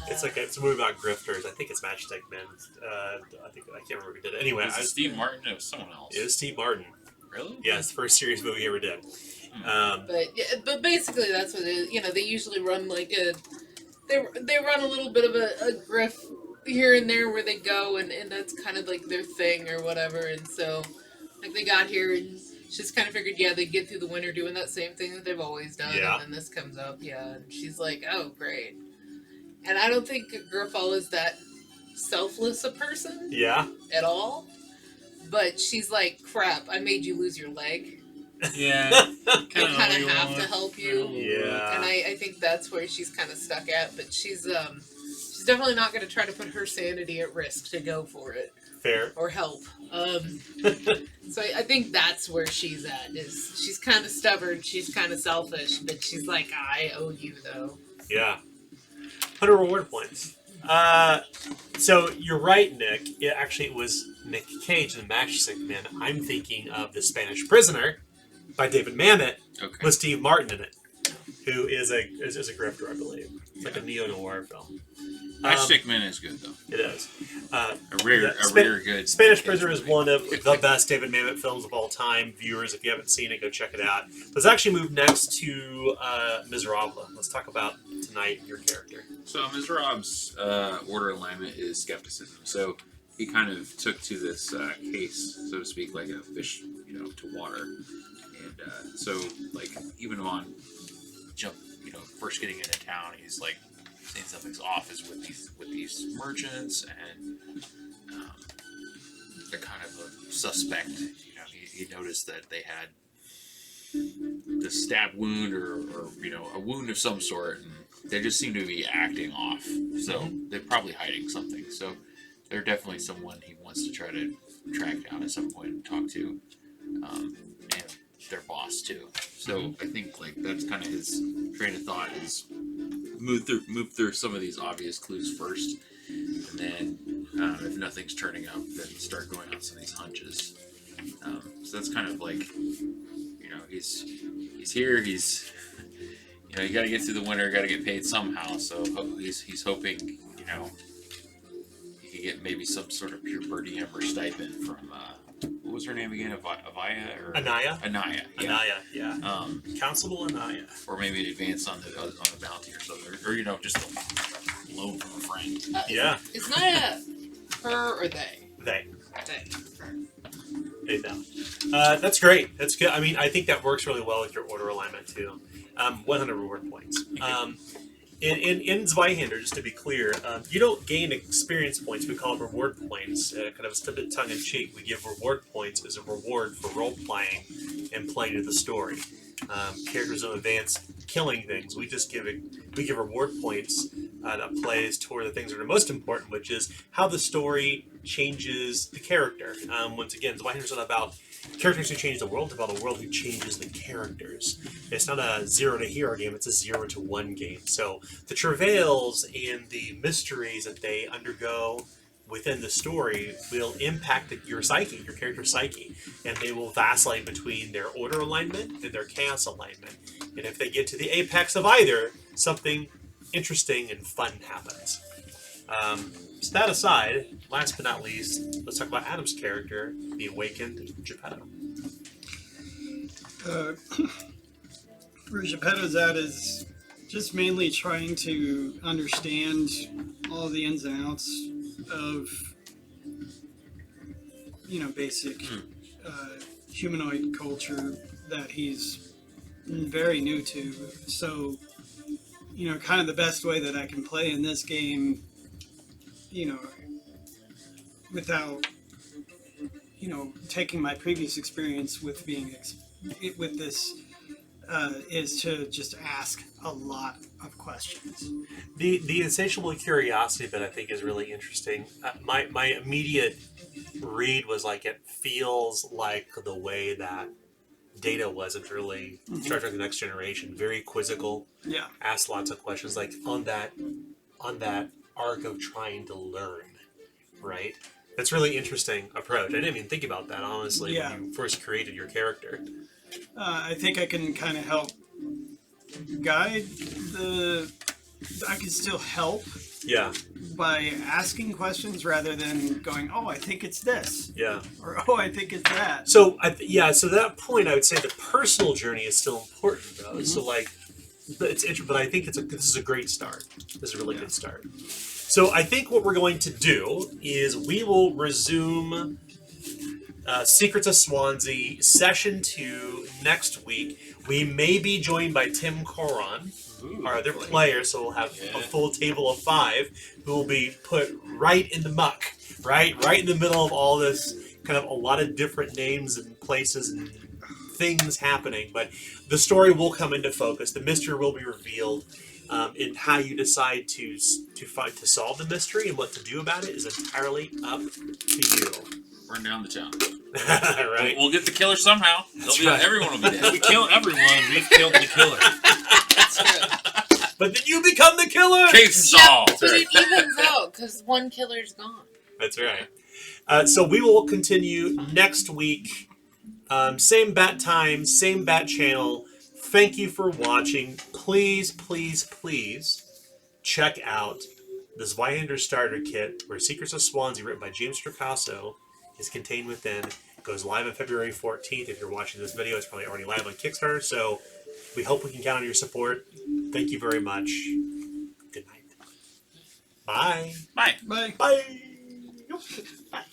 It's a movie about grifters. I think it's Matchstick Men. I can't remember who did it. Anyway, Was it Steve Martin? It was someone else. it was Steve Martin. Really? Yeah, it's the first serious movie he ever did. But basically that's what it is. You know, they usually run like they run a little bit of a grift here and there where they go, and that's kind of like their thing or whatever. And so like they got here and she's kind of figured, yeah, they get through the winter doing that same thing that they've always done. Yeah. And then this comes up, yeah, and she's like, oh great. And I don't think Griffal is that selfless a person Yeah. at all. But she's like, crap, I made you lose your leg. Yeah, I kind of have to help you. Yeah. And I think that's where she's kind of stuck at. But she's definitely not going to try to put her sanity at risk to go for it Fair. or help. So I think that's where she's at. Is she's kind of stubborn, she's kind of selfish, but she's like, I owe you though. Yeah. 100 reward points. So you're right, Nick. It was Nick Cage and the Matchstick Men. I'm thinking of The Spanish Prisoner by David Mamet Okay. with Steve Martin in it, who is a grifter, I believe. It's like a neo-noir film. Matchstick Men is good though. It is. A rare good. Spanish Prisoner is one of the best David Mamet films of all time. Viewers, if you haven't seen it, go check it out. Let's actually move next to Miserable. Let's talk about tonight your character. So Mizrab's order alignment is skepticism. So he kind of took to this case, so to speak, like a fish, to water. And so, like, even on first getting into town, he's like saying something's off is with these merchants, and they're kind of a suspect. He noticed that they had this stab wound or a wound of some sort, and they just seem to be acting off. So they're probably hiding something. So they're definitely someone he wants to try to track down at some point and talk to, and their boss too. So I think like that's kind of his train of thought is move through some of these obvious clues first, and then if nothing's turning up, then start going on some of these hunches. So that's kind of like, he's here. He's you got to get through the winter. Got to get paid somehow. So he's hoping he can get maybe some sort of pure per diem or stipend from what was her name again? Avaya or Anaya? Anaya. Yeah. Anaya, yeah. Constable Anaya. Or maybe an advance on the bounty or something, or just a loan from a friend. Yeah. It's not a her or they. They. They. That's great. That's good. I mean, I think that works really well with your order alignment too. 100 reward points. In Zweihander, just to be clear, you don't gain experience points. We call them reward points, kind of a bit tongue-in-cheek. We give reward points as a reward for role-playing and playing to the story. characters don't advance killing things. We give reward points that plays toward the things that are most important, which is how the story changes the character. Once again, Zweihander's not about characters who change the world, it's about a world who changes the characters. It's not a 0 to hero game, it's a 0 to 1 game. So the travails and the mysteries that they undergo within the story will impact your psyche, your character's psyche, and they will vacillate between their order alignment and their chaos alignment. And if they get to the apex of either, something interesting and fun happens. So that aside, last but not least, let's talk about Adam's character, the Awakened Geppetto. Where Geppetto's at is just mainly trying to understand all the ins and outs of, basic humanoid culture that he's very new to. So, kind of the best way that I can play in this game, without, taking my previous experience with being with this, is to just ask a lot of questions. The insatiable curiosity bit I think is really interesting. My immediate read was like it feels like the way that Data was in early Star Trek: The Next Generation, very quizzical. Yeah. Asked lots of questions, like on that arc of trying to learn, right? That's really interesting approach. I didn't even think about that honestly when you first created your character. I think I can kind of help guide I can still help Yeah. by asking questions rather than going, oh, I think it's this, Yeah. or oh, I think it's that. So so that point, I would say the personal journey is still important, though. So but it's interesting. But I think this is a great start. This is a really good start. So I think what we're going to do is we will resume Secrets of Swansea Session 2 next week. We may be joined by Tim Coron, our other player, so we'll have a full table of 5 who will be put right in the muck, right in the middle of all this, kind of a lot of different names and places and things happening. But the story will come into focus. The mystery will be revealed. And how you decide to solve the mystery and what to do about it is entirely up to you. Burn down the town. Right? We'll get the killer somehow. Everyone will be dead. If we kill everyone, we've killed the killer. That's good. But then you become the killer! Case Yeah, solved. but it evens out because one killer's gone. That's right. So we will continue next week. Same bat time, same bat channel. Thank you for watching. Please, please, please check out the Zweihander Starter Kit, where Secrets of Swansea, written by James Tricasso, is contained within. It goes live on February 14th. If you're watching this video, it's probably already live on Kickstarter. So we hope we can count on your support. Thank you very much. Good night. Bye. Bye. Bye. Bye. Bye.